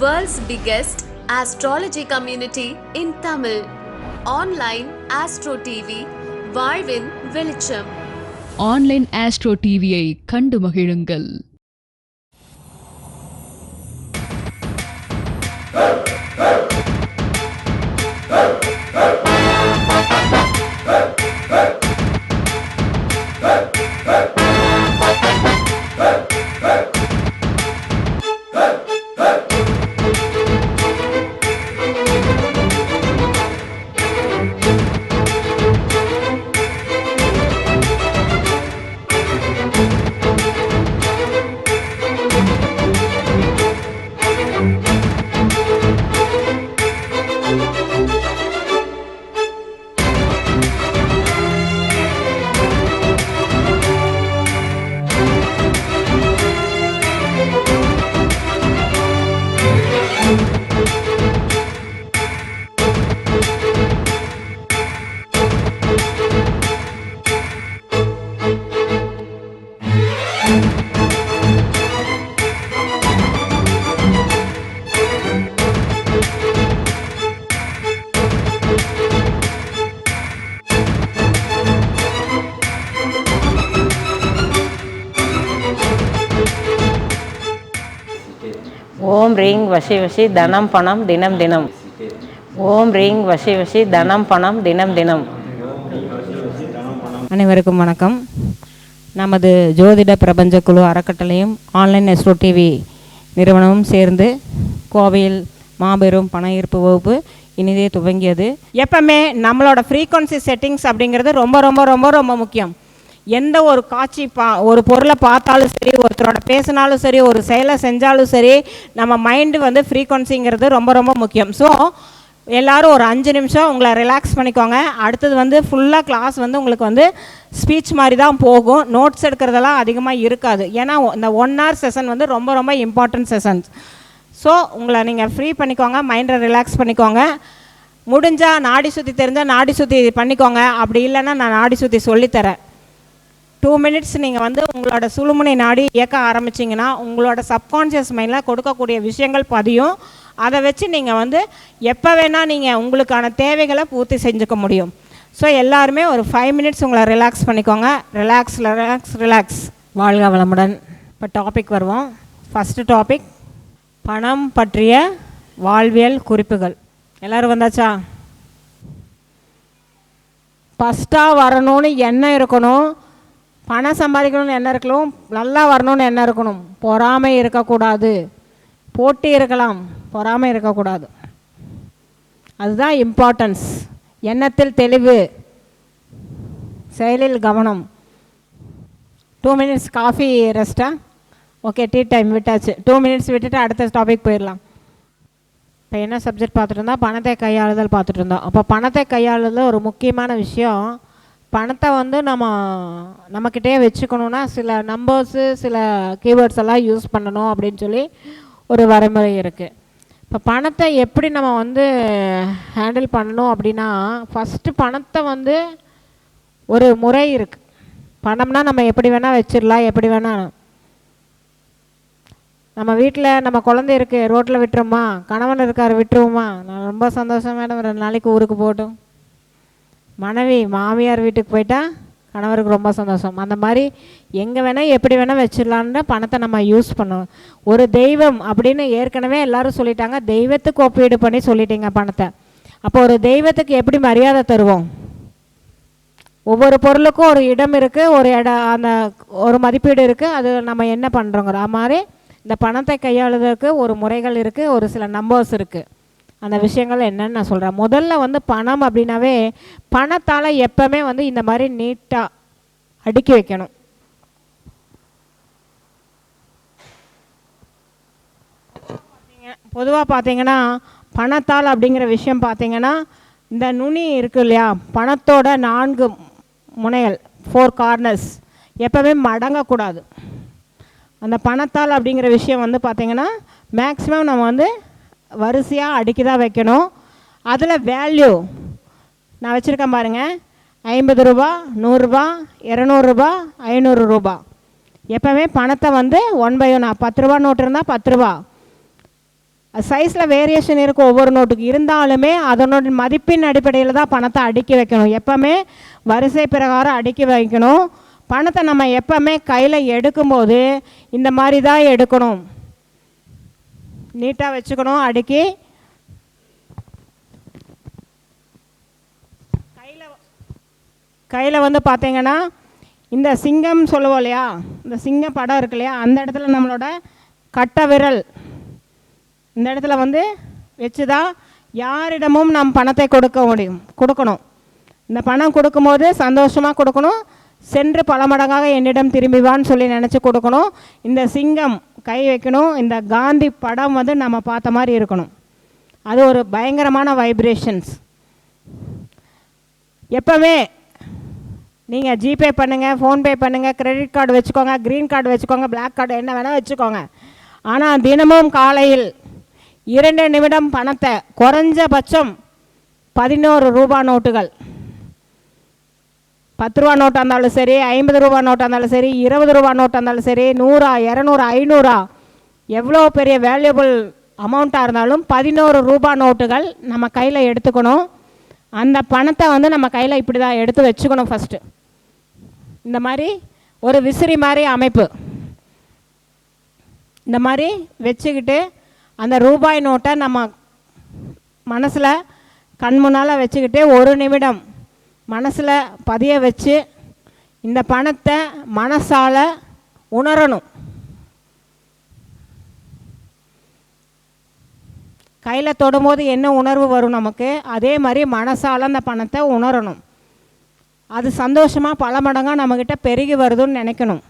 World's biggest astrology community in Tamil. Online Astro TV, வாழ்வின் வெளிச்சம். Online astro டிவியை கண்டு மகிழுங்கள். ஓம் ரீங் வசி வசி தனம் பணம் தினம் தினம். ஓம் ரீங் வசி வசி தனம் பணம் தினம் தினம். அனைவருக்கும் வணக்கம். நமது ஜோதிட பிரபஞ்ச குழு அறக்கட்டளையும் ஆன்லைன் எஸ்ட்ரோ டிவி நிறுவனமும் சேர்ந்து கோவையில் மாபெரும் பண ஈர்ப்பு வகுப்பு இனிதே துவங்கியது. எப்பவுமே நம்மளோட ஃப்ரீக்வன்சி செட்டிங்ஸ் அப்படிங்கிறது ரொம்ப ரொம்ப ரொம்ப ரொம்ப முக்கியம். எந்த ஒரு காட்சி ஒரு பொருளை பார்த்தாலும் சரி, ஒருத்தரோட பேசினாலும் சரி, ஒரு செயலை செஞ்சாலும் சரி, நம்ம மைண்டு வந்து ஃப்ரீக்வன்சிங்கிறது ரொம்ப ரொம்ப முக்கியம். ஸோ எல்லோரும் ஒரு 5 நிமிஷம் உங்களை ரிலாக்ஸ் பண்ணிக்கோங்க. அடுத்தது வந்து ஃபுல்லாக கிளாஸ் வந்து உங்களுக்கு வந்து ஸ்பீச் மாதிரி தான் போகும். நோட்ஸ் எடுக்கிறதெல்லாம் அதிகமாக இருக்காது. ஏன்னா இந்த 1 hour செஷன் வந்து ரொம்ப ரொம்ப இம்பார்ட்டன்ட் செஷன்ஸ். ஸோ உங்களை நீங்கள் ஃப்ரீ பண்ணிக்கோங்க, மைண்டை ரிலாக்ஸ் பண்ணிக்கோங்க. முடிஞ்சால் நாடி சுற்றி தெரிஞ்சால் நாடி சுற்றி பண்ணிக்கோங்க. அப்படி இல்லைன்னா நான் நாடி சுற்றி சொல்லித்தரேன். 2 minutes நீங்கள் வந்து உங்களோட சுழுமுனை நாடி இயக்க ஆரம்பிச்சிங்கன்னா உங்களோட சப்கான்ஷியஸ் மைண்டில் கொடுக்கக்கூடிய விஷயங்கள் பதியும். அதை வச்சு நீங்கள் வந்து எப்போ வேணால் நீங்கள் உங்களுக்கான தேவைகளை பூர்த்தி செஞ்சுக்க முடியும். ஸோ எல்லாருமே ஒரு 5 minutes உங்களை ரிலாக்ஸ் பண்ணிக்கோங்க. Relax relax relax. வாழ்க வளமுடன். இப்போ டாபிக் வருவோம். ஃபஸ்ட்டு டாபிக், பணம் பற்றிய வாழ்வியல் குறிப்புகள். எல்லோரும் வந்தாச்சா? ஃபஸ்ட்டாக வரணும்னு எண்ணம் இருக்கணும். பணம் சம்பாதிக்கணும்னு என்ன இருக்கணும், நல்லா வரணும்னு என்ன இருக்கணும். பொறாமை இருக்கக்கூடாது, போட்டி இருக்கலாம், பொறாமை இருக்கக்கூடாது. அதுதான் இம்பார்ட்டன்ஸ். எண்ணத்தில் தெளிவு, செயலில் கவனம். 2 minutes காஃபி ரெஸ்ட்டா? ஓகே, டீ டைம் விட்டாச்சு. 2 minutes விட்டுட்டு அடுத்த டாபிக் போயிடலாம். இப்போ என்ன சப்ஜெக்ட் பார்த்துட்டு இருந்தோம்? பணத்தை கையாளுதல் பார்த்துட்டு இருந்தோம். அப்போ பணத்தை கையாளுதல் ஒரு முக்கியமான விஷயம். பணத்தை வந்து நம்மக்கிட்டே வச்சுக்கணுன்னா சில நம்பர்ஸு, சில கீவேர்ட்ஸ் எல்லாம் யூஸ் பண்ணணும் அப்படின்னு சொல்லி ஒரு வரைமுறை இருக்குது. இப்போ பணத்தை எப்படி நம்ம வந்து ஹேண்டில் பண்ணணும் அப்படின்னா, ஃபஸ்ட்டு பணத்தை வந்து ஒரு முறை இருக்குது. பணம்னா நம்ம எப்படி வேணால் வச்சிடலாம், எப்படி வேணால். நம்ம வீட்டில் நம்ம குழந்தை இருக்குது, ரோட்டில் விட்டுருமா? கணவன் இருக்கார், விட்டுருவோமா? நான் ரொம்ப சந்தோஷம் மேடம், 2 நாளைக்கு ஊருக்கு போகட்டும். மனைவி மாமியார் வீட்டுக்கு போயிட்டா கணவருக்கு ரொம்ப சந்தோஷம். அந்த மாதிரி எங்கே வேணால் எப்படி வேணால் வச்சிடலான்னு பணத்தை நம்ம யூஸ் பண்ணணும். ஒரு தெய்வம் அப்படின்னு ஏற்கனவே எல்லோரும் சொல்லிட்டாங்க. தெய்வத்துக்கு ஒப்பீடு பண்ணி சொல்லிட்டீங்க பணத்தை. அப்போ ஒரு தெய்வத்துக்கு எப்படி மரியாதை தருவோம்? ஒவ்வொரு பொருளுக்கும் ஒரு இடம் இருக்குது, ஒரு அந்த ஒரு மதிப்பீடு இருக்குது. அது நம்ம என்ன பண்ணுறோங்கிற மாதிரி இந்த பணத்தை கையாளுவதற்கு ஒரு முறைகள் இருக்குது, ஒரு சில நம்பர்ஸ் இருக்குது. அந்த விஷயங்கள் என்னன்னு நான் சொல்கிறேன். முதல்ல வந்து பணம் அப்படின்னாவே பணத்தால் எப்போவுமே வந்து இந்த மாதிரி நீட்டாக அடுக்கி வைக்கணும். பொதுவாக பார்த்தீங்கன்னா பணத்தால் அப்படிங்கிற விஷயம் பார்த்தீங்கன்னா இந்த நுனி இருக்குது இல்லையா, பணத்தோட 4 முனைகள், 4 கார்னர்ஸ் எப்போவுமே மடங்கக்கூடாது. அந்த பணத்தால் அப்படிங்கிற விஷயம் வந்து பார்த்திங்கன்னா மேக்ஸிமம் நம்ம வந்து வரிசையாக அடுக்கி தான் வைக்கணும். அதில் வேல்யூ நான் வச்சுருக்கேன் பாருங்கள். 50 ரூபா, 100 ரூபா, 200 ரூபா, 500 ரூபா. எப்போவுமே பணத்தை வந்து 1/1. 10 ரூபா நோட்டு இருந்தால் 10 ரூபா, சைஸில் வேரியேஷன் இருக்கும் ஒவ்வொரு நோட்டுக்கு, இருந்தாலுமே அதனோட மதிப்பின் அடிப்படையில் தான் பணத்தை அடுக்கி வைக்கணும். எப்போவுமே வரிசை பிரகாரம் அடுக்கி வைக்கணும். பணத்தை நம்ம எப்போவுமே கையில் எடுக்கும்போது இந்த மாதிரி தான் எடுக்கணும். நீட்டாக வச்சுக்கணும் அடுக்கி. கையில் வந்து பார்த்தீங்கன்னா இந்த சிங்கம் சொல்லுவோம் இல்லையா, இந்த சிங்க படம் இருக்கு இல்லையா, அந்த இடத்துல நம்மளோட கட்டை விரல் இந்த இடத்துல வந்து வச்சு தான் யாரிடமும் நம் பணத்தை கொடுக்கணும். இந்த பணம் கொடுக்கும்போது சந்தோஷமாக கொடுக்கணும். சென்று பல மடங்காக என்னிடம் திரும்பிவான்னு சொல்லி நினச்சி கொடுக்கணும். இந்த சிங்கம் கை வைக்கணும். இந்த காந்தி படம் வந்து நம்ம பார்த்த மாதிரி இருக்கணும். அது ஒரு பயங்கரமான வைப்ரேஷன்ஸ். எப்போவே நீங்கள் ஜிபே பண்ணுங்கள், ஃபோன்பே பண்ணுங்கள், கிரெடிட் கார்டு வச்சுக்கோங்க, க்ரீன் கார்டு வச்சுக்கோங்க, பிளாக் கார்டு என்ன வேணால் வச்சுக்கோங்க. ஆனால் தினமும் காலையில் 2 நிமிடம் பணத்தை குறைஞ்சபட்சம் 11 ரூபா நோட்டுகள், 10 ரூபா நோட்டாக இருந்தாலும் சரி, 50 ரூபா நோட்டாக இருந்தாலும் சரி, 20 ரூபா நோட்டாக இருந்தாலும் சரி, 100, 200, 500 எவ்வளோ பெரிய வேல்யூபிள் அமௌண்ட்டாக இருந்தாலும் 11 ரூபா நோட்டுகள் நம்ம கையில் எடுத்துக்கணும். அந்த பணத்தை வந்து நம்ம கையில் இப்படி தான் எடுத்து வச்சுக்கணும். ஃபஸ்ட்டு இந்த மாதிரி ஒரு விசிறி மாதிரி அமைப்பு இந்த மாதிரி வச்சுக்கிட்டு அந்த ரூபாய் நோட்டை நம்ம மனசில் கண் முன்னால் வச்சுக்கிட்டு 1 நிமிடம் மனசில் பதிய வச்சு இந்த பணத்தை மனசால் உணரணும். கையில் தொடும்போது என்ன உணர்வு வரும் நமக்கு, அதே மாதிரி மனசால் அந்த பணத்தை உணரணும். அது சந்தோஷமாக பல மடங்காக நம்மக்கிட்ட பெருகி வருதுன்னு நினைக்கணும்.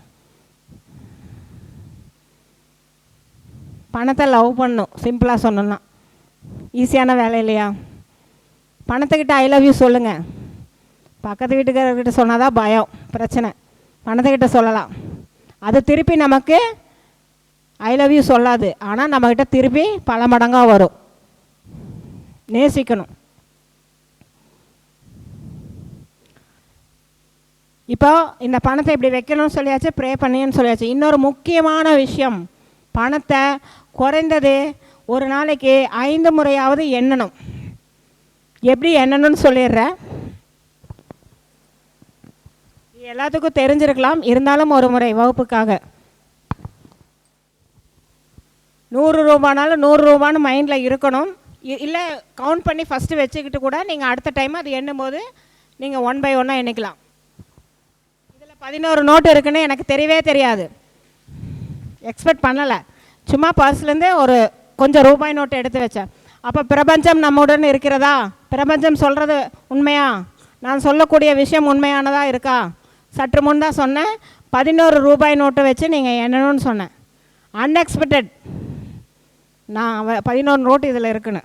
பணத்தை லவ் பண்ணணும். சிம்பிளாக சொன்னோன்னா ஈஸியான வேலை இல்லையா? பணத்துக்கிட்ட ஐ லவ் யூ சொல்லுங்கள். பக்கத்து வீட்டுக்காரர்கிட்ட சொன்னால் தான் பயம், பிரச்சனை. பணத்துக்கிட்ட சொல்லலாம். அது திருப்பி நமக்கு ஐ லவ் யூ சொல்லாது, ஆனால் நம்மக்கிட்ட திருப்பி பல மடங்காக வரும். நேசிக்கணும். இப்போ இந்த பணத்தை இப்படி வைக்கணும்னு சொல்லியாச்சு, ப்ரே பண்ணின்னு சொல்லியாச்சு. இன்னொரு முக்கியமான விஷயம், பணத்தை குறைந்தது ஒரு நாளைக்கு 5 முறையாவது எண்ணணும். எப்படி எண்ணணும்னு சொல்லிடுறேன். எல்லாத்துக்கும் தெரிஞ்சிருக்கலாம், இருந்தாலும் ஒரு முறை வகுப்புக்காக. 100 ரூபானாலும் 100 ரூபான்னு மைண்டில் இருக்கணும். இல்லை கவுண்ட் பண்ணி ஃபஸ்ட்டு வச்சுக்கிட்டு கூட நீங்கள் அடுத்த டைம் அது எண்ணும்போது நீங்கள் 1 by 1 எண்ணிக்கலாம். இதில் 11 நோட்டு இருக்குன்னு எனக்கு தெரியவே தெரியாது, எக்ஸ்பெக்ட் பண்ணலை. சும்மா பர்ஸ்லேருந்து ஒரு கொஞ்சம் ரூபாய் நோட்டு எடுத்து வச்சேன். அப்போ பிரபஞ்சம் நம்முடன் இருக்கிறதா? பிரபஞ்சம் சொல்கிறது உண்மையா? நான் சொல்லக்கூடிய விஷயம் உண்மையானதாக இருக்கா? சற்று முன் தான் சொன்னேன், 11 ரூபாய் நோட்டை வச்சு நீங்கள் எண்ணணும்னு சொன்னேன். அன்எக்ஸ்பெக்டட், நான் 11 நோட்டு இதில் இருக்குன்னு.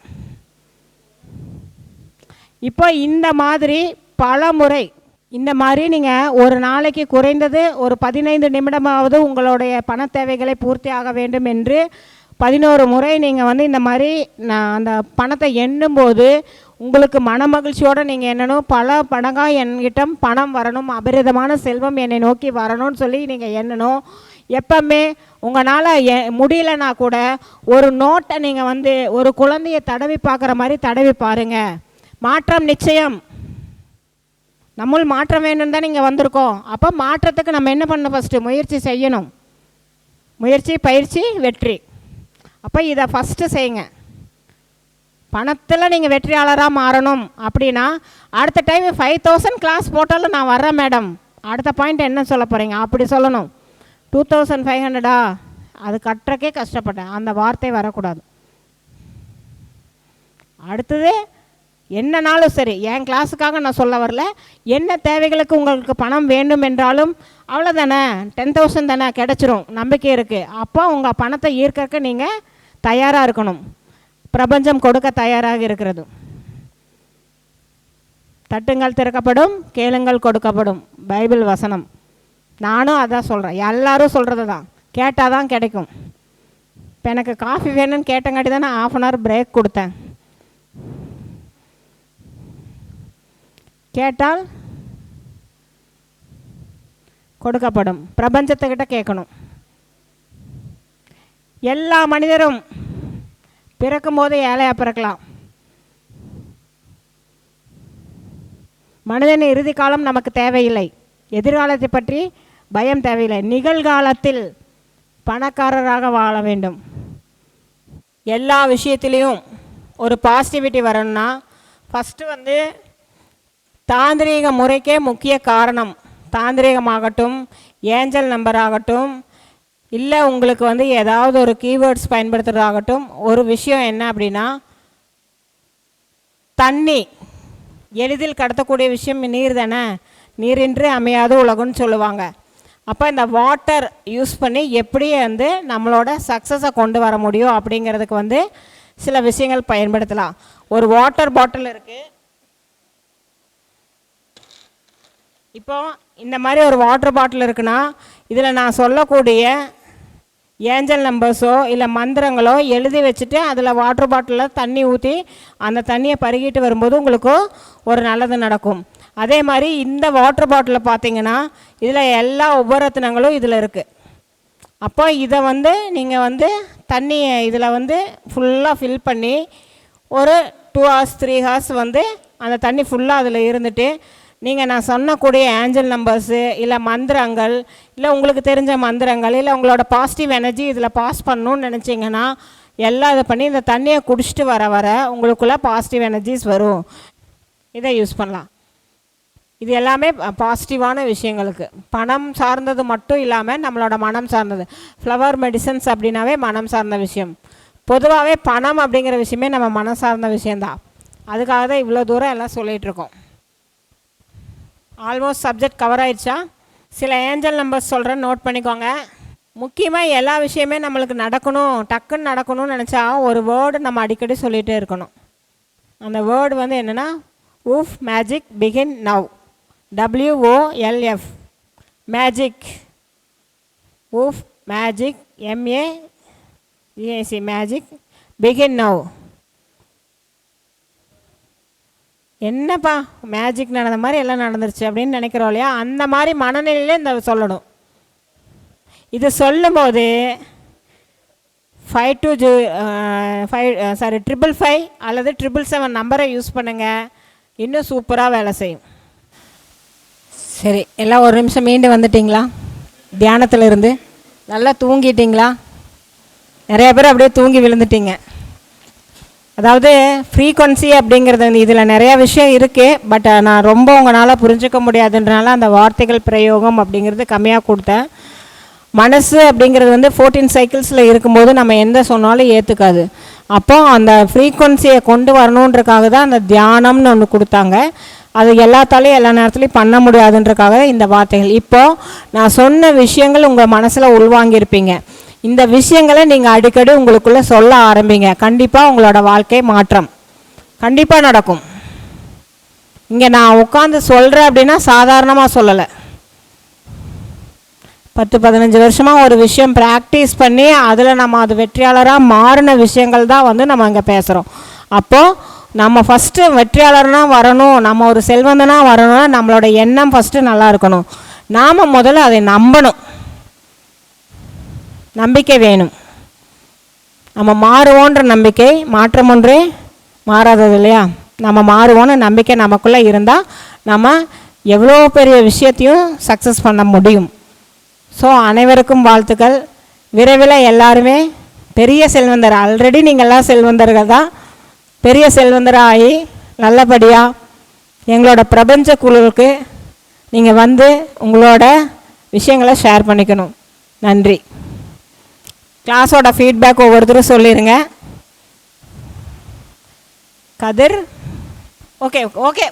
இப்போ இந்த மாதிரி பல முறை இந்த மாதிரி நீங்கள் ஒரு நாளைக்கு குறைந்தது ஒரு 15 நிமிடமாவது உங்களுடைய பண தேவைகளை பூர்த்தி ஆக வேண்டும் என்று 11 முறை நீங்கள் வந்து இந்த மாதிரி நான் அந்த பணத்தை எண்ணும்போது உங்களுக்கு மன மகிழ்ச்சியோடு நீங்கள் எண்ணணும். பல மடங்காக என்கிட்ட பணம் வரணும், அபரிதமான செல்வம் என்னை நோக்கி வரணும்னு சொல்லி நீங்கள் எண்ணணும். எப்பவுமே உங்களால் முடியலன்னா கூட ஒரு நோட்டை நீங்கள் வந்து ஒரு குழந்தைய தடவி பார்க்குற மாதிரி தடவி பாருங்கள். மாற்றம் நிச்சயம். நம்மளும் மாற்றம் வேணும்னு தான் நீங்கள் வந்திருக்கோம். அப்போ மாற்றத்துக்கு நம்ம என்ன பண்ணணும்? ஃபஸ்ட்டு முயற்சி செய்யணும். முயற்சி, பயிற்சி, வெற்றி. அப்போ இதை ஃபஸ்ட்டு செய்யுங்க. பணத்தில் நீங்கள் வெற்றியாளராக மாறணும் அப்படின்னா அடுத்த டைம் 5000 கிளாஸ் போட்டாலும் நான் வர்றேன் மேடம், அடுத்த பாயிண்ட் என்ன சொல்ல போகிறீங்க அப்படி சொல்லணும். 2500 அது கட்டுறக்கே கஷ்டப்பட்டேன், அந்த வார்த்தை வரக்கூடாது. அடுத்தது என்னன்னாலும் சரி, என் கிளாஸுக்காக நான் சொல்ல வரல, என்ன தேவைகளுக்கு உங்களுக்கு பணம் வேண்டும் என்றாலும் அவ்வளோதானே, 10,000 தானே கிடச்சிரும், நம்பிக்கை இருக்குது. அப்போ உங்கள் பணத்தை ஈர்க்க நீங்கள் தயாராக இருக்கணும். பிரபஞ்சம் கொடுக்க தயாராக இருக்கிறது. தட்டுங்கள் திறக்கப்படும், கேளுங்கள் கொடுக்கப்படும், பைபிள் வசனம். நானும் அதான் சொல்கிறேன், எல்லோரும் சொல்கிறது தான், கேட்டால் தான் கிடைக்கும். இப்போ எனக்கு காஃபி வேணும்னு கேட்டங்காட்டி தான் நான் 1/2 hour பிரேக் கொடுத்தேன். கேட்டால் கொடுக்கப்படும். பிரபஞ்சத்துக்கிட்ட கேட்கணும். எல்லா மனிதரும் பிறக்கும் போது ஏழையாக பிறக்கலாம். மனிதன் இறுதி காலம் நமக்கு தேவையில்லை. எதிர்காலத்தை பற்றி பயம் தேவையில்லை. நிகழ்காலத்தில் பணக்காரராக வாழ வேண்டும். எல்லா விஷயத்துலேயும் ஒரு பாசிட்டிவிட்டி வரணும்னா ஃபஸ்ட்டு தாந்திரீக முறைக்கே முக்கிய காரணம். தாந்திரீகமாகட்டும், ஏஞ்சல் நம்பர் ஆகட்டும், இல்லை உங்களுக்கு ஏதாவது ஒரு கீவேர்ட்ஸ் பயன்படுத்துகிறதாகட்டும், ஒரு விஷயம் என்ன அப்படின்னா, தண்ணி எளிதில் கடத்தக்கூடிய விஷயம் நீர் தானே. நீரின்றி அமையாத உலகம்னு சொல்லுவாங்க. அப்போ இந்த வாட்டர் யூஸ் பண்ணி எப்படி நம்மளோட சக்ஸஸை கொண்டு வர முடியும் அப்படிங்கிறதுக்கு சில விஷயங்கள் பயன்படுத்தலாம். ஒரு வாட்டர் பாட்டில் இருக்குது. இப்போ இந்த மாதிரி ஒரு வாட்டர் பாட்டில் இருக்குன்னா இதில் நான் சொல்லக்கூடிய ஏஞ்சல் நம்பர்ஸோ இல்லை மந்திரங்களோ எழுதி வச்சுட்டு அதில் வாட்டர் பாட்டிலில் தண்ணி ஊற்றி அந்த தண்ணியை பருகிட்டு வரும்போது உங்களுக்கு ஒரு நல்லது நடக்கும். அதே மாதிரி இந்த வாட்டர் பாட்டிலில் பார்த்தீங்கன்னா இதில் எல்லா உபரத்தினங்களும் இதில் இருக்குது. அப்போ இதை நீங்கள் தண்ணியை இதில் ஃபுல்லாக ஃபில் பண்ணி ஒரு 2 hours 3 hours அந்த தண்ணி ஃபுல்லாக அதில் இருந்துட்டு நீங்கள் நான் சொன்னக்கூடிய ஏஞ்சல் நம்பர்ஸு இல்லை மந்திரங்கள் இல்லை உங்களுக்கு தெரிஞ்ச மந்திரங்கள் இல்லை உங்களோட பாசிட்டிவ் எனர்ஜி இதில் பாஸ் பண்ணணுன்னு நினச்சிங்கன்னா எல்லாம் இதை பண்ணி இந்த தண்ணியை குடிச்சிட்டு வர வர உங்களுக்குள்ளே பாசிட்டிவ் எனர்ஜிஸ் வரும். இதை யூஸ் பண்ணலாம். இது எல்லாமே பாசிட்டிவான விஷயங்களுக்கு. பணம் சார்ந்தது மட்டும் இல்லாமல் நம்மளோட மனம் சார்ந்தது. ஃப்ளவர் மெடிசன்ஸ் அப்படின்னாவே மனம் சார்ந்த விஷயம். பொதுவாகவே பணம் அப்படிங்கிற விஷயமே நம்ம மனம் சார்ந்த விஷயந்தான். அதுக்காக தான் இவ்வளோ தூரம் எல்லாம் சொல்லிகிட்ருக்கோம். ஆல்மோஸ்ட் சப்ஜெக்ட் கவர் ஆயிடுச்சா? சில ஏஞ்சல் நம்பர்ஸ் சொல்கிறேன், நோட் பண்ணிக்கோங்க. முக்கியமாக எல்லா விஷயமே நம்மளுக்கு நடக்கணும், டக்குன்னு நடக்கணும்னு நினச்சா ஒரு வேர்டு நம்ம அடிக்கடி சொல்லிகிட்டே இருக்கணும். அந்த வேர்டு என்னென்னா oof magic begin now. WOLF மேஜிக். Oof magic MAGIC magic begin now. என்னப்பா மேஜிக் நடந்த மாதிரி எல்லாம் நடந்துருச்சு அப்படின்னு நினைக்கிறோம் இல்லையா? அந்த மாதிரி மனநிலையிலே இந்த சொல்லணும். இது சொல்லும்போது 555 அல்லது 777 நம்பரை யூஸ் பண்ணுங்கள். இன்னும் சூப்பராக வேலை செய்யும். சரி, எல்லாம் ஒரு நிமிஷம் மீண்டு வந்துட்டிங்களா? தியானத்தில் இருந்து நல்லா தூங்கிட்டிங்களா? நிறைய பேர் அப்படியே தூங்கி விழுந்துட்டீங்க. அதாவது ஃப்ரீக்வன்சி அப்படிங்கிறது இதில் நிறையா விஷயம் இருக்குது. பட் நான் ரொம்ப உங்களால் புரிஞ்சிக்க முடியாதுன்றனால அந்த வார்த்தைகள் பிரயோகம் அப்படிங்கிறது கம்மியாக கொடுத்தேன். மனசு அப்படிங்கிறது 14 சைக்கிள்ஸில் இருக்கும்போது நம்ம எந்த சொன்னாலும் ஏற்றுக்காது. அப்போது அந்த ஃப்ரீக்வன்சியை கொண்டு வரணுன்றக்காக தான் அந்த தியானம்னு ஒன்று கொடுத்தாங்க. அது எல்லாத்தாலையும் எல்லா நேரத்துலையும் பண்ண முடியாதுன்றக்காக இந்த வார்த்தைகள். இப்போது நான் சொன்ன விஷயங்கள் உங்கள் மனசில் உள்வாங்கியிருப்பீங்க. இந்த விஷயங்களை நீங்கள் அடிக்கடி உங்களுக்குள்ளே சொல்ல ஆரம்பிங்க. கண்டிப்பாக உங்களோட வாழ்க்கை மாற்றம் கண்டிப்பாக நடக்கும். இங்கே நான் உட்காந்து சொல்கிறேன் அப்படின்னா சாதாரணமாக சொல்லலை. 10-15 வருஷமாக ஒரு விஷயம் ப்ராக்டிஸ் பண்ணி அதில் நம்ம அது வெற்றியாளராக மாறின விஷயங்கள் தான் நம்ம இங்கே பேசுகிறோம். அப்போது நம்ம ஃபஸ்ட்டு வெற்றியாளர்னால் வரணும், நம்ம ஒரு செல்வந்தனாக வரணும்னா நம்மளோட எண்ணம் ஃபஸ்ட்டு நல்லா இருக்கணும். நாம் முதல்ல அதை நம்பணும். நம்பிக்கை வேணும். நம்ம மாறுவோன்ற நம்பிக்கை, மாற்றம் ஒன்றே மாறாதது இல்லையா? நம்ம மாறுவோன்னு நம்பிக்கை நமக்குள்ளே இருந்தால் நம்ம எவ்வளோ பெரிய விஷயத்தையும் சக்ஸஸ் பண்ண முடியும். ஸோ அனைவருக்கும் வாழ்த்துக்கள். விரைவில் எல்லாருமே பெரிய செல்வந்தர், ஆல்ரெடி நீங்கள்லாம் செல்வந்தர்கள் தான், பெரிய செல்வந்தராகி நல்லபடியாக எங்களோட பிரபஞ்ச குழுவுக்கு நீங்கள் உங்களோட விஷயங்களை ஷேர் பண்ணிக்கணும். நன்றி. கிளாஸோட ஃபீட்பேக் ஒவ்வொருத்தரும் சொல்லிடுங்க. கதிர் ஓகே ஓகே.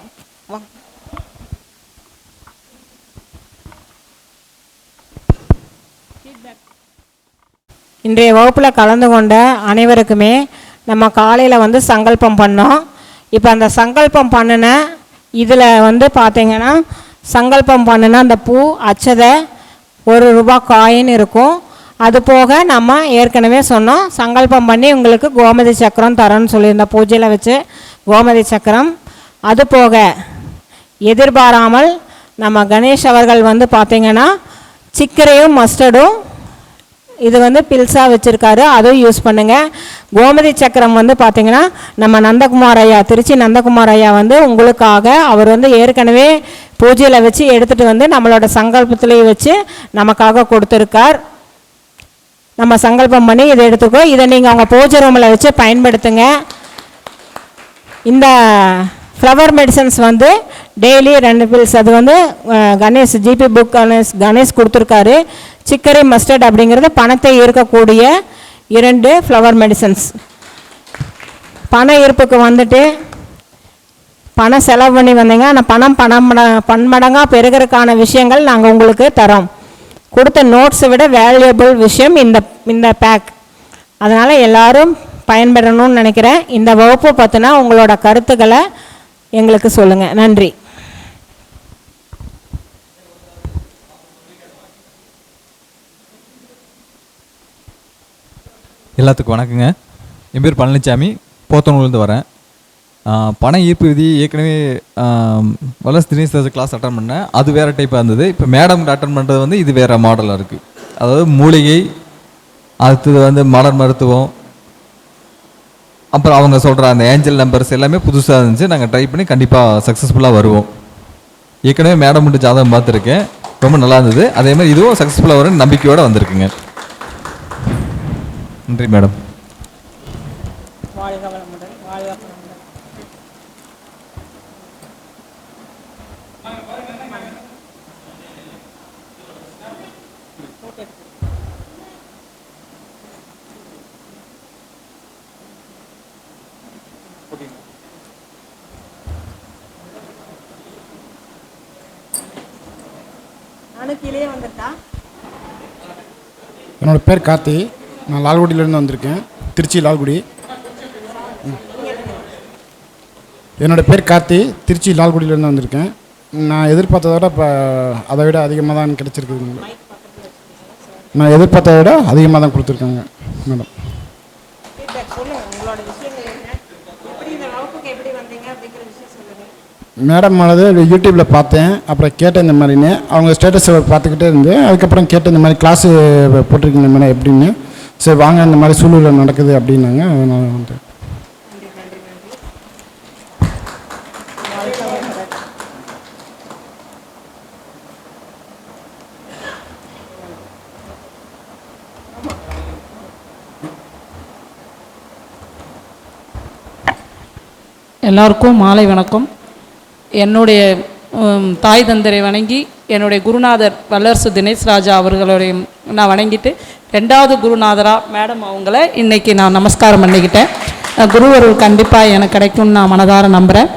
இன்றைய வகுப்பில் கலந்து கொண்ட அனைவருக்குமே நம்ம காலையில் சங்கல்பம் பண்ணோம். இப்போ அந்த சங்கல்பம் பண்ணின இதில் பார்த்தீங்கன்னா சங்கல்பம் பண்ணின அந்த பூ அச்சதை ₹1 காயின் இருக்கும். அது போக நம்ம ஏற்கனவே சொன்னோம், சங்கல்பம் பண்ணி உங்களுக்கு கோமதி சக்கரம் தரோன்னு சொல்லியிருந்தோம் பூஜையில் வச்சு கோமதி சக்கரம். அது போக எதிர்பாராமல் நம்ம கணேஷ் அவர்கள் பார்த்திங்கன்னா சிக்கரையும் மஸ்டர்டும் இது வந்து பில்ஸாக வச்சுருக்காரு, அதுவும் யூஸ் பண்ணுங்கள். கோமதி சக்கரம் வந்து பார்த்திங்கன்னா நம்ம நந்தகுமார் ஐயா, திருச்சி நந்தகுமார் ஐயா வந்து உங்களுக்காக அவர் வந்து ஏற்கனவே பூஜையில் வச்சு எடுத்துகிட்டு வந்து நம்மளோட சங்கல்பத்துலேயே வச்சு நமக்காக கொடுத்துருக்கார். நம்ம சங்கல்பம் பண்ணி இதை எடுத்துக்கோ, இதை நீங்கள் அவங்க பூஜை ரூமில் வச்சு பயன்படுத்துங்க. இந்த ஃப்ளவர் மெடிசன்ஸ் வந்து டெய்லி 2 பில்ஸ், அது வந்து கணேஷ் ஜிபி புக் கணேஷ் கொடுத்துருக்காரு. சிக்கரி மஸ்டர்ட் அப்படிங்கிறது பணத்தை ஈர்க்கக்கூடிய 2 ஃப்ளவர் மெடிசன்ஸ். பண ஈர்ப்புக்கு வந்துட்டு பணம் செலவு பண்ணி வந்தீங்க, ஆனால் பன்மடங்காக பெருகிறதுக்கான விஷயங்கள் நாங்கள் உங்களுக்கு தரோம். கொடுத்த நோட்ஸை விட வேல்யூபிள் விஷயம் இந்த பேக். அதனால் எல்லோரும் பயன்பெறணும்னு நினைக்கிறேன். இந்த வகுப்பு பார்த்தினா உங்களோட கருத்துக்களை எங்களுக்கு சொல்லுங்கள். நன்றி. எல்லாத்துக்கும் வணக்கங்க. என் பேர் பழனிசாமி, போத்தனூர்லேருந்து வரேன். பண ஈர்ப்பு விதி ஏற்கனவே வல்லஸ் தினேஷ் கிளாஸ் அட்டன் பண்ணேன். அது வேறு டைப்பாக இருந்தது. இப்போ மேடம் அட்டன் பண்ணுறது வந்து இது வேறு மாடலாக இருக்குது. அதாவது மூலிகை, அடுத்தது வந்து மலர் மருத்துவம், அப்புறம் அவங்க சொல்கிற அந்த ஏஞ்சல் நம்பர்ஸ் எல்லாமே புதுசாக இருந்துச்சு. நாங்கள் ட்ரை பண்ணி கண்டிப்பாக சக்ஸஸ்ஃபுல்லாக வருவோம். ஏற்கனவே மேடம் மட்டும் ஜாதகம் பார்த்துருக்கேன், ரொம்ப நல்லா இருந்தது. அதே மாதிரி இதுவும் சக்ஸஸ்ஃபுல்லாக வரும்னு நம்பிக்கையோடு வந்திருக்குங்க. நன்றி மேடம். என்னோட பேர் கார்த்தி. நான் லால்குடியிலேருந்து வந்திருக்கேன், திருச்சி லால்குடி. என்னோடய பேர் கார்த்தி, திருச்சி லால்குடியிலேருந்து வந்திருக்கேன். நான் எதிர்பார்த்ததை விட இப்போ அதை விட அதிகமாக தான் கிடச்சிருக்குதுங்க. நான் எதிர்பார்த்ததை விட அதிகமாக தான் கொடுத்துருக்காங்க மேடம். மேடம் ஆனது யூடியூப்பில் பார்த்தேன், அப்புறம் கேட்டேன் இந்த மாதிரின்னு. அவங்க ஸ்டேட்டஸை பார்த்துக்கிட்டே இருந்தேன். அதுக்கப்புறம் கேட்டேன் இந்த மாதிரி கிளாஸு போட்டிருக்கீங்க இந்த மாதிரி எப்படின்னு. சரி வாங்க, இந்த மாதிரி சூழ்நிலை நடக்குது அப்படின்னாங்க. நான் வந்து எல்லாருக்கும் மாலை வணக்கம். என்னுடைய தாய் தந்தரை வணங்கி என்னுடைய குருநாதர் வல்லரசு தினேஷ் ராஜா அவர்களுடைய நான் வணங்கிட்டு 2வது குருநாதராக மேடம் அவங்கள இன்றைக்கி நான் நமஸ்காரம் பண்ணிக்கிட்டேன். குருவருள் கண்டிப்பாக எனக்கு கிடைக்கும்னு நான் மனதார நம்புகிறேன்.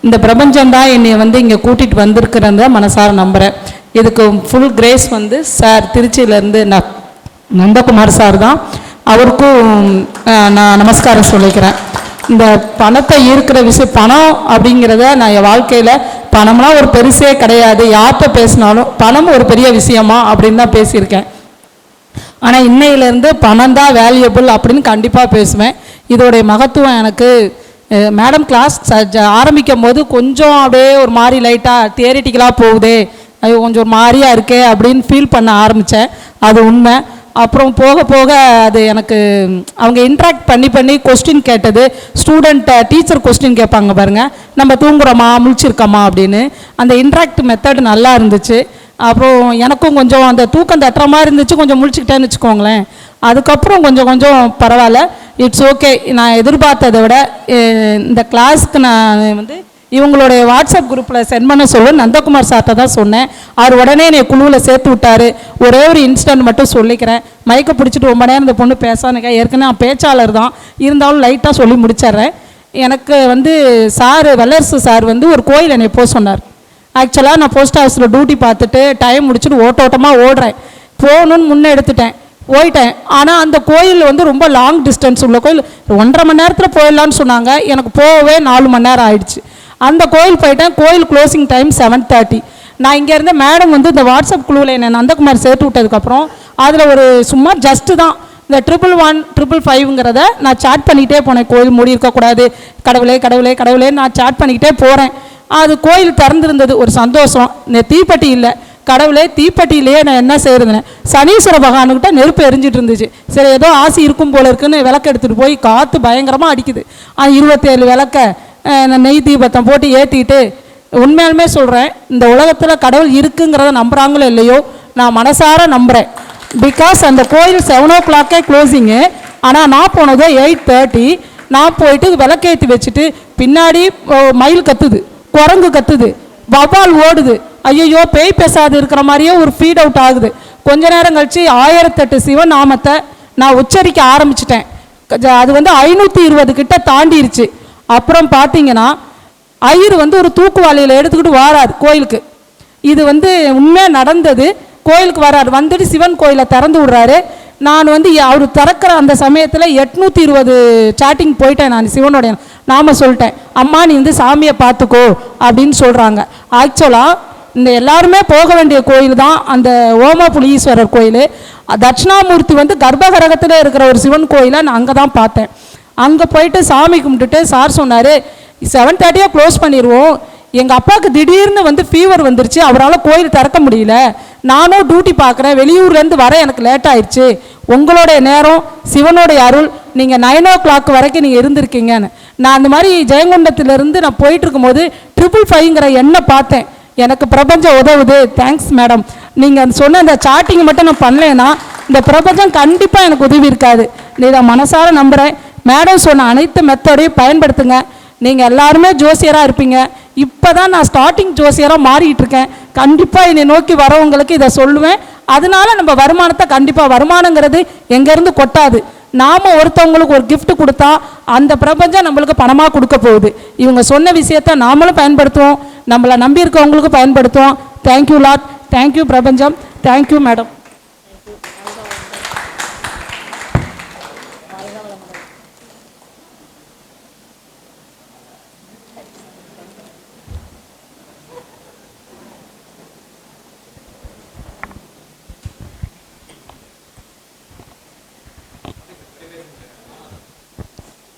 இந்த பிரபஞ்சம்தான் என்னை வந்து இங்கே கூட்டிகிட்டு வந்திருக்கிறத மனசார நம்புகிறேன். இதுக்கு ஃபுல் கிரேஸ் வந்து சார் திருச்சியிலேருந்து நந்தகுமார் சார் தான். அவருக்கும் நான் நமஸ்காரம் சொல்லிக்கிறேன். இந்த பணத்தை ஈர்க்கிற விஷயம், பணம் அப்படிங்கிறத நான் என் வாழ்க்கையில் பணம்லாம் ஒரு பெருசே கிடையாது, யார்கிட்ட பேசினாலும் பணம் ஒரு பெரிய விஷயமா அப்படின்னு தான் பேசியிருக்கேன். ஆனால் இன்னையிலேருந்து பணம் தான் வேல்யூபிள் அப்படின்னு கண்டிப்பாக பேசுவேன். இதோடைய மகத்துவம் எனக்கு மேடம் கிளாஸ் ஆரம்பிக்கும் போது கொஞ்சம் அப்படியே ஒரு மாதிரி லைட்டாக தியரிட்டிக்கலாக போகுதே, அது கொஞ்சம் ஒரு மாதிரியாக இருக்கே அப்படின்னு ஃபீல் பண்ண ஆரம்பித்தேன். அது உண்மை. அப்புறம் போக போக அது எனக்கு அவங்க இன்ட்ராக்ட் பண்ணி கொஸ்டின் கேட்டது, ஸ்டூடெண்ட் டீச்சர் கொஸ்டின் கேட்பாங்க பாருங்கள், நம்ம தூங்குறோமா முழிச்சிருக்கோமா அப்படின்னு. அந்த இன்ட்ராக்ட் மெத்தட் நல்லா இருந்துச்சு. அப்புறம் எனக்கும் கொஞ்சம் அந்த தூக்கம் தட்டுற மாதிரி இருந்துச்சு, கொஞ்சம் முழிச்சுக்கிட்டேன்னு வச்சுக்கோங்களேன். அதுக்கப்புறம் கொஞ்சம் பரவாயில்ல, இட்ஸ் ஓகே. நான் எதிர்பார்த்ததை விட இந்த கிளாஸ்க்கு நான் வந்து இவங்களுடைய வாட்ஸ்அப் குரூப்பில் சென்ட் பண்ண சொல்ல நந்தகுமார் சார்கிட்ட தான் சொன்னேன். அவர் உடனே என்னை குழுவில் சேர்த்து விட்டார். ஒரே ஒரு இன்சிடென்ட் மட்டும் சொல்லிக்கிறேன். மைக்கை பிடிச்சிட்டு ரொம்ப நேரம் இந்த பொண்ணு பேசானுங்க, ஏற்கனவே நான் பேச்சாளர் தான், இருந்தாலும் லைட்டாக சொல்லி முடிச்சிட்றேன். எனக்கு வந்து சார் வல்லரசு சார் வந்து ஒரு கோயில் என்னை போக சொன்னார். ஆக்சுவலாக நான் போஸ்ட் ஆஃபீஸில் டியூட்டி பார்த்துட்டு டைம் முடிச்சுட்டு ஓட்டோட்டமாக ஓடுறேன். போகணுன்னு முன்னே எடுத்துட்டேன், போயிட்டேன். ஆனால் அந்த கோயில் வந்து ரொம்ப லாங் டிஸ்டன்ஸ் உள்ள கோயில், 1.5 மணி நேரத்தில் போயிடலான்னு சொன்னாங்க. எனக்கு போகவே 4 மணி நேரம் ஆயிடுச்சு. அந்த கோயில் போயிட்டேன். கோயில் க்ளோசிங் டைம் 7:30. நான் இங்கே இருந்த மேடம் வந்து இந்த வாட்ஸ்அப் குழுவில் என்னை நந்தகுமார் சேர்த்து விட்டதுக்கப்புறம் அதில் ஒரு சும்மா ஜஸ்ட்டு தான் இந்த 111 555ங்கிறத நான் சாட் பண்ணிக்கிட்டே போனேன். கோயில் மூடி இருக்கக்கூடாது, கடவுளே கடவுளே கடவுளே நான் சாட் பண்ணிக்கிட்டே போகிறேன். அது கோயில் திறந்துருந்தது, ஒரு சந்தோஷம். இந்த தீப்பெட்டி இல்லை, கடவுளே தீப்பெட்டியிலேயே நான் என்ன செய்கிறதுன்னு சனீஸ்வர பகவானுக்கிட்ட நெருப்பு எரிஞ்சிட்டு இருந்துச்சு. சரி ஏதோ ஆசி இருக்கும் போல இருக்குன்னு விளக்கு எடுத்துகிட்டு போய் காற்று பயங்கரமாக அடிக்குது. 27 விளக்க நெய் தீபத்தை போட்டு ஏற்றிக்கிட்டு உண்மையாலுமே சொல்கிறேன், இந்த உலகத்தில் கடவுள் இருக்குங்கிறத நம்புகிறாங்களோ இல்லையோ, நான் மனசார நம்புகிறேன். பிகாஸ் அந்த கோயில் 7 o'clock க்ளோசிங்கு. ஆனால் நான் போனது 8:30. நான் போயிட்டு விளக்கேற்றி வச்சுட்டு பின்னாடி மயில் கத்துது, குரங்கு கத்துது, வவ்வால் ஓடுது. ஐயோ பேய் பேசாது இருக்கிற மாதிரியே ஒரு ஃபீட் அவுட் ஆகுது. கொஞ்ச நேரம் கழித்து 1008 சிவன் நாமத்தை நான் உச்சரிக்க ஆரம்பிச்சிட்டேன். அது 520 கிட்ட தாண்டிருச்சு. அப்புறம் பார்த்தீங்கன்னா ஐயர் ஒரு தூக்குவாளியில் எடுத்துக்கிட்டு வாரார் கோயிலுக்கு. இது உண்மையாக நடந்தது. கோயிலுக்கு வராரு, வந்துட்டு சிவன் கோயிலை திறந்து விடுறாரு. நான் அவர் திறக்கிற அந்த சமயத்தில் 820 சாட்டிங் போயிட்டேன். நான் சிவனுடைய நாம சொல்லிட்டேன். அம்மா நீ சாமியை பார்த்துக்கோ அப்படின்னு சொல்கிறாங்க. ஆக்சுவலாக இந்த எல்லாருமே போக வேண்டிய கோயில் தான் அந்த ஓமபுலீஸ்வரர் கோயில். தட்சிணாமூர்த்தி கர்ப்பகிரகத்தில் இருக்கிற ஒரு சிவன் கோயிலை நான் அங்கே தான் பார்த்தேன். அங்கே போயிட்டு சாமி கும்பிட்டுட்டு சார் சொன்னார் 7:30 க்ளோஸ் பண்ணிடுவோம். எங்கள் அப்பாவுக்கு திடீர்னு ஃபீவர் வந்துருச்சு, அவரால் கோயில் திறக்க முடியல. நானும் டியூட்டி பார்க்குறேன், வெளியூர்லேருந்து வர எனக்கு லேட் ஆயிடுச்சு. உங்களுடைய நேரம் சிவனுடைய அருள், நீங்கள் 9 o'clock வரைக்கும் நீங்கள் இருந்திருக்கீங்கன்னு. நான் அந்த மாதிரி ஜெயங்கொண்டத்திலேருந்து நான் போயிட்டு இருக்கும்போது 555ங்கிற எண்ணை பார்த்தேன். எனக்கு பிரபஞ்சம் உதவுது. Thanks madam. நீங்கள் சொன்ன அந்த சாட்டிங் மட்டும் நான் பண்ணலைன்னா இந்த பிரபஞ்சம் கண்டிப்பாக எனக்கு உதவி இருக்காது. நீ நான் மனசார நம்புகிறேன். மேடம் சொன்ன அனைத்து மெத்தடையும் பயன்படுத்துங்க. நீங்கள் எல்லாருமே ஜோசியராக இருப்பீங்க. இப்போ தான் நான் ஸ்டார்டிங் ஜோசியராக மாறிட்டு இருக்கேன். கண்டிப்பாக என்னை நோக்கி வரவங்களுக்கு இதை சொல்லுவேன். அதனால நம்ம வருமானத்தை கண்டிப்பாக, வருமானங்கிறது எங்கேருந்து கொட்டாது. நாம் ஒருத்தவங்களுக்கு ஒரு கிஃப்ட் கொடுத்தா அந்த பிரபஞ்சம் நம்மளுக்கு பணமாக கொடுக்க போகுது. இவங்க சொன்ன விஷயத்த நாமளும் பயன்படுத்துவோம், நம்மளை நம்பி இருக்கவங்களுக்கும் பயன்படுத்துவோம். தேங்க்யூ லாட், தேங்க்யூ பிரபஞ்சம், தேங்க்யூ மேடம்.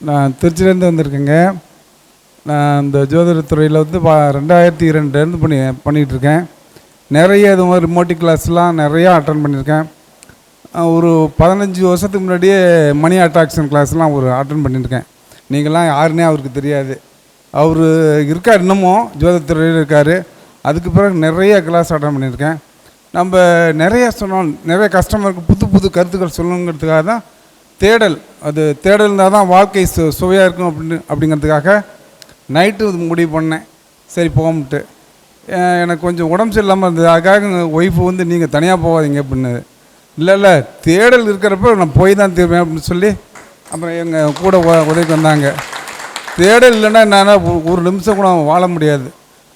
நான் திருச்சியிலேருந்து வந்திருக்கேங்க. நான் இந்த ஜோதிடத்துறையில் 2002 பண்ணிகிட்ருக்கேன். நிறைய இது மாதிரி ரிமோட்டி கிளாஸ்லாம் நிறையா அட்டன் பண்ணியிருக்கேன். ஒரு 15 வருஷத்துக்கு முன்னாடியே மணி அட்ராக்ஷன் கிளாஸ்லாம் அட்டன் பண்ணியிருக்கேன். நீங்கள்லாம் யாருன்னே அவருக்கு தெரியாது. அவர் இருக்கார், இன்னமும் ஜோதிடத்துறையில் இருக்கார். அதுக்கு பிறகு நிறைய கிளாஸ் அட்டன் பண்ணியிருக்கேன். நம்ம நிறைய சொன்னோம், நிறைய கஸ்டமருக்கு புது புது கருத்துக்கள் சொல்லணுங்கிறதுக்காக தான் தேடல். அது தேடல் இருந்தால் தான் வாழ்க்கை சுவையாக இருக்கும் அப்படிங்கிறதுக்காக நைட்டு முடிவு பண்ணேன். சரி போகமுட்டு. எனக்கு கொஞ்சம் உடம்பு சரியில்லாமல் இருந்தது. அதுக்காக எங்கள் ஒய்ஃபு நீங்கள் தனியாக போகாதீங்க அப்படின்னு. இல்லை தேடல் இருக்கிறப்ப நான் போய் தான் தீர்வேன் அப்படின்னு சொல்லி அப்புறம் எங்கள் கூட உதவிக்கு வந்தாங்க. தேடல் இல்லைன்னா என்னால் ஒரு நிமிஷம் கூட வாழ முடியாது.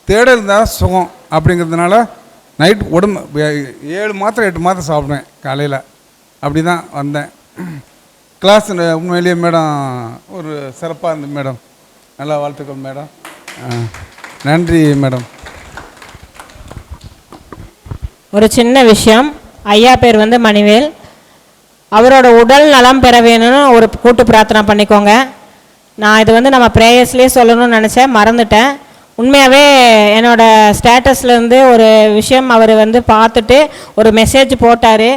தேடல் இருந்தால் சுகம் அப்படிங்கிறதுனால நைட் உடம்பு 7 மாத்திரை 8 மாத்திரை சாப்பிடுவேன் காலையில். அப்படி தான் வந்தேன். கிளாஸ் உண்மையிலேயே மேடம் ஒரு சிறப்பாக இருந்தது மேடம். நல்லா வாழ்த்துக்கள் மேடம். நன்றி மேடம். ஒரு சின்ன விஷயம். ஐயா பேர் மணிவேல். அவரோட உடல் நலம் பெற வேணும்னு ஒரு கூட்டு பிரார்த்தனை பண்ணிக்கோங்க. நான் இது நம்ம ப்ரேயர்ஸ்லேயே சொல்லணும்னு நினச்சேன், மறந்துட்டேன். உண்மையாகவே என்னோடய ஸ்டேட்டஸ்லேருந்து ஒரு விஷயம் அவர் பார்த்துட்டு ஒரு மெசேஜ் போட்டார்.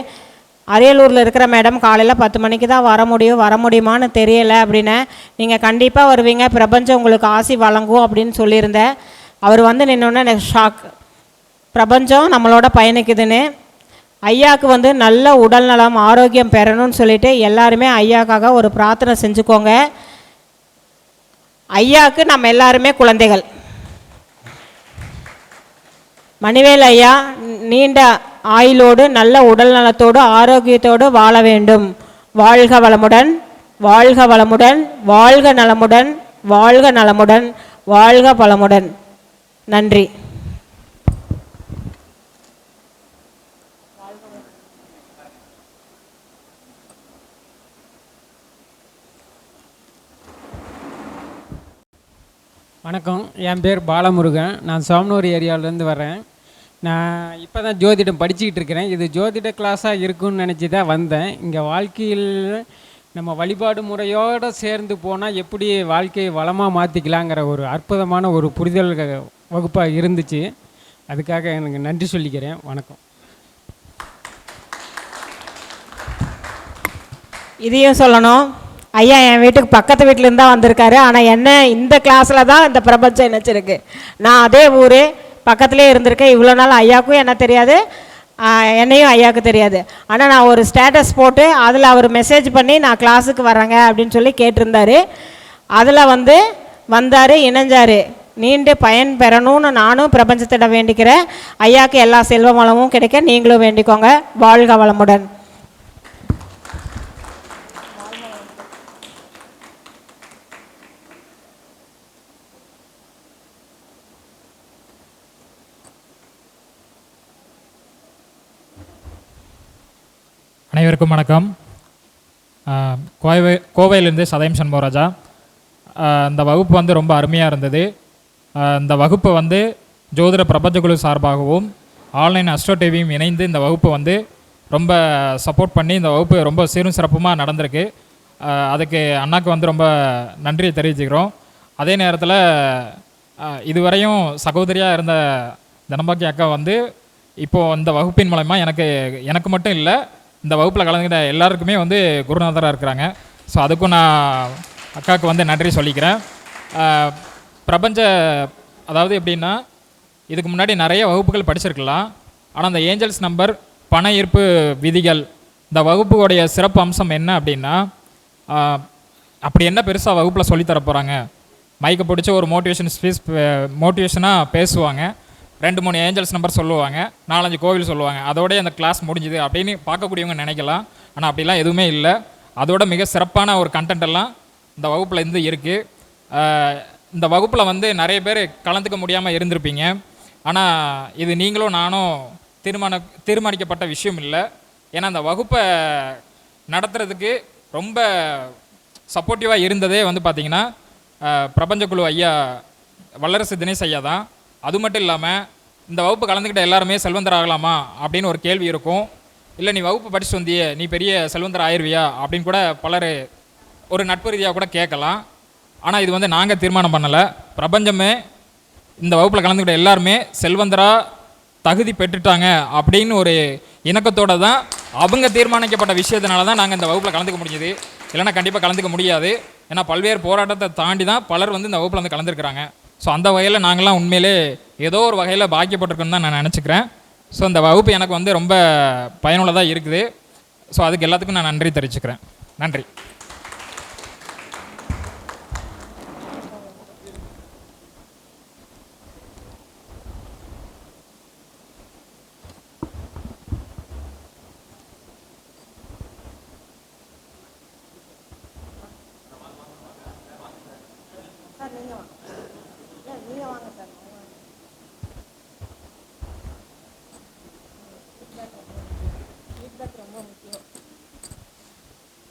அரியலூரில் இருக்கிற மேடம் காலையில் 10 மணிக்கு தான் வர முடியுமான்னு தெரியலை அப்படின்னு. நீங்கள் கண்டிப்பாக வருவீங்க, பிரபஞ்சம் உங்களுக்கு ஆசி வழங்கும் அப்படின்னு சொல்லியிருந்தேன். அவர் நின்னோன்னே எனக்கு ஷாக். பிரபஞ்சம் நம்மளோட பயணிக்குதுன்னு. ஐயாவுக்கு நல்ல உடல் நலம் ஆரோக்கியம் பெறணும்னு சொல்லிட்டு எல்லாருமே ஐயாக்காக ஒரு பிரார்த்தனை செஞ்சுக்கோங்க. ஐயாவுக்கு நம்ம எல்லாருமே குழந்தைகள். மணிவேல் ஐயா நீண்ட ஆயுளோடு நல்ல உடல் நலத்தோடு ஆரோக்கியத்தோடு வாழ வேண்டும். வாழ்க வளமுடன், வாழ்க வளமுடன், வாழ்க நலமுடன், வாழ்க நலமுடன், வாழ்க பலமுடன். நன்றி. வணக்கம், என் பேர் பாலமுருகன். நான் சோமனூர் ஏரியாவிலேருந்து வரேன். நான் இப்போ தான் ஜோதிடம் படிச்சுக்கிட்டு இருக்கிறேன். இது ஜோதிட கிளாஸாக இருக்குன்னு நினச்சி தான் வந்தேன். இங்கே வாழ்க்கையில் நம்ம வழிபாடு முறையோடு சேர்ந்து போனால் எப்படி வாழ்க்கையை வளமாக மாற்றிக்கலாங்கிற ஒரு அற்புதமான ஒரு புரிதல் வகுப்பாக இருந்துச்சு. அதுக்காக எனக்கு நன்றி சொல்லிக்கிறேன். வணக்கம். இதையும் சொல்லணும், ஐயா என் வீட்டுக்கு பக்கத்து வீட்டிலேருந்து தான் வந்திருக்காரு. ஆனால் என்ன இந்த கிளாஸில் தான் இந்த பிரபஞ்சம் இணைச்சிருக்கு. நான் அதே ஊர் பக்கத்துலேயே இருந்திருக்கேன். இவ்வளோ நாள் ஐயாவுக்கும் என்ன தெரியாது, என்னையும் ஐயாவுக்கு தெரியாது. ஆனால் நான் ஒரு ஸ்டேட்டஸ் போட்டு அதில் அவர் மெசேஜ் பண்ணி நான் கிளாஸுக்கு வரேங்க அப்படின்னு சொல்லி கேட்டிருந்தார். அதில் வந்தார், இணைஞ்சார். நீண்டு பயன் பெறணும்னு நானும் பிரபஞ்சத்திடம் வேண்டிக்கிறேன். ஐயாவுக்கு எல்லா செல்வ வளமும் கிடைக்க நீங்களும் வேண்டிக்கோங்க. வாழ்க வளமுடன். அனைவருக்கும் வணக்கம். கோவையிலேருந்து சதயம் சண்முகராஜா. இந்த வகுப்பு ரொம்ப அருமையாக இருந்தது. இந்த வகுப்பு ஜோதிட பிரபஞ்ச குழு சார்பாகவும் ஆன்லைன் அஸ்ட்ரோ டிவியும் இணைந்து இந்த வகுப்பு ரொம்ப சப்போர்ட் பண்ணி இந்த வகுப்பு ரொம்ப சீரும் சிறப்புமாக நடந்திருக்கு. அதுக்கு அண்ணாக்கு ரொம்ப நன்றியை தெரிவிச்சுக்கிறோம். அதே நேரத்தில் இதுவரையும் சகோதரியாக இருந்த தனபாக்கி அக்கா இப்போது இந்த வகுப்பின் மூலமா எனக்கு மட்டும் இல்லை, இந்த வகுப்பில் கலந்துக்கிட்ட எல்லாருக்குமே குருநாதராக இருக்கிறாங்க. ஸோ அதுக்கும் நான் அக்காவுக்கு நன்றி சொல்லிக்கிறேன். அதாவது எப்படின்னா, இதுக்கு முன்னாடி நிறைய வகுப்புகள் படிச்சிருக்கலாம். ஆனால் அந்த ஏஞ்சல்ஸ் நம்பர், பண ஈர்ப்பு விதிகள், இந்த வகுப்புடைய சிறப்பு அம்சம் என்ன அப்படின்னா, அப்படி என்ன பெருசாக வகுப்பில் சொல்லித்தர போகிறாங்க. மைக்கை பிடிச்ச ஒரு மோட்டிவேஷனாக பேசுவாங்க, 2-3 ஏஞ்சல்ஸ் நம்பர் சொல்லுவாங்க, 4-5 கோவில் சொல்லுவாங்க, அதோடய அந்த கிளாஸ் முடிஞ்சுது அப்படின்னு பார்க்கக்கூடியவங்க நினைக்கலாம். ஆனால் அப்படிலாம் எதுவுமே இல்லை. அதோட மிக சிறப்பான ஒரு கண்டென்ட் எல்லாம் இந்த வகுப்பில் இருக்குது. இந்த வகுப்பில் நிறைய பேர் கலந்துக்க முடியாமல் இருந்திருப்பீங்க. ஆனால் இது நீங்களும் நானும் தீர்மானிக்கப்பட்ட விஷயம் இல்லை. ஏன்னா அந்த வகுப்பை நடத்துறதுக்கு ரொம்ப சப்போர்ட்டிவாக இருந்ததே பார்த்திங்கன்னா பிரபஞ்ச குழு ஐயா வல்லரசு தினேஷ் ஐயா தான். அது மட்டும் இல்லாமல் இந்த வகுப்பு கலந்துக்கிட்ட எல்லாருமே செல்வந்தர் ஆகலாமா அப்படின்னு ஒரு கேள்வி இருக்கும். இல்லை நீ வகுப்பு படிச்சுட்டு வந்தியே, நீ பெரிய செல்வந்தர் ஆயிடுவியா அப்படின்னு கூட பலர் ஒரு நட்பு ரீதியாக கூட கேட்கலாம். ஆனால் இது நாங்கள் தீர்மானம் பண்ணலை. பிரபஞ்சமே இந்த வகுப்பில் கலந்துக்கிட்ட எல்லாருமே செல்வந்தராக தகுதி பெற்றுட்டாங்க அப்படின்னு ஒரு இணக்கத்தோடு தான் அவங்க தீர்மானிக்கப்பட்ட விஷயத்தினால தான் நாங்கள் இந்த வகுப்பில் கலந்துக்க முடிஞ்சுது. இல்லைன்னா கண்டிப்பாக கலந்துக்க முடியாது. ஏன்னா பல்வேறு போராட்டத்தை தாண்டி தான் பலர் இந்த வகுப்பில் கலந்துருக்கிறாங்க. ஸோ அந்த வகையில் நாங்கள்லாம் உண்மையிலே ஏதோ ஒரு வகையில் பாக்கியப்பட்டிருக்கோன்னு தான் நான் நினச்சிக்கிறேன். ஸோ இந்த வகுப்பு எனக்கு ரொம்ப பயனுள்ளதாக இருக்குது. ஸோ அதுக்கு எல்லாத்துக்கும் நான் நன்றி தெரிவிச்சுக்கிறேன். நன்றி.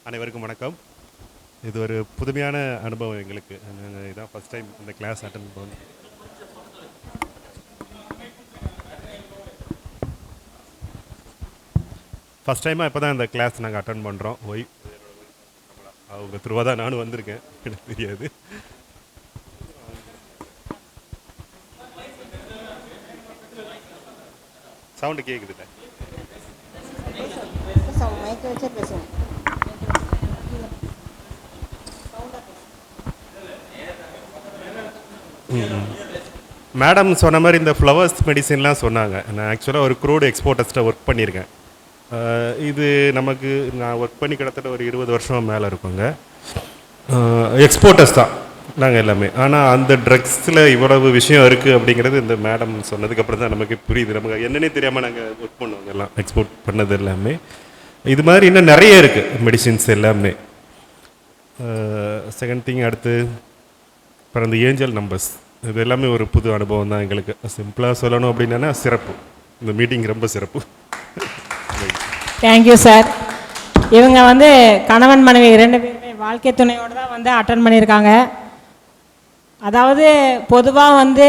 அனைவருக்கும் வணக்கம். இது ஒரு புதுமையான அனுபவம் எங்களுக்கு. நாங்கள் இதான் ஃபஸ்ட் டைம் இந்த கிளாஸ் அட்டன் பண்ணோம். ஃபஸ்ட் டைமாக இப்போ தான் இந்த கிளாஸ் நாங்கள் அட்டன் பண்ணுறோம். அவங்க த்ரூவாக தான் நானும் வந்திருக்கேன், எனக்கு தெரியாது. சவுண்டு கேட்குதுல்ல? மேடம் சொன்ன மாதிரி இந்த ஃப்ளவர்ஸ் மெடிசின்லாம் சொன்னாங்க. நான் ஆக்சுவலாக ஒரு க்ரூடு எக்ஸ்போர்ட்டர்ஸ்ட்டை ஒர்க் பண்ணியிருக்கேன். இது நமக்கு நான் ஒர்க் பண்ணி கிட்டத்தட்ட ஒரு 20 வருஷம் மேலே இருக்குங்க. எக்ஸ்போர்ட்டர்ஸ் தான் நாங்கள் எல்லாமே. ஆனால் அந்த ட்ரக்ஸில் இவ்வளவு விஷயம் இருக்குது அப்படிங்கிறது இந்த மேடம் சொன்னதுக்கப்புறம் தான் நமக்கு புரியுது. நமக்கு என்னன்னே தெரியாமல் நாங்கள் ஒர்க் பண்ணுவோங்க எல்லாம், எக்ஸ்போர்ட் பண்ணது எல்லாமே. இது மாதிரி இன்னும் நிறைய இருக்குது மெடிசின்ஸ் எல்லாமே. செகண்ட் திங், அடுத்து அப்புறம் இந்த ஏஞ்சல் நம்பர்ஸ், இது எல்லாமே ஒரு புது அனுபவம் தான் எங்களுக்கு. சிம்பிளாக சொல்லணும் அப்படின்னா சிறப்பு. இந்த மீட்டிங் ரொம்ப சிறப்பு. Thank you sir. இவங்க கணவன் மனைவி 2 பேருமே வாழ்க்கை துணையோடு தான் அட்டன் பண்ணியிருக்காங்க. அதாவது பொதுவாக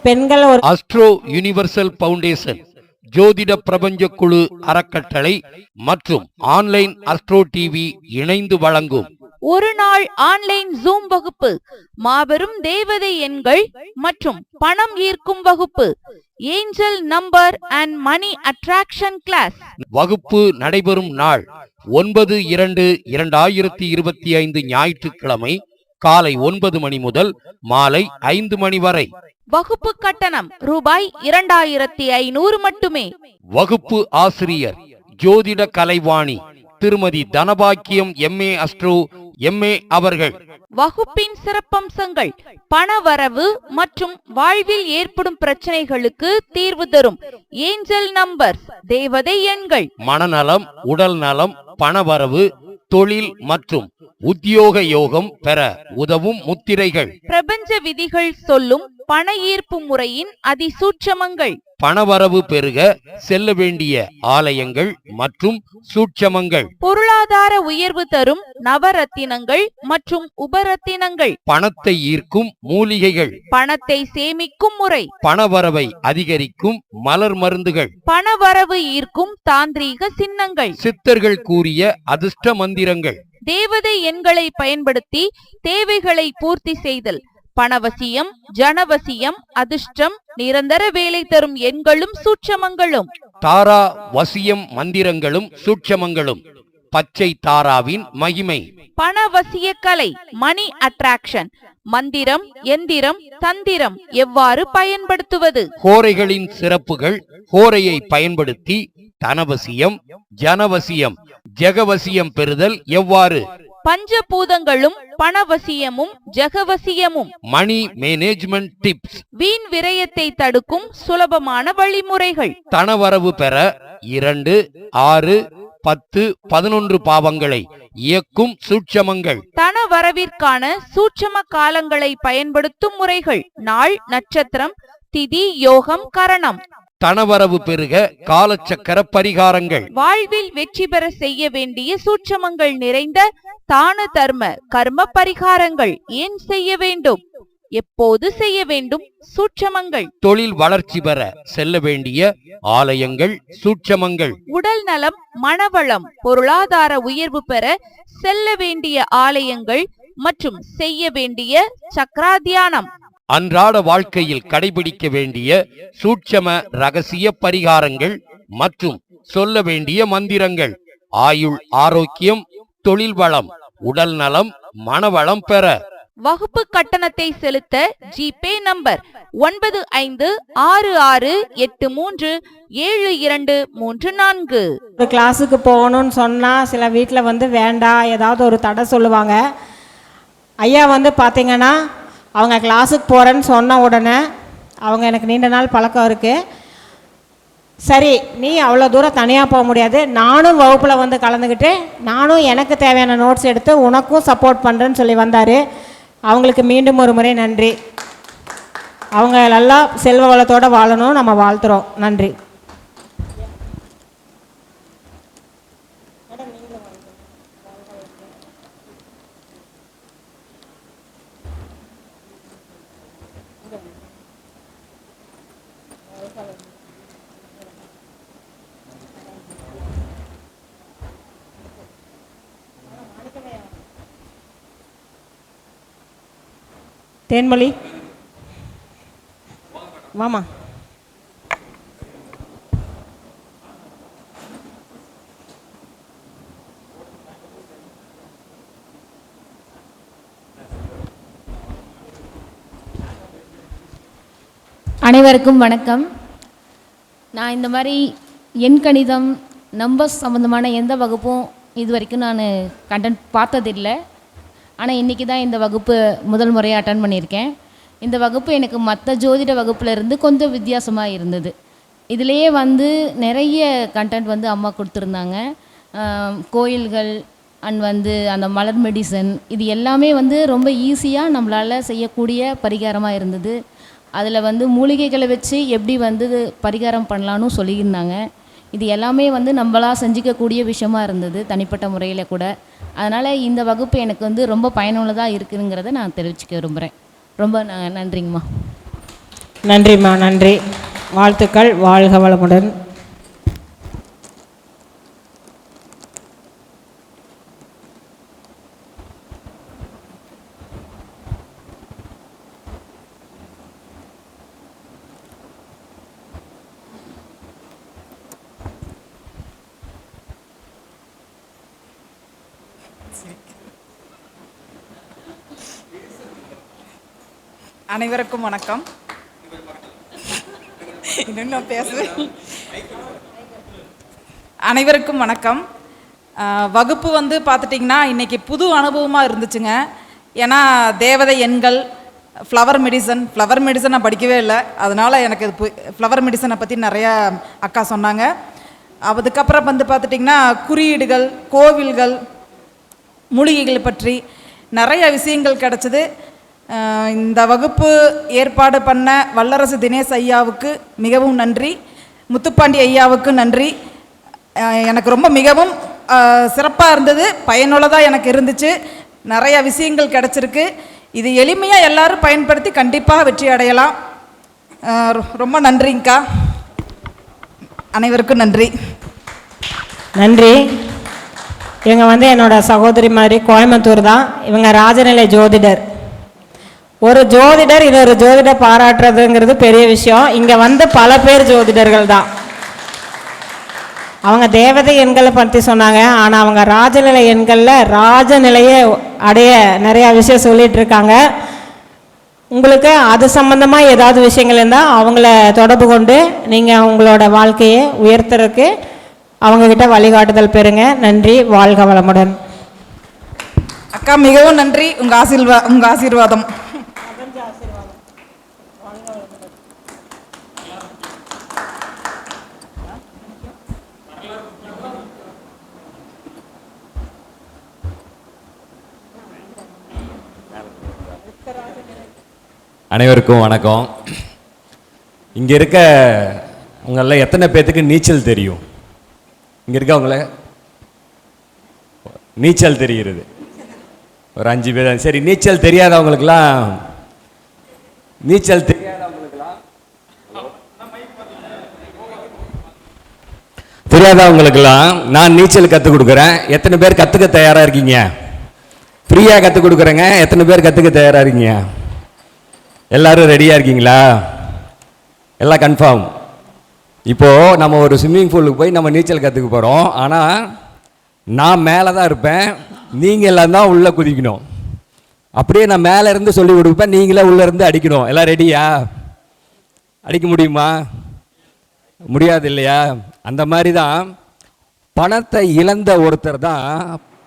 பெண்கள் ஒரு அஸ்ட்ரோ யுனிவர்சல் ஃபவுண்டேஷன், ஜோதிட பிரபஞ்ச குழு அறக்கட்டளை மற்றும் ஆன்லைன் அஸ்ட்ரோ டிவி இணைந்து வழங்கும் ஒரு நாள் ஆன்லைன் ஜூம் வகுப்பு, மாபெரும் தேவதை எண்கள் மற்றும் பணம் ஈர்க்கும் வகுப்பு, angel number and money attraction class. வகுப்பு நடைபெறும் நாள் 9/2/2025 ஞாயிற்றுக்கிழமை காலை 9 மணி முதல் மாலை 5 மணி வரை. வகுப்பு கட்டணம் ரூபாய் 2500 மட்டுமே. வகுப்பு ஆசிரியர் ஜோதிட கலைவாணி திருமதி தனபாக்கியம் MA அஸ்ட்ரோ MA அவர்கள். வகுப்பின் சிறப்பம்சங்கள்: பணவரவு மற்றும் வாழ்வில் ஏற்படும் பிரச்சனைகளுக்கு தீர்வு தரும் ஏஞ்சல் நம்பர்ஸ், தேவதை எண்கள். மனநலம், உடல் நலம், பணவரவு, தொழில் மற்றும் உத்தியோக யோகம் பெற உதவும் முத்திரைகள். பிரபஞ்ச விதிகள் சொல்லும் பண ஈர்ப்பு முறையின் அதிசூட்சமங்கள். பணவரவு பெருக செல்ல வேண்டிய ஆலயங்கள் மற்றும் சூட்சமங்கள். பொருளாதார உயர்வு தரும் நவரத்தினங்கள் மற்றும் உபரத்தினங்கள். பணத்தை ஈர்க்கும் மூலிகைகள். பணத்தை சேமிக்கும் முறை. பணவரவை அதிகரிக்கும் மலர் மருந்துகள். பணவரவு ஈர்க்கும் தாந்திரீக சின்னங்கள். சித்தர்கள் கூறிய அதிர்ஷ்ட மந்திரங்கள். தேவதை எண்களை பயன்படுத்தி தேவைகளை பூர்த்தி செய்தல். பணவசியம், ஜனவசியம், அதிர்ஷ்டம், நிரந்தர வேலை தரும் எண்களும் சூட்சமங்களும். தாரா வசியம் மந்திரங்களும் சூட்சமங்களும். பச்சை தாராவின் மகிமை. பணவசிய கலை, மணி அட்ராக்ஷன். மந்திரம், எந்திரம், தந்திரம் எவ்வாறு பயன்படுத்துவது? ஹோரைகளின் சிறப்புகள். ஹோரையை பயன்படுத்தி தனவசியம், ஜனவசியம், ஜெகவசியம் பெறுதல் எவ்வாறு? பஞ்சபூதங்களும் பணவசியமும் ஜெகவசியமும். Money management tips. வீண் விரயத்தை தடுக்கும் சுலபமான வழிமுறைகள். தனவரவு பெற 2, 6, 10, 11 பாவங்களை இயக்கும் சூட்சமங்கள். தனவரவிற்கான சூட்சம காலங்களை பயன்படுத்தும் முறைகள். நாள், நட்சத்திரம், திதி, யோகம், கரணம். தனவரவு பெருக காலச்சக்கர பரிகாரங்கள். வாழ்வில் வெற்றி பெற செய்ய வேண்டிய சூட்சமங்கள் நிறைந்த தான தர்ம கர்ம பரிகாரங்கள். ஏன் செய்ய வேண்டும், எப்போது செய்ய வேண்டும்? சூட்சமங்கள். தொழில் வளர்ச்சி பெற செல்ல வேண்டிய ஆலயங்கள், சூட்சமங்கள். உடல் நலம், மனவளம், பொருளாதார உயர்வு பெற செல்ல வேண்டிய ஆலயங்கள் மற்றும் செய்ய வேண்டிய சக்ராத்தியானம். அன்றாட வாழ்க்கையில் கடைபிடிக்க வேண்டிய சூட்சம ரகசிய பரிகாரங்கள் மற்றும் சொல்ல வேண்டிய மந்திரங்கள். ஆயுள் ஆரோக்கியம், தொழில் வளம், உடல் நலம், மனவளம் பெற. வகுப்பு கட்டணத்தை செலுத்த ஜிபே நம்பர் 9566837234. ஒரு கிளாஸுக்கு போகணும்னு சொன்னால் சில வீட்டில் வேண்டாம், ஏதாவது ஒரு தடை சொல்லுவாங்க. ஐயா பார்த்தீங்கன்னா அவங்க கிளாஸுக்கு போகிறேன்னு சொன்ன உடனே அவங்க எனக்கு நீண்ட நாள் பழக்கம் இருக்குது. சரி, நீ அவ்வளோ தூரம் தனியாக போக முடியாது, நானும் வகுப்பில் கலந்துக்கிட்டு நானும் எனக்கு தேவையான நோட்ஸ் எடுத்து உனக்கும் சப்போர்ட் பண்ணுறேன்னு சொல்லி வந்தார். அவங்களுக்கு மீண்டும் ஒரு முறை நன்றி. அவங்க நல்லா செல்வ வளத்தோடு வாழணும், நம்ம வாழ்த்துறோம். நன்றி. தேன்மொழி வாமா. அனைவருக்கும் வணக்கம். நான் இந்த மாதிரி எண்கணிதம், நம்பர்ஸ் சம்மந்தமான எந்த வகுப்பும் இது வரைக்கும் நான் கண்டென்ட் பார்த்ததில்லை. ஆனால் இன்றைக்கி தான் இந்த வகுப்பு முதல் முறையாக அட்டன் பண்ணியிருக்கேன். இந்த வகுப்பு எனக்கு மற்ற ஜோதிட வகுப்புலேருந்து கொஞ்சம் வித்தியாசமாக இருந்தது. இதிலேயே நிறைய கண்டென்ட் அம்மா கொடுத்துருந்தாங்க. கோயில்கள் அண்ட் அந்த மலர் மெடிசன், இது எல்லாமே ரொம்ப ஈஸியாக நம்மளால் செய்யக்கூடிய பரிகாரமாக இருந்தது. அதில் மூலிகைகளை வச்சு எப்படி பரிகாரம் பண்ணலான்னு சொல்லியிருந்தாங்க. இது எல்லாமே நம்மளாக செஞ்சிக்கக்கூடிய விஷயமா இருந்தது, தனிப்பட்ட முறையில் கூட. அதனால் இந்த வகுப்பு எனக்கு ரொம்ப பயனுள்ளதாக இருக்குதுங்கிறத நான் தெரிவிச்சுக்க விரும்புகிறேன். ரொம்ப நன்றிங்கம்மா. நன்றிம்மா, நன்றி. வாழ்த்துக்கள். வாழ்க வளமுடன். அனைவருக்கும் வணக்கம். இன்னும் நான் பேசுவேன். அனைவருக்கும் வணக்கம். வகுப்பு வந்து பார்த்துட்டிங்கன்னா இன்றைக்கி புது அனுபவமாக இருந்துச்சுங்க. ஏன்னா தேவதை எண்கள், ஃப்ளவர் மெடிசன் நான் படிக்கவே இல்லை. அதனால் எனக்கு ஃப்ளவர் மெடிசனை பற்றி நிறையா அக்கா சொன்னாங்க. அதுக்கப்புறம் வந்து பார்த்துட்டிங்கன்னா குறியீடுகள், கோவில்கள், மூலிகைகள் பற்றி நிறைய விஷயங்கள் கிடச்சிது. இந்த வகுப்பு ஏற்பாடு பண்ண வல்லரசு தினேஷ் ஐயாவுக்கு மிகவும் நன்றி, முத்துப்பாண்டி ஐயாவுக்கு நன்றி. எனக்கு ரொம்ப மிகவும் சிறப்பாக இருந்தது, பயனுள்ளதாக எனக்கு இருந்துச்சு. நிறைய விஷயங்கள் கிடச்சிருக்கு. இது எளிமையாக எல்லாரும் பயன்படுத்தி கண்டிப்பாக வெற்றி அடையலாம். ரொம்ப நன்றிங்கக்கா. அனைவருக்கும் நன்றி. நன்றி. இவங்க வந்து என்னோடய சகோதரி மாதிரி, கோயம்புத்தூர் தான். இவங்க ராஜநிலை ஜோதிடர். ஒரு ஜோதிடர் இன்னொரு ஜோதிடர் பாராட்டுறதுங்கிறது பெரிய விஷயம். இங்கே வந்து பல பேர் ஜோதிடர்கள் தான். அவங்க தேவதை எண்களை பற்றி சொன்னாங்க. ஆனால் அவங்க ராஜநிலை எண்களில் ராஜநிலையை அடைய நிறையா விஷயம் சொல்லிகிட்டு இருக்காங்க. உங்களுக்கு அது சம்மந்தமாக ஏதாவது விஷயங்கள் இருந்தால் அவங்கள தொடர்பு கொண்டு நீங்கள் உங்களோட வாழ்க்கையை உயர்த்துறதுக்கு அவங்கக்கிட்ட வழிகாட்டுதல் பெறுங்க. நன்றி. வாழ்க வளமுடன். அக்கா மிகவும் நன்றி. உங்கள் ஆசீர்வாதம். அனைவருக்கும் வணக்கம். இங்கே இருக்க உங்களில் எத்தனை பேர்த்துக்கு நீச்சல் தெரியும்? இங்கே இருக்கவங்கள நீச்சல் தெரிகிறது ஒரு 5 பேர். சரி, நீச்சல் தெரியாதவங்களுக்கெல்லாம் நான் நீச்சல் கற்றுக் கொடுக்குறேன். எத்தனை பேர் கற்றுக்க தயாராக இருக்கீங்க? ஃப்ரீயாக கற்றுக் கொடுக்குறேங்க. எத்தனை பேர் கற்றுக்க தயாராக இருக்கீங்க? எல்லாரும் ரெடியாக இருக்கீங்களா? எல்லாம் கன்ஃபார்ம். இப்போது நம்ம ஒரு ஸ்விம்மிங் பூலுக்கு போய் நம்ம நீச்சல் கற்றுக்க போகிறோம். ஆனால் நான் மேலே தான் இருப்பேன், நீங்கள் எல்லாம் தான் உள்ளே குதிக்கணும். அப்படியே நான் மேலே இருந்து சொல்லி கொடுப்பேன், நீங்களே உள்ளே இருந்து அடிக்கணும். எல்லாம் ரெடியா? அடிக்க முடியுமா? முடியாது இல்லையா? அந்த மாதிரி தான் பணத்தை இழந்த ஒருத்தர் தான்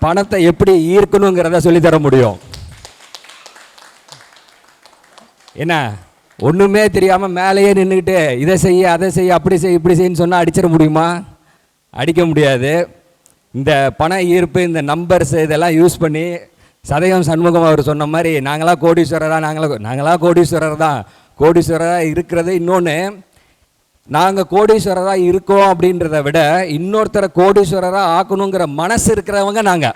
பணத்தை எப்படி ஈர்க்கணுங்கிறத சொல்லித்தர முடியும். என்ன, ஒன்றுமே தெரியாமல் மேலேயே நின்றுக்கிட்டு இதை செய்ய அதை செய்ய அப்படி செய் இப்படி செய்யன்னு சொன்னால் அடிச்சிட முடியுமா? அடிக்க முடியாது. இந்த பண ஈர்ப்பு, இந்த நம்பர்ஸ் இதெல்லாம் யூஸ் பண்ணி சதயம் சண்முகம் அவர் சொன்ன மாதிரி நாங்களாம் கோடீஸ்வரர் தான். கோடீஸ்வரராக இருக்கிறது இன்னொன்று, நாங்கள் கோடீஸ்வரராக இருக்கோம் அப்படின்றத விட இன்னொருத்தரை கோடீஸ்வரராக ஆக்கணுங்கிற மனசு இருக்கிறவங்க நாங்கள்.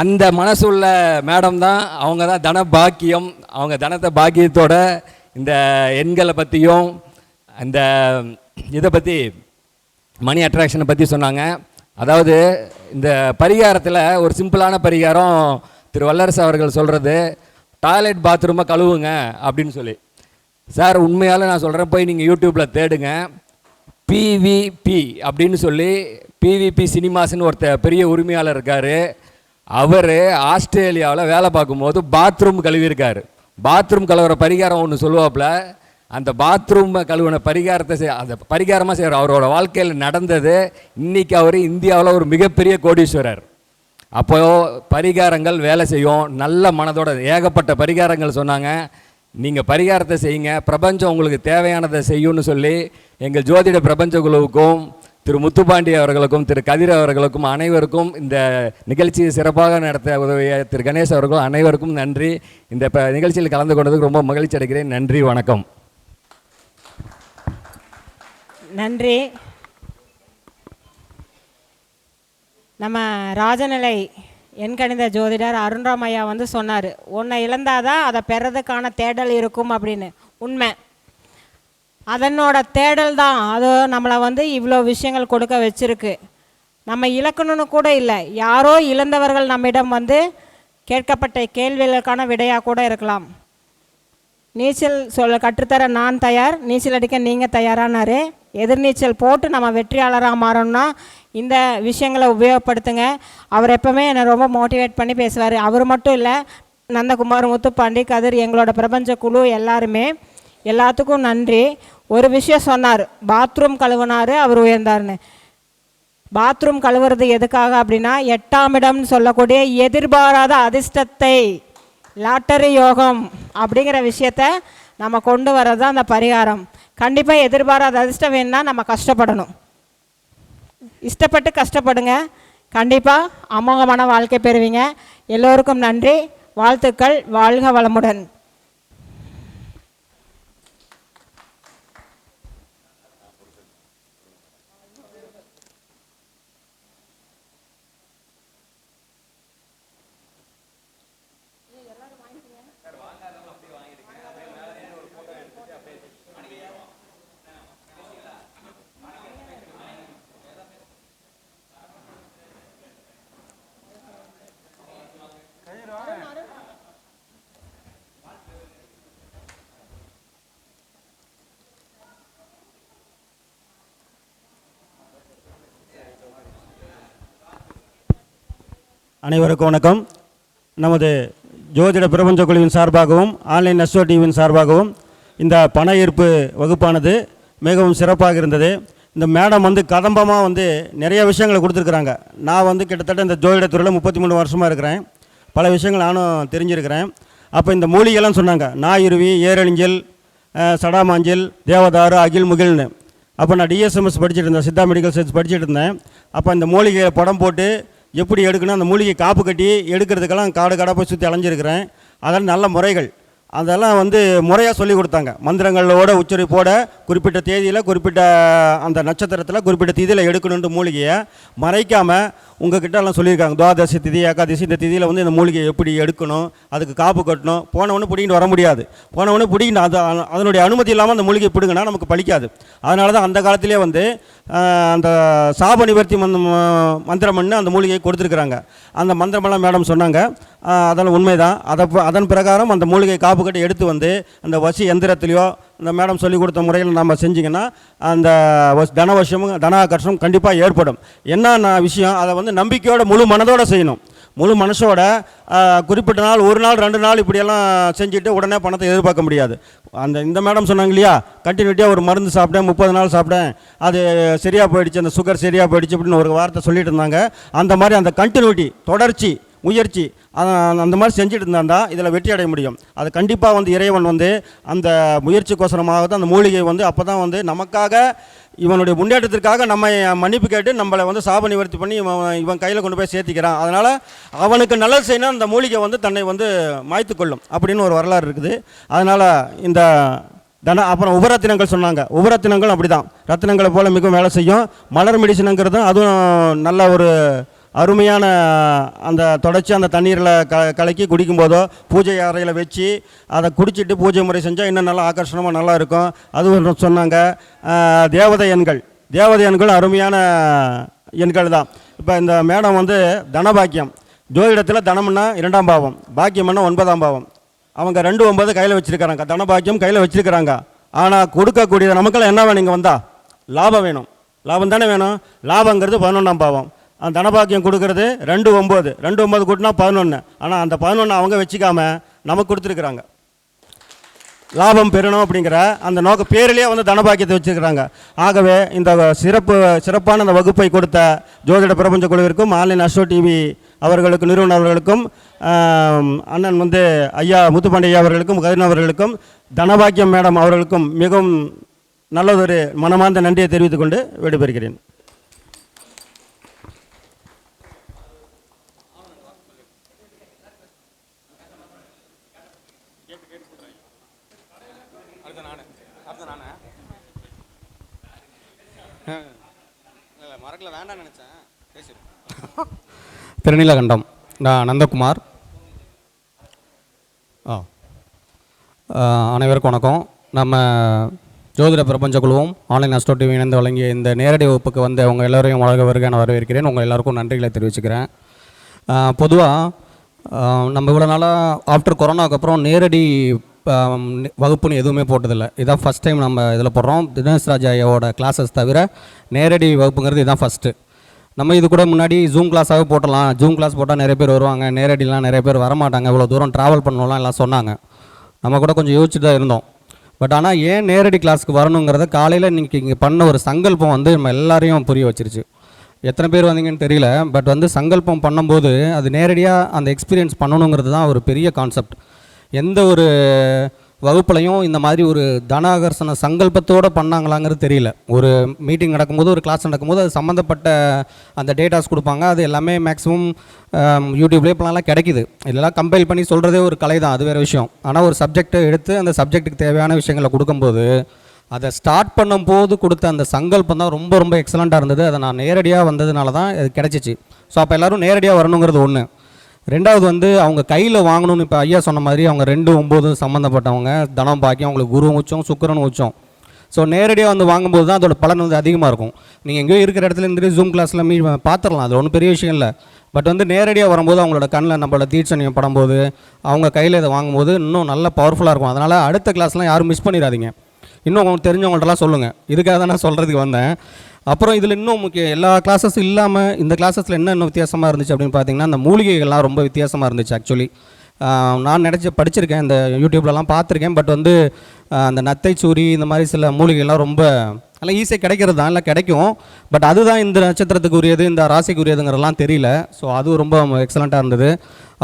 அந்த மனசு உள்ள மேடம் தான், அவங்க தான் தன பாக்கியம். அவங்க தனத்தை பாக்கியத்தோட இந்த எண்களை பற்றியும் இந்த இதை பற்றி மணி அட்ராக்ஷனை பற்றி சொன்னாங்க. அதாவது இந்த பரிகாரத்தில் ஒரு சிம்பிளான பரிகாரம் திரு வல்லரசு அவர்கள் சொல்கிறது, டாய்லெட் பாத்ரூமை கழுவுங்க அப்படின்னு சொல்லி. சார் உண்மையால் நான் சொல்கிறேன், போய் நீங்கள் யூடியூப்பில் தேடுங்க. பிவிபி அப்படின்னு சொல்லி, பிவிபி சினிமாஸ்ன்னு ஒருத்தர் பெரிய உரிமையாளர் இருக்கார். அவர் ஆஸ்திரேலியாவில் வேலை பார்க்கும்போது பாத்ரூம் கழுவியிருக்கார். பாத்ரூம் கழுவுற பரிகாரம் ஒன்று சொல்லுவாப்புல, அந்த பாத்ரூம் கழுவின பரிகாரத்தை அந்த பரிகாரமாக செய்கிறார். அவரோட வாழ்க்கையில் நடந்தது. இன்றைக்கி அவர் இந்தியாவில் ஒரு மிகப்பெரிய கோடீஸ்வரர். அப்போது பரிகாரங்கள் வேலை செய்யும். நல்ல மனதோட ஏகப்பட்ட பரிகாரங்கள் சொன்னாங்க. நீங்கள் பரிகாரத்தை செய்யுங்க, பிரபஞ்சம் உங்களுக்கு தேவையானதை செய்யும்னு சொல்லி எங்கள் ஜோதிட பிரபஞ்ச குழுவுக்கும் திரு முத்துப்பாண்டி அவர்களுக்கும் திரு கதிர் அவர்களுக்கும் அனைவருக்கும் இந்த நிகழ்ச்சியை சிறப்பாக நடத்த உதவிய திரு கணேஷ் அவர்களுக்கும் அனைவருக்கும் நன்றி. இந்த நிகழ்ச்சியில் கலந்து கொண்டதுக்கு ரொம்ப மகிழ்ச்சி அடைகிறேன். நன்றி, வணக்கம். நன்றி. நம்ம ராஜநிலை எண்கணித ஜோதிடர் அருண்ராம் ஐயா வந்து சொன்னார், உன்னை இழந்தாதான் அதை பெறதுக்கான தேடல் இருக்கும் அப்படின்னு. உண்மை. அதனோட தேடல் தான் அது நம்மளை வந்து இவ்வளோ விஷயங்கள் கொடுக்க வச்சுருக்கு. நம்ம இழக்கணும்னு கூட இல்லை, யாரோ இழந்தவர்கள் நம்மிடம் வந்து கேட்கப்பட்ட கேள்விகளுக்கான விடையாக கூட இருக்கலாம். நீச்சல் கற்றுத்தர நான் தயார், நீச்சல் அடிக்க நீங்கள் தயாரானாரு. எதிர்நீச்சல் போட்டு நம்ம வெற்றியாளராக மாறணும்னா இந்த விஷயங்களை உபயோகப்படுத்துங்க. அவர் எப்போவுமே என்னை ரொம்ப மோட்டிவேட் பண்ணி பேசுவார். அவர் மட்டும் இல்லை, நந்தகுமார், முத்துப்பாண்டி, கதிர், எங்களோட பிரபஞ்ச குழு எல்லாருமே எல்லாத்துக்கும் நன்றி. ஒரு விஷயம் சொன்னார், பாத்ரூம் கழுவினார் அவர் உயர்ந்தார்னு. பாத்ரூம் கழுவுறது எதுக்காக அப்படின்னா 8ஆம் இடம்னு சொல்லக்கூடிய எதிர்பாராத அதிர்ஷ்டத்தை, லாட்டரி யோகம் அப்படிங்கிற விஷயத்த நம்ம கொண்டு வர்றது தான் அந்த பரிகாரம். கண்டிப்பாக எதிர்பாராத அதிர்ஷ்டம் வேணும்னா நம்ம கஷ்டப்படணும். இஷ்டப்பட்டு கஷ்டப்படுங்க, கண்டிப்பாக அமோகமான வாழ்க்கை பெறுவீங்க. எல்லோருக்கும் நன்றி, வாழ்த்துக்கள், வாழ்க வளமுடன். அனைவருக்கும் வணக்கம். நமது ஜோதிட பிரபஞ்ச குழுவின் சார்பாகவும் ஆன்லைன் எஸ்ஓ டிவியின் சார்பாகவும் இந்த பண ஈர்ப்பு வகுப்பானது மிகவும் சிறப்பாக இருந்தது. இந்த மேடம் கதம்பமாக நிறைய விஷயங்களை கொடுத்துருக்குறாங்க. நான் கிட்டத்தட்ட இந்த ஜோதிடத்துறையில் 33 வருஷமாக இருக்கிறேன். பல விஷயங்கள் நானும் தெரிஞ்சிருக்கிறேன். அப்போ இந்த மூலிகைலாம் சொன்னாங்க, நாயுருவி, ஏரழிஞ்சல், சடாமாஞ்சல், தேவதாரு, அகில் முகில்னு. அப்போ நான் டிஎஸ்எம்எஸ் படிச்சுட்டு இருந்தேன், சித்தா மெடிக்கல் சயின்ஸ் படிச்சுட்டு இருந்தேன். அப்போ இந்த மூலிகையை படம் போட்டு எப்படி எடுக்கணும், அந்த மூலிகை காப்பு கட்டி எடுக்கிறதுக்கெல்லாம் காடாக போய் சுற்றி அலைஞ்சிருக்கிறேன். அதெல்லாம் நல்ல முறைகள், அதெல்லாம் முறையாக சொல்லி கொடுத்தாங்க. மந்திரங்களோட உச்சரிப்போட குறிப்பிட்ட தேதியில், குறிப்பிட்ட அந்த நட்சத்திரத்தில், குறிப்பிட்ட திதியில் எடுக்கணுன்ட்டு மூலிகையை மறைக்காமல் உங்ககிட்ட எல்லாம் சொல்லியிருக்காங்க. துவாதசி திதி, ஏகாதசி, இந்த திதியில் இந்த மூலிகையை எப்படி எடுக்கணும், அதுக்கு காப்பு கட்டணும். போனவொன்னே பிடிக்கிட்டு வர முடியாது. போனவொன்னே பிடிக்கிட்டு அதனுடைய அனுமதி இல்லாமல் அந்த மூலிகை பிடுங்கன்னா நமக்கு பலிக்காது. அதனால தான் அந்த காலத்திலே அந்த சாப நிவர்த்தி மந்திரம்னு அந்த மூலிகையை கொடுத்துருக்குறாங்க. அந்த மந்திரமெல்லாம் மேடம் சொன்னாங்க, அதெல்லாம் உண்மைதான். அதன் பிரகாரம் அந்த மூலிகை காப்பு கட்டி எடுத்து அந்த வசி எந்திரத்திலையோ இந்த மேடம் சொல்லிக் கொடுத்த முறையில் நம்ம செஞ்சிங்கன்னா அந்த தனவசமும் தனாகர்ஷம் கண்டிப்பாக ஏற்படும். என்ன விஷயம், அதை நம்பிக்கையோட முழு மனதோடு செய்யணும். முழு மனசோட குறிப்பிட்ட நாள், ஒரு நாள் 2 நாள் இப்படியெல்லாம் செஞ்சுட்டு உடனே பணத்தை எதிர்பார்க்க முடியாது. இந்த மேடம் சொன்னாங்க இல்லையா, கண்டினியூட்டியாக ஒரு மருந்து சாப்பிட்டேன், 30 நாள் சாப்பிட்டேன், அது சரியாக போயிடுச்சு, அந்த சுகர் சரியாக போயிடுச்சு அப்படின்னு ஒரு வார்த்தை சொல்லிட்டு இருந்தாங்க. அந்த மாதிரி அந்த கண்டினியூட்டி, தொடர்ச்சி, முயற்சி, அந்த மாதிரி செஞ்சுட்டு இருந்தால் தான் இதில் வெற்றி அடைய முடியும். அது கண்டிப்பாக இறைவன் அந்த முயற்சிக்கோசரமாக தான் அந்த மூலிகை அப்போ தான் நமக்காக, இவனுடைய முன்னேற்றத்திற்காக நம்ம மன்னிப்பு கேட்டு நம்மளை சாப நிவர்த்தி பண்ணி இவன் கையில் கொண்டு போய் சேர்த்திக்கிறான். அதனால் அவனுக்கு நல்லது செய்யணும், அந்த மூலிகை தன்னை மாய்த்து கொள்ளும் அப்படின்னு ஒரு வரலாறு இருக்குது. அதனால் இந்த அப்புறம் உபரத்தினங்கள் சொன்னாங்க. உபரத்தினங்கள் அப்படி தான் ரத்தினங்களை போல் மிகவும் வேலை செய்யும். மலர் மெடிசனுங்கிறதும் அதுவும் நல்ல ஒரு அருமையான அந்த தொடச்சி அந்த தண்ணீரில் கலக்கி குடிக்கும்போதோ, பூஜை அறையில் வச்சு அதை குடிச்சிட்டு பூஜை முறை செஞ்சால் இன்னும் நல்லா ஆகர்ஷணமாக நல்லா இருக்கும். அதுவும் சொன்னாங்க. தேவதை எண்கள் அருமையான எண்கள் தான். இப்போ இந்த மேடம் தனபாக்கியம், ஜோதிடத்தில் தனம்னா 2ஆம் பாவம், பாக்கியம்னா 9ஆம் பாவம். அவங்க 2, 9 கையில் வச்சுருக்கிறாங்க, தனபாக்கியம் கையில் வச்சுருக்கிறாங்க. ஆனால் கொடுக்கக்கூடிய நமக்கெல்லாம் என்ன வேணும், இங்கே வந்தால் லாபம் வேணும். லாபம் தானே வேணும். லாபங்கிறது 11ஆம் பாவம். அந்த தனபாக்கியம் கொடுக்கறது 2, 9, 2, 9 கூட்டினா 11. ஆனால் அந்த 11 அவங்க வச்சுக்காம நமக்கு கொடுத்துருக்குறாங்க. லாபம் பெறணும் அப்படிங்கிற அந்த நோக்க பேரிலேயே தனபாக்கியத்தை வச்சுருக்கிறாங்க. ஆகவே இந்த சிறப்பான அந்த வகுப்பை கொடுத்த ஜோதிட பிரபஞ்ச குழுவிற்கும், ஆன்லைன் எஸ்ஓ டிவி அவர்களுக்கும், நிறுவனர் அவர்களுக்கும், அண்ணன் ஐயா முத்துப்பாண்டி அவர்களுக்கும், கதிரன் அவர்களுக்கும், தனபாக்கியம் மேடம் அவர்களுக்கும் மிகவும் நல்லதொரு மனமார்ந்த நன்றியை தெரிவித்துக் கொண்டு விடைபெறுகிறேன். திருநீலகண்டம். நான் நந்தகுமார். அனைவருக்கும் வணக்கம். நம்ம ஜோதிட பிரபஞ்ச குழுவும் ஆன்லைன் எஸ்ஓ டிவி இணைந்து வழங்கிய இந்த நேரடி வகுப்புக்கு அவங்க எல்லோரையும் வருக நான் வரவேற்கிறேன். உங்கள் எல்லாருக்கும் நன்றிகளை தெரிவிச்சுக்கிறேன். பொதுவாக நம்ம இவ்வளோ நாளாக ஆஃப்டர் கொரோனாவுக்கு அப்புறம் நேரடி வகுப்புன்னு எதுவுமே போட்டதில்லை. இதான் ஃபஸ்ட் டைம் நம்ம இதில் போடுறோம். தினேஷ் ராஜாவோட கிளாஸஸ் தவிர நேரடி வகுப்புங்கிறது இதுதான் ஃபஸ்ட்டு. நம்ம இது கூட முன்னாடி ஜூம் கிளாஸாகவே போட்டலாம், ஜூம் கிளாஸ் போட்டால் நிறைய பேர் வருவாங்க, நேரடிலாம் நிறைய பேர் வரமாட்டாங்க, இவ்வளோ தூரம் ட்ராவல் பண்ணலாம் எல்லாம் சொன்னாங்க. நம்ம கூட கொஞ்சம் யோசிச்சுட்டு தான் இருந்தோம். பட் ஆனால் ஏன் நேரடி கிளாஸுக்கு வரணுங்கிறத காலையில் இங்கே பண்ண ஒரு சங்கல்பம் வந்து நம்ம எல்லாரையும் புரிய வச்சிருச்சு. எத்தனை பேர் வந்தீங்கன்னு தெரியல, பட் வந்து சங்கல்பம் பண்ணும்போது அது நேரடியாக அந்த எக்ஸ்பீரியன்ஸ் பண்ணணுங்கிறது தான் ஒரு பெரிய கான்செப்ட். எந்த ஒரு வகுப்புலையும் இந்த மாதிரி ஒரு தனாகர்ஷண சங்கல்பத்தோடு பண்ணாங்களாங்கிறது தெரியல. ஒரு மீட்டிங் நடக்கும்போது, ஒரு கிளாஸ் நடக்கும்போது அது சம்மந்தப்பட்ட அந்த டேட்டாஸ் கொடுப்பாங்க. அது எல்லாமே மேக்ஸிமம் யூடியூப்லேயே இப்போலாம் கிடைக்கிது. இதெல்லாம் கம்பைல் பண்ணி சொல்கிறதே ஒரு கலை தான், அது வேறு விஷயம். ஆனால் ஒரு சப்ஜெக்டை எடுத்து அந்த சப்ஜெக்ட்டுக்கு தேவையான விஷயங்களை கொடுக்கும்போது அதை ஸ்டார்ட் பண்ணும்போது கொடுத்த அந்த சங்கல்பம் தான் ரொம்ப ரொம்ப எக்ஸலண்ட்டாக இருந்தது. அதை நான் நேரடியாக வந்ததுனால தான் அது கிடச்சிச்சு. ஸோ அப்போ எல்லோரும் நேரடியாக வரணுங்கிறது ஒன்று. ரெண்டாவது வந்து அவங்க கையில் வாங்கணும்னு இப்போ ஐயா சொன்ன மாதிரி அவங்க 2-9 சம்மந்தப்பட்டவங்க, தனம் பாக்கி அவங்களுக்கு குரு உச்சம் சுக்கிரன் உச்சம். ஸோ நேரடியாக வந்து வாங்கும்போது தான் அதோட பலன் வந்து அதிகமாக இருக்கும். நீங்கள் எங்கேயோ இருக்கிற இடத்துல இருந்துட்டு ஜூம் கிளாஸில் பார்த்துடலாம், அது ஒன்றும் பெரிய விஷயம் இல்லை. பட் வந்து நேரடியாக வரும்போது அவங்களோட கண்ணில் நம்மளோட தீட்சணியம் படும்போது அவங்க கையில் இதை வாங்கும்போது இன்னும் நல்ல பவர்ஃபுல்லாக இருக்கும். அதனால் அடுத்த கிளாஸ்லாம் யாரும் மிஸ் பண்ணிடாதீங்க. இன்னும் உங்களுக்கு தெரிஞ்சவங்கள்ட்டலாம் சொல்லுங்கள். இதுக்காக தான் நான் சொல்கிறதுக்கு வந்தேன். அப்புறம் இதில் இன்னும் முக்கியம், எல்லா கிளாஸஸும் இல்லாமல் இந்த கிளாஸஸில் என்ன வித்தியாசமாக இருந்துச்சு அப்படின்னு பார்த்தீங்கன்னா, அந்த மூலிகைகள்லாம் ரொம்ப வித்தியாசமாக இருந்துச்சு. ஆக்சுவலி நான் படிச்சிருக்கேன், இந்த யூடியூப்லலாம் பார்த்துருக்கேன். பட் வந்து அந்த நத்தைச்சூரி இந்த மாதிரி சில மூலிகைகள்லாம் ரொம்ப நல்லா ஈஸியாக கிடைக்கிறது தான், இல்லை கிடைக்கும். பட் அதுதான் இந்த நட்சத்திரத்துக்கு உரியது, இந்த ராசிக்கு உரியதுங்கிறதெல்லாம் தெரியல. ஸோ அது ரொம்ப எக்ஸலண்ட்டாக இருந்தது.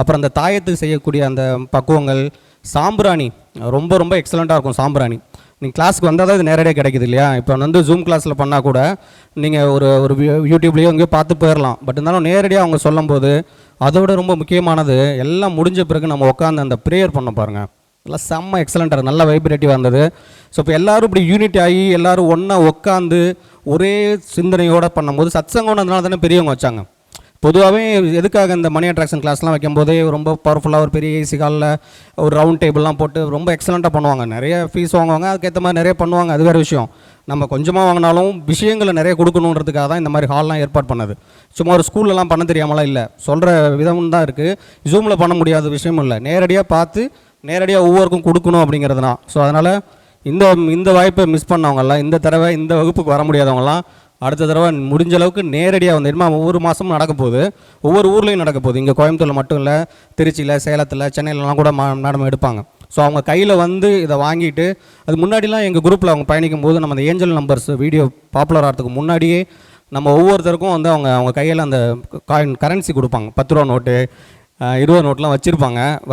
அப்புறம் அந்த தாயத்துக்கு செய்யக்கூடிய அந்த பக்குவங்கள், சாம்பிராணி ரொம்ப ரொம்ப எக்ஸலண்ட்டாக இருக்கும். சாம்பிராணி நீங்கள் கிளாஸுக்கு வந்தால் தான் இது நேரடியாக கிடைக்குது இல்லையா? இப்போ வந்து ஜூம் கிளாஸில் பண்ணால் கூட நீங்கள் ஒரு யூடியூப்லேயோ எங்கேயோ பார்த்து போயிடலாம். பட் இருந்தாலும் நேரடியாக அவங்க சொல்லும்போது அதோட ரொம்ப முக்கியமானது, எல்லாம் முடிஞ்ச பிறகு நம்ம உட்காந்து அந்த ப்ரேயர் பண்ண பாருங்கள், எல்லாம் செம்ம எக்ஸலண்ட்டாக நல்ல வைப்ரேட்டிவாக இருந்தது. ஸோ இப்போ எல்லோரும் இப்படி யூனிட் ஆகி எல்லோரும் ஒன்றா உட்காந்து ஒரே சிந்தனையோடு பண்ணும்போது, சத்சங்கம்ன்றதுனால தானே பெரியவங்க வச்சாங்க. பொதுவாகவே எதுக்காக இந்த மணி அட்ராக்ஷன் கிளாஸ்லாம் வைக்கும்போதே ரொம்ப பவர்ஃபுல்லாக ஒரு பெரிய ஏசி காலில் ஒரு ரவுண்ட் டேபிள்லாம் போட்டு ரொம்ப எக்ஸலண்ட்டாக பண்ணுவாங்க. நிறைய ஃபீஸ் வாங்குவாங்க, அதுக்கேற்ற மாதிரி நிறைய பண்ணுவாங்க, அது வேறு விஷயம். நம்ம கொஞ்சமாக வாங்கினாலும் விஷயங்களை நிறைய கொடுக்கணுன்றதுக்காக தான் இந்த மாதிரி ஹால்லாம் ஏற்பாடு பண்ணது. சும்மா ஒரு ஸ்கூல்லலாம் பண்ண தெரியாமலாம் இல்லை, சொல்கிற விதம் தான் இருக்குது. ஜூமில் பண்ண முடியாத விஷயமும் இல்லை, நேரடியாக பார்த்து நேரடியாக ஒவ்வொருக்கும் கொடுக்கணும் அப்படிங்கிறதுனா. ஸோ அதனால் இந்த வாய்ப்பை மிஸ் பண்ணவங்கலாம், இந்த தடவை இந்த வகுப்புக்கு வர முடியாதவங்களாம் அடுத்த தடவை முடிஞ்ச அளவுக்கு நேரடியாக வந்து, என்னமா ஒவ்வொரு மாதமும் நடக்க போகுது, ஒவ்வொரு ஊர்லேயும் நடக்க போகுது. இங்கே கோயம்புத்தூரில் மட்டும் இல்லை, திருச்சியில், சேலத்தில், சென்னையிலலாம் கூட மேடம் எடுப்பாங்க. ஸோ அவங்க கையில் வந்து இதை வாங்கிட்டு, அது முன்னாடிலாம் எங்கள் குரூப்பில் அவங்க பயணிக்கும் போது நம்ம அந்த ஏஞ்சல் நம்பர்ஸ் வீடியோ பாப்புலர் ஆகிறதுக்கு முன்னாடியே நம்ம ஒவ்வொருத்தருக்கும் வந்து அவங்க கையில் அந்த கரன்சி கொடுப்பாங்க. 10 ரூபா நோட்டு, 20 நோட்லாம்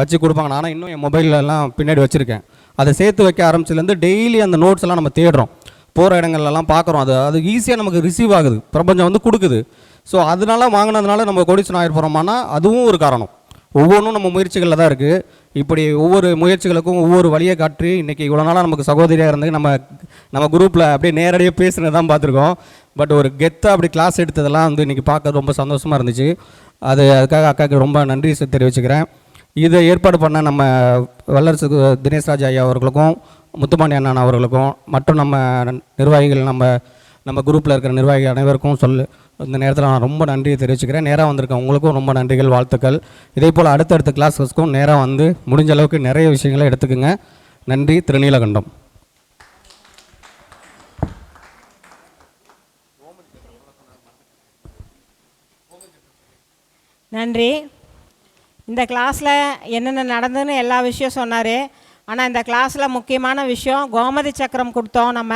வச்சு கொடுப்பாங்க. நானும் இன்னும் என் மொபைலெலாம் பின்னாடி வச்சுருக்கேன். அதை சேர்த்து வைக்க ஆரம்பிச்சிலேருந்து டெய்லி அந்த நோட்ஸ் எல்லாம் நம்ம தேடுறோம், போகிற இடங்கள்லாம் பார்க்குறோம். அது ஈஸியாக நமக்கு ரிசீவ் ஆகுது, பிரபஞ்சம் வந்து கொடுக்குது. ஸோ அதனால வாங்கினதுனால நம்ம கோடீஸ்வரன் ஆகிருப்போமானா அதுவும் ஒரு காரணம். ஒவ்வொன்றும் நம்ம முயற்சிகளில் தான் இருக்குது. இப்படி ஒவ்வொரு முயற்சிகளுக்கும் ஒவ்வொரு வழியை காட்டி இன்றைக்கி இவ்வளோ நாளாக நமக்கு சகோதரியாக இருந்து நம்ம குரூப்பில் அப்படியே நேரடியாக பேசுனது தான் பார்த்துருக்கோம். பட் ஒரு கெத்தாக அப்படி கிளாஸ் எடுத்ததெல்லாம் வந்து இன்றைக்கி பார்க்க ரொம்ப சந்தோஷமாக இருந்துச்சு. அதுக்காக அக்காவுக்கு ரொம்ப நன்றி தெரிவிச்சுக்கிறேன். இதை ஏற்பாடு பண்ண நம்ம வல்லரசு தினேஷ் ராஜா ஐயா அவர்களுக்கும், முத்துப்பாண்டி அண்ணன் அவர்களுக்கும், மற்றும் நம்ம நிர்வாகிகள், நம்ம குரூப்பில் இருக்கிற நிர்வாகிகள் அனைவருக்கும் இந்த நேரத்தில் நான் ரொம்ப நன்றியை தெரிவிச்சுக்கிறேன். நேராக வந்திருக்கேன் உங்களுக்கும் ரொம்ப நன்றிகள், வாழ்த்துக்கள். இதே போல் அடுத்தடுத்த கிளாஸஸ்க்கும் நேராக வந்து முடிஞ்ச அளவுக்கு நிறைய விஷயங்களை எடுத்துக்குங்க. நன்றி. திருநீலகண்டம். நன்றி. இந்த கிளாஸில் என்னென்ன நடந்ததுன்னு எல்லா விஷயம் சொன்னார். ஆனால் இந்த கிளாஸில் முக்கியமான விஷயம், கோமதி சக்கரம் கொடுத்தோம். நம்ம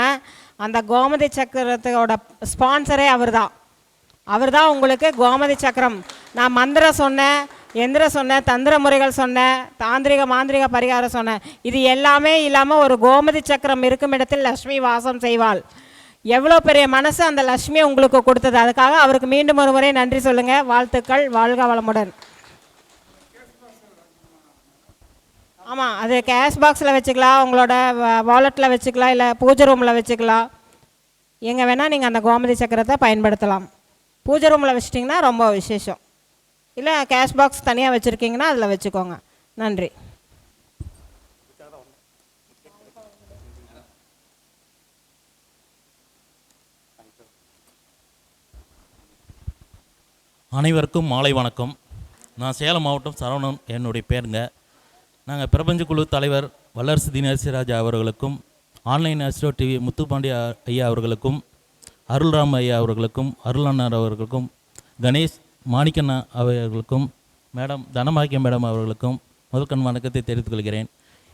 அந்த கோமதி சக்கரத்தோட ஸ்பான்சரே அவர் தான் உங்களுக்கு கோமதி சக்கரம். நான் மந்திரம் சொன்னேன், எந்திரம் சொன்னேன், தந்திர முறைகள் சொன்னேன், தாந்திரிக மாந்திரிக பரிகாரம் சொன்னேன். இது எல்லாமே இல்லாமல் ஒரு கோமதி சக்கரம் இருக்கும் இடத்தில் லக்ஷ்மி வாசம் செய்வாள். எவ்வளோ பெரிய மனசு அந்த லக்ஷ்மியை உங்களுக்கு கொடுத்தது. அதுக்காக அவருக்கு மீண்டும் ஒரு முறை நன்றி சொல்லுங்கள். வாழ்த்துக்கள். வாழ்க வளமுடன். ஆமாம், அது கேஷ் பாக்ஸில் வச்சுக்கலாம், உங்களோட வாலெட்டில் வச்சுக்கலாம், இல்லை பூஜை ரூமில் வச்சுக்கலாம். எங்கே வேணால் நீங்கள் அந்த கோமதி சக்கரத்தை பயன்படுத்தலாம். பூஜை ரூமில் வச்சிட்டிங்கன்னா ரொம்ப விசேஷம். இல்லை கேஷ் பாக்ஸ் தனியாக வச்சுருக்கீங்கன்னா அதில் வச்சுக்கோங்க. நன்றி. அனைவருக்கும் மாலை வணக்கம். நான் சேலம் மாவட்டம் சரவணன் என்னுடைய பேருங்க. நாங்கள் பிரபஞ்ச குழு தலைவர் வல்லரசு தினேஷ் ராஜா அவர்களுக்கும், ஆன்லைன் ஆஸ்ட்ரோ டிவி முத்துப்பாண்டி ஐயா அவர்களுக்கும், அருள்ராம் ஐயா அவர்களுக்கும், அருளண்ணர் அவர்களுக்கும் கணேஷ் மாணிக்கண்ணா அவர்களுக்கும் மேடம் தனமாக்கிய மேடம் அவர்களுக்கும் முதற்கண் வணக்கத்தை தெரிவித்துக் கொள்கிறேன்.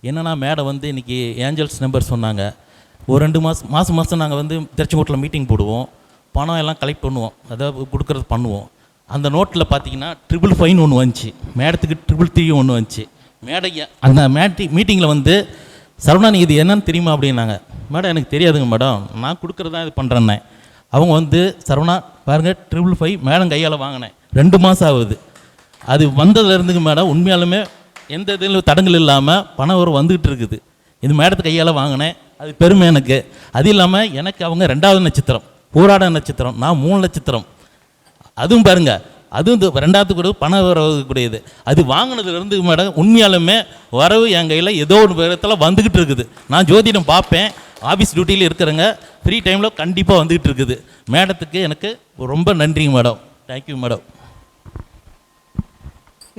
என்னென்னா மேடம் வந்து இன்றைக்கி ஏஞ்சல்ஸ் நம்பர் சொன்னாங்க. ஒரு 2 மாதம் நாங்கள் வந்து திருச்செங்கோட்டில் மீட்டிங் போடுவோம், பணம் எல்லாம் கலெக்ட் பண்ணுவோம், அதாவது கொடுக்குறது பண்ணுவோம். அந்த நோட்டில் பார்த்தீங்கன்னா 555 ஒன்று வந்துச்சு, மேடத்துக்கு 333 ஒன்று வந்துச்சு. அந்த மீட்டிங்கில் வந்து சரவணன் இது என்னன்னு தெரியுமா அப்படின்னாங்க. மேடம் எனக்கு தெரியாதுங்க மேடம், நான் கொடுக்குறதா இது பண்ணுறேன்னே. அவங்க வந்து சரவணா பாருங்கள் 555 மேடம் கையால் வாங்கினேன், 2 மாதம் ஆகுது. அது வந்ததுலேருந்துங்க மேடம் உண்மையாலுமே எந்த இதில் தடங்கள் இல்லாமல் பணம் ஒரு வந்துக்கிட்டு இருக்குது. இது மேடத்து கையால் வாங்கினேன், அது பெருமை எனக்கு. அது இல்லாமல் எனக்கு அவங்க 2வது நட்சத்திரம், போராட நட்சத்திரம், நான் 3 நட்சத்திரம். அதுவும் பாருங்கள், அதுவும் இந்த 2வது கூட பண வரக்கூடியது. அது வாங்கினதுலேருந்து மேடம் உண்மையாலுமே வரவு என் கையில் ஏதோ ஒரு விதத்தில் வந்துக்கிட்டு இருக்குது. நான் ஜோதிடம் பார்ப்பேன், ஆஃபீஸ் டியூட்டியில் இருக்கிறேங்க, ஃப்ரீ டைமில் கண்டிப்பாக வந்துக்கிட்டு இருக்குது. மேடத்துக்கு எனக்கு ரொம்ப நன்றிங்க மேடம். Thank you madam.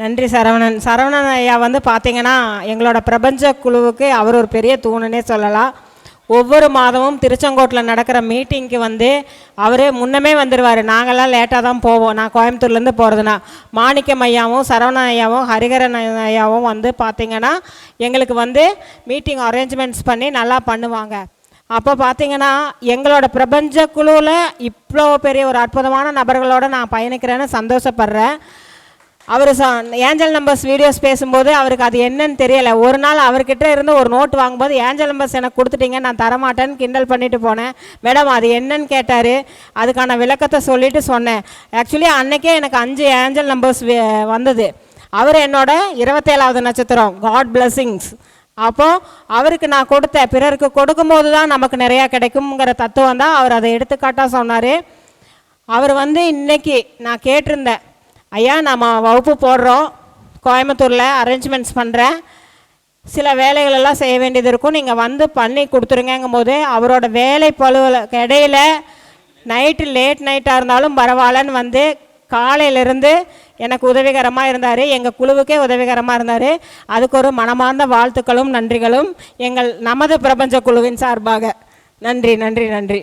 நன்றி சரவணன். சரவணன் ஐயா வந்து பார்த்திங்கன்னா எங்களோட பிரபஞ்ச குழுவுக்கு அவர் ஒரு பெரிய தூணுன்னே சொல்லலாம். ஒவ்வொரு மாதமும் திருச்செங்கோட்டில் நடக்கிற மீட்டிங்க்கு வந்து அவர் முன்னமே வந்துடுவார். நாங்கள்லாம் லேட்டாக தான் போவோம். நான் கோயம்புத்தூர்லேருந்து போகிறதுனா மாணிக்கம் ஐயாவும் சரவணன் ஐயாவும் ஹரிகரன் ஐயாவும் வந்து பார்த்திங்கன்னா எங்களுக்கு வந்து மீட்டிங் அரேஞ்ச்மெண்ட்ஸ் பண்ணி நல்லா பண்ணுவாங்க. அப்போ பார்த்திங்கன்னா எங்களோட பிரபஞ்ச குழுவில் இவ்வளோ பெரிய ஒரு அற்புதமான நபர்களோடு நான் பயணிக்கிறேன்னு சந்தோஷப்படுறேன். அவர் ஏஞ்சல் நம்பர்ஸ் வீடியோஸ் பேசும்போது அவருக்கு அது என்னன்னு தெரியலை. ஒரு நாள் அவர்கிட்ட இருந்து ஒரு நோட் வாங்கும்போது ஏஞ்சல் நம்பர்ஸ் எனக்கு கொடுத்துட்டீங்க, நான் தரமாட்டேன்னு கிண்டல் பண்ணிட்டு போனேன். மேடம் அது என்னன்னு கேட்டார், அதுக்கான விளக்கத்தை சொல்லிவிட்டு சொன்னேன். ஆக்சுவலி அன்றைக்கே எனக்கு 5 ஏஞ்சல் நம்பர்ஸ் வந்தது. அவர் என்னோட 27வது நட்சத்திரம், காட் பிளெஸிங்ஸ். அப்போது அவருக்கு நான் கொடுத்த பிறருக்கு கொடுக்கும்போது தான் நமக்கு நிறையா கிடைக்குங்கிற தத்துவம் தான் அவர் அதை எடுத்துக்காட்டாக சொன்னார். அவர் வந்து இன்றைக்கி நான் கேட்டிருந்தேன், ஐயா நம்ம வகுப்பு போடுறோம், கோயம்புத்தூரில் அரேஞ்ச்மெண்ட்ஸ் பண்ணுறேன், சில வேலைகளெல்லாம் செய்ய வேண்டியது இருக்கும், நீங்கள் வந்து பண்ணி கொடுத்துருங்கும் போது அவரோட வேலை பழுவில் இடையில நைட்டு லேட் நைட்டாக இருந்தாலும் பரவாயில்லன்னு வந்து காலையிலேருந்து எனக்கு உதவிகரமாக இருந்தார், எங்கள் குழுவுக்கே உதவிகரமாக இருந்தார். அதுக்கு ஒரு மனமார்ந்த வாழ்த்துக்களும் நன்றிகளும் எங்கள் நமது பிரபஞ்ச குழுவின் சார்பாக. நன்றி நன்றி நன்றி.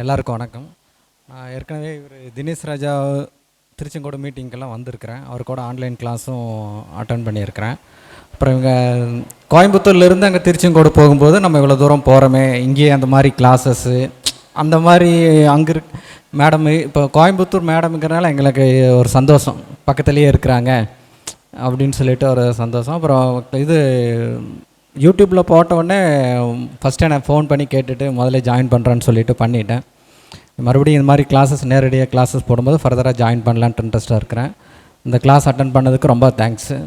எல்லாருக்கும் வணக்கம். ஏற்கனவே இவர் தினேஷ் ராஜா திருச்செங்கோடு மீட்டிங்கெல்லாம் வந்திருக்கிறேன், அவர் கூட ஆன்லைன் கிளாஸும் அட்டன் பண்ணியிருக்கிறேன். அப்புறம் இவங்க கோயம்புத்தூர்லேருந்து அங்கே திருச்செங்கோடு போகும்போது நம்ம இவ்வளோ தூரம் போகிறோமே, இங்கேயே அந்த மாதிரி கிளாஸஸ்ஸு அந்த மாதிரி அங்கே மேடம் இப்போ கோயம்புத்தூர் மேடமுங்கிறனால எங்களுக்கு ஒரு சந்தோஷம், பக்கத்துலேயே இருக்கிறாங்க அப்படின்னு சொல்லிட்டு ஒரு சந்தோஷம். அப்புறம் இது யூடியூப்பில் போட்டவுடனே ஃபஸ்ட்டு நான் ஃபோன் பண்ணி கேட்டுட்டு முதல்ல ஜாயின் பண்ணுறேன்னு சொல்லிட்டு பண்ணிட்டேன். மறுபடியும் இந்த மாதிரி கிளாஸஸ் நேரடியாக கிளாஸஸ் போடும்போது ஃபர்தராக ஜாயின் பண்ணலான்ட்டு இன்ட்ரெஸ்ட்டாக இருக்கிறேன். இந்த கிளாஸ் அட்டன் பண்ணதுக்கு ரொம்ப தேங்க்ஸு.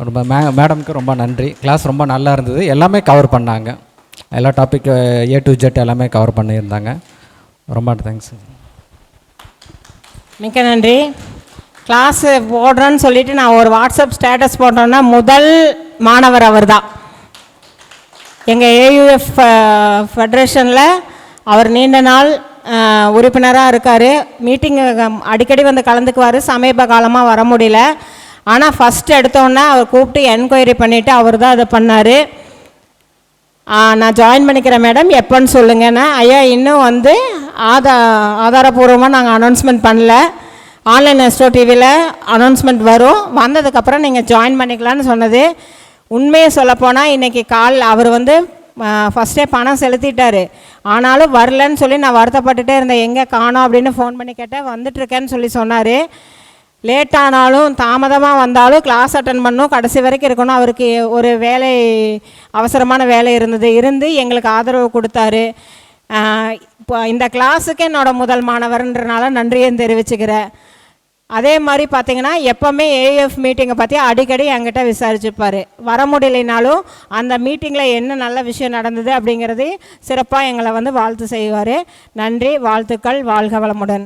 ரொம்ப மேடமுக்கு ரொம்ப நன்றி. கிளாஸ் ரொம்ப நல்லா இருந்தது, எல்லாமே கவர் பண்ணாங்க, எல்லா டாபிக் A to Z எல்லாமே கவர் பண்ணியிருந்தாங்க. ரொம்ப தேங்க்ஸு. மிக்க நன்றி. கிளாஸு போடுறேன்னு சொல்லிவிட்டு நான் ஒரு வாட்ஸ்அப் ஸ்டேட்டஸ் போட்டோன்னா முதல் மாணவர் அவர் தான். எங்கள் AUF ஃபெடரேஷனில் அவர் நீண்ட நாள் உறுப்பினராக இருக்கார். மீட்டிங்கு அடிக்கடி வந்து கலந்துக்குவார், சமீப காலமாக வர முடியல. ஆனால் ஃபஸ்ட் எடுத்தோன்னே அவர் கூப்பிட்டு என்கொயரி பண்ணிவிட்டு அவர் தான் அதை பண்ணார். நான் ஜாயின் பண்ணிக்கிறேன் மேடம், எப்போன்னு சொல்லுங்கன்னா, ஐயா இன்னும் வந்து ஆதாரபூர்வமாக நாங்கள் அனௌன்ஸ்மெண்ட் பண்ணல, ஆன்லைன் எஸ்ட்ரோ டிவியில் அனௌன்ஸ்மெண்ட் வரும், வந்ததுக்கப்புறம் நீங்கள் ஜாயின் பண்ணிக்கலான்னு சொன்னது. உண்மையை சொல்லப்போனால் இன்றைக்கி அவர் வந்து ஃபஸ்ட்டே பணம் செலுத்திட்டார், ஆனாலும் வரலன்னு சொல்லி நான் வருத்தப்பட்டுட்டே இருந்தேன், எங்கே காணோம் அப்படின்னு ஃபோன் பண்ணி கேட்டேன். வந்துட்டுருக்கேன்னு சொல்லி சொன்னார். லேட்டானாலும் தாமதமாக வந்தாலும் கிளாஸ் அட்டன் பண்ணணும், கடைசி வரைக்கும் இருக்கணும். அவருக்கு ஒரு வேலை, அவசரமான வேலை இருந்து எங்களுக்கு ஆதரவு கொடுத்தாரு. இப்போ இந்த கிளாஸுக்கு என்னோட முதல் மாணவர்ன்றனால நன்றியும் தெரிவிச்சுக்கிறேன். அதே மாதிரி பார்த்திங்கன்னா எப்போவுமே AF மீட்டிங்கை பற்றி அடிக்கடி என்கிட்ட விசாரிச்சுப்பார். வர முடியலைனாலும் அந்த மீட்டிங்கில் என்ன நல்ல விஷயம் நடந்தது அப்படிங்கிறது சிறப்பாக எங்களை வந்து வாழ்த்து செய்வார். நன்றி, வாழ்த்துக்கள், வாழ்க வளமுடன்.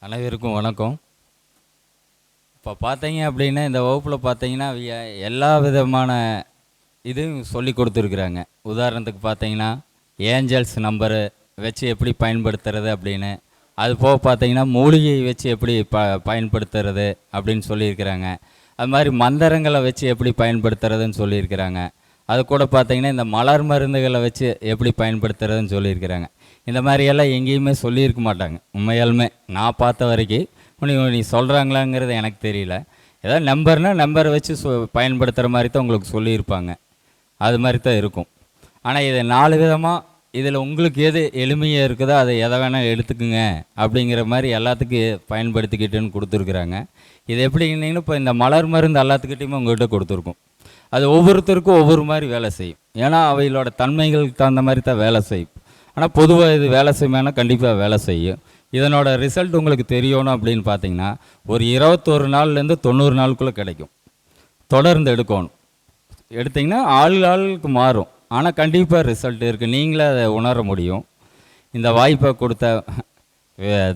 அனைவருக்கும் வணக்கம். இப்போ பார்த்தீங்க அப்படின்னா இந்த வகுப்பில் பார்த்தீங்கன்னா எல்லா விதமான இதுவும் சொல்லி கொடுத்துருக்குறாங்க. உதாரணத்துக்கு பார்த்தீங்கன்னா ஏஞ்சல்ஸ் நம்பரு வச்சு எப்படி பயன்படுத்துறது அப்படின்னு, அது போக பார்த்தீங்கன்னா மூலிகை வச்சு எப்படி பயன்படுத்துறது அப்படின்னு சொல்லியிருக்கிறாங்க. அது மாதிரி மந்திரங்களை வச்சு எப்படி பயன்படுத்துறதுன்னு சொல்லியிருக்கிறாங்க. அது கூட பார்த்தீங்கன்னா இந்த மலர் மருந்துகளை வச்சு எப்படி பயன்படுத்துறதுன்னு சொல்லியிருக்கிறாங்க. இந்த மாதிரியெல்லாம் எங்கேயுமே சொல்லியிருக்க மாட்டாங்க. உண்மையாலுமே நான் பார்த்த வரைக்கும் நீ சொல்கிறாங்களாங்கிறது எனக்கு தெரியல. ஏதாவது நம்பரை வச்சு பயன்படுத்துகிற மாதிரி தான் உங்களுக்கு சொல்லியிருப்பாங்க. அது மாதிரி தான் இருக்கும். ஆனால் இதை 4 விதமாக இதில் உங்களுக்கு எது எளிமையாக இருக்குதோ அதை எதை வேணால் எடுத்துக்குங்க அப்படிங்கிற மாதிரி எல்லாத்துக்கும் பயன்படுத்திக்கிட்டுன்னு கொடுத்துருக்குறாங்க. இது எப்படிங்கன்னா இப்போ இந்த மலர் மருந்து எல்லாத்துக்கிட்டையுமே உங்கள்கிட்ட கொடுத்துருக்கும். அது ஒவ்வொருத்தருக்கும் ஒவ்வொரு மாதிரி வேலை செய்யும். ஏன்னா அவைகளோட தன்மைகளுக்கு தகுந்த மாதிரி தான் வேலை செய்யும். ஆனால் பொதுவாக இது வேலை செய்யுமானா கண்டிப்பாக வேலை செய்யும். இதனோட ரிசல்ட் உங்களுக்கு தெரியணும் அப்படின்னு பார்த்தீங்கன்னா ஒரு 21 நாள்லேருந்து 90 நாளுக்குள்ளே கிடைக்கும். தொடர்ந்து எடுக்கணும். எடுத்திங்கன்னா ஆளுக்கு மாறும். ஆனால் கண்டிப்பாக ரிசல்ட் இருக்குது. நீங்களே அதை உணர முடியும். இந்த வாய்ப்பை கொடுத்த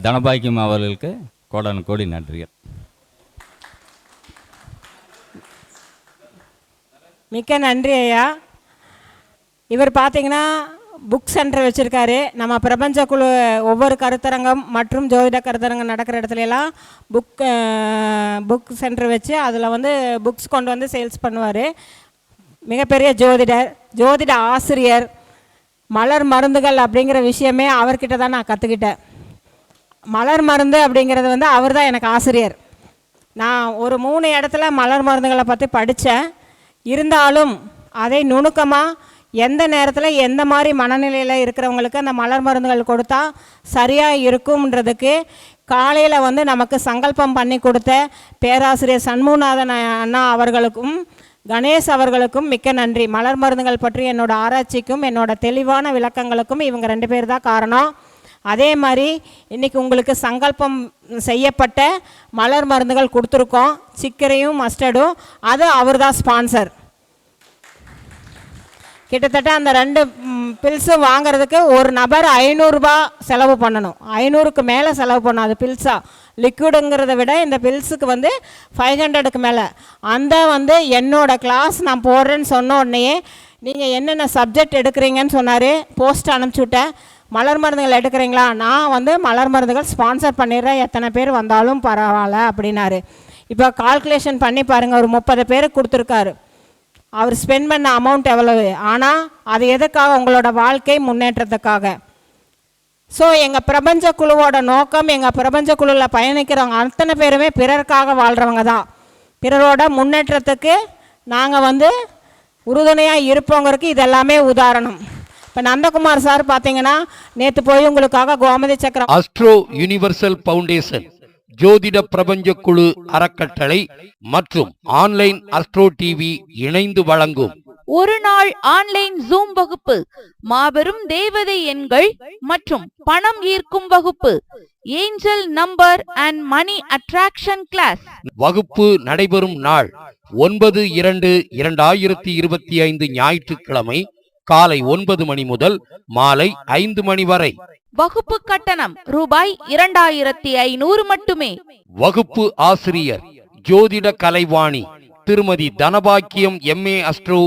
தனபாக்கியம் அவர்களுக்கு கோடான கோடி நன்றிகள். மிக்க நன்றி ஐயா. இவர் பார்த்தீங்கன்னா புக் சென்டர் வச்சுருக்காரு. நம்ம பிரபஞ்ச குழு ஒவ்வொரு கருத்தரங்கம் மற்றும் ஜோதிட கருத்தரங்கம் நடக்கிற இடத்துலலாம் புக் சென்டர் வச்சு அதில் வந்து புக்ஸ் கொண்டு வந்து சேல்ஸ் பண்ணுவார். மிகப்பெரிய ஜோதிட ஆசிரியர். மலர் மருந்துகள் அப்படிங்கிற விஷயமே அவர்கிட்ட தான் நான் கற்றுக்கிட்டேன். மலர் மருந்து அப்படிங்கிறது வந்து அவர் தான் எனக்கு ஆசிரியர். நான் ஒரு 3 இடத்துல மலர் மருந்துகளை பற்றி படித்தேன். இருந்தாலும் அதை நுணுக்கமாக எந்த நேரத்தில் எந்த மாதிரி மனநிலையில் இருக்கிறவங்களுக்கு அந்த மலர் மருந்துகள் கொடுத்தா சரியாக இருக்கும்ன்றதுக்கு காலையில் வந்து நமக்கு சங்கல்பம் பண்ணி கொடுத்த பேராசிரியர் சண்முகநாதன் அண்ணா அவர்களுக்கும் கணேஷ் அவர்களுக்கும் மிக்க நன்றி. மலர் மருந்துகள் பற்றி என்னோட ஆராய்ச்சிக்கும் என்னோட தெளிவான விளக்கங்களுக்கும் இவங்க 2 பேர் தான் காரணம். அதே மாதிரி இன்றைக்கி உங்களுக்கு சங்கல்பம் செய்யப்பட்ட மலர் மருந்துகள் கொடுத்துருக்கோம். சிக்கரையும் மஸ்டர்டும் அது அவர் தான் ஸ்பான்சர். கிட்டத்தட்ட அந்த 2 பில்ஸும் வாங்கிறதுக்கு ஒரு நபர் 500 ரூபா செலவு பண்ணணும். 500க்கு மேலே செலவு பண்ணணும். அது பில்ஸாக லிக்விடுங்கிறத விட இந்த பில்ஸுக்கு வந்து 500க்கு மேலே. அந்த வந்து என்னோடய கிளாஸ் நான் போடுறேன்னு சொன்ன உடனே நீங்கள் என்னென்ன சப்ஜெக்ட் எடுக்கிறீங்கன்னு சொன்னார். போஸ்ட் அனுப்பிச்சுட்டேன். மலர் மருந்துகள் எடுக்கிறீங்களா? நான் வந்து மலர் மருந்துகள் ஸ்பான்சர் பண்ணிடுறேன், எத்தனை பேர் வந்தாலும் பரவாயில்ல அப்படின்னாரு. இப்போ கால்குலேஷன் பண்ணி பாருங்கள், ஒரு 30 பேருக்கு கொடுத்துருக்காரு. அவர் ஸ்பெண்ட் பண்ண அமௌண்ட் எவ்வளவு? ஆனால் அது எதுக்காக? உங்களோட வாழ்க்கை முன்னேற்றத்துக்காக. ஸோ எங்கள் பிரபஞ்ச குழுவோட நோக்கம், எங்கள் பிரபஞ்ச குழுவில் பயணிக்கிறவங்க அத்தனை பேருமே பிறருக்காக வாழ்கிறவங்க தான். பிறரோட முன்னேற்றத்துக்கு நாங்கள் வந்து உறுதுணையாக இருப்போங்கிறதுக்கு இதெல்லாமே உதாரணம். இப்போ நந்தகுமார் சார் பார்த்தீங்கன்னா நேற்று போய் உங்களுக்காக கோமதி சக்கரம் அஸ்ட்ரோ யுனிவர்சல் ஃபவுண்டேஷன், ஜோதிட பிரபஞ்ச குழு அறக்கட்டளை மற்றும் ஆன்லைன் அஸ்ட்ரோ டிவி இணைந்து வழங்கும் ஒரு நாள் ஆன்லைன் ஜூம் வகுப்பு, மாபெரும் தேவதை எண்கள் மற்றும் பணம் ஈர்க்கும் வகுப்பு, angel number and money attraction class. வகுப்பு நடைபெறும் நாள் 9/2/2025 ஞாயிற்றுக்கிழமை காலை 9 மணி முதல் மாலை 5 மணி வரை. வகுப்பு கட்டணம் ரூபாய் 2500 மட்டுமே. வகுப்பு ஆசிரியர் ஜோதிட கலைவாணி திருமதி தனபாக்கியம் MA அஸ்ட்ரோ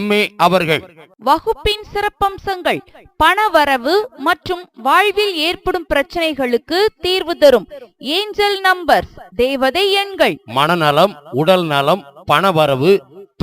MA அவர்கள். வகுப்பின் சிறப்பம்சங்கள்: பணவரவு மற்றும் வாழ்வில் ஏற்படும் பிரச்சனைகளுக்கு தீர்வு தரும் ஏஞ்சல் நம்பர்ஸ், தேவதை எண்கள், மனநலம், உடல் நலம், பணவரவு,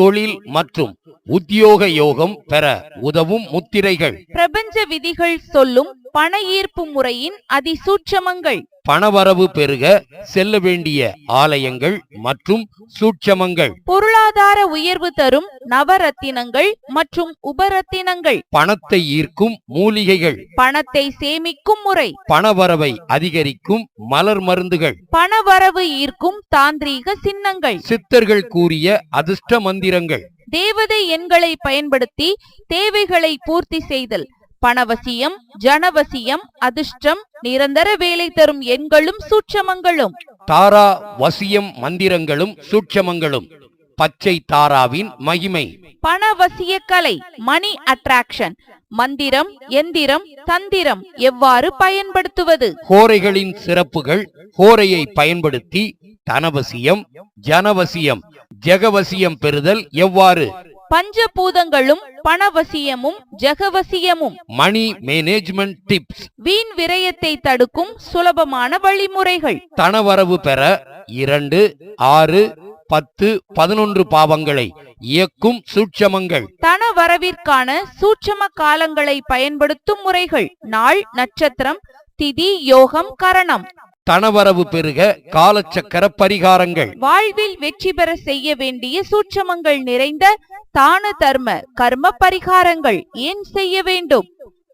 தொழில் மற்றும் உத்தியோக யோகம் பெற உதவும் முத்திரைகள், பிரபஞ்ச விதிகள் சொல்லும் பண ஈர்ப்பு முறையின் அதிசூட்சமங்கள், பணவரவு பெருக செல்ல வேண்டிய ஆலயங்கள் மற்றும் சூட்சமங்கள், பொருளாதார உயர்வு தரும் நவரத்தினங்கள் மற்றும் உபரத்தினங்கள், பணத்தை ஈர்க்கும் மூலிகைகள், பணத்தை சேமிக்கும் முறை, பணவரவை அதிகரிக்கும் மலர் மருந்துகள், பணவரவு ஈர்க்கும் தாந்திரீக சின்னங்கள், சித்தர்கள் கூறிய அதிர்ஷ்ட மந்திரங்கள், தேவதை எண்களை பயன்படுத்தி தேவைகளை பூர்த்தி செய்தல், பணவசியம், ஜனவசியம், அதிர்ஷ்டம், நிரந்தர வேலை தரும் எண்களும் சூட்சமங்களும், தாரா வசியம் மந்திரங்களும் சூட்சமங்களும், பச்சை தாராவின் மகிமை, பணவசிய கலை, மணி அட்ராக்ஷன், மந்திரம், எந்திரம், தந்திரம் எவ்வாறு பயன்படுத்துவது? ஹோரைகளின் சிறப்புகள். ஹோரையை பயன்படுத்தி தனவசியம், ஜனவசியம், ஜெகவசியம் பெறுதல் எவ்வாறு? பஞ்சபூதங்களும் பணவசியமும் ஜெகவசியமும். Money management tips. வீண் விரயத்தை தடுக்கும் சுலபமான வழிமுறைகள். தனவரவு பெற 2, 6, 10, 11 பாவங்களை இயக்கும் சூட்சமங்கள். தனவரவிற்கான சூட்சம காலங்களை பயன்படுத்தும் முறைகள். நாள், நட்சத்திரம், திதி, யோகம், கரணம். தனவரவு பெருக காலச்சக்கர பரிகாரங்கள். வாழ்வில் வெற்றி பெற செய்ய வேண்டிய சூட்சமங்கள் நிறைந்த தான தர்ம கர்ம பரிகாரங்கள். ஏன் செய்ய வேண்டும்?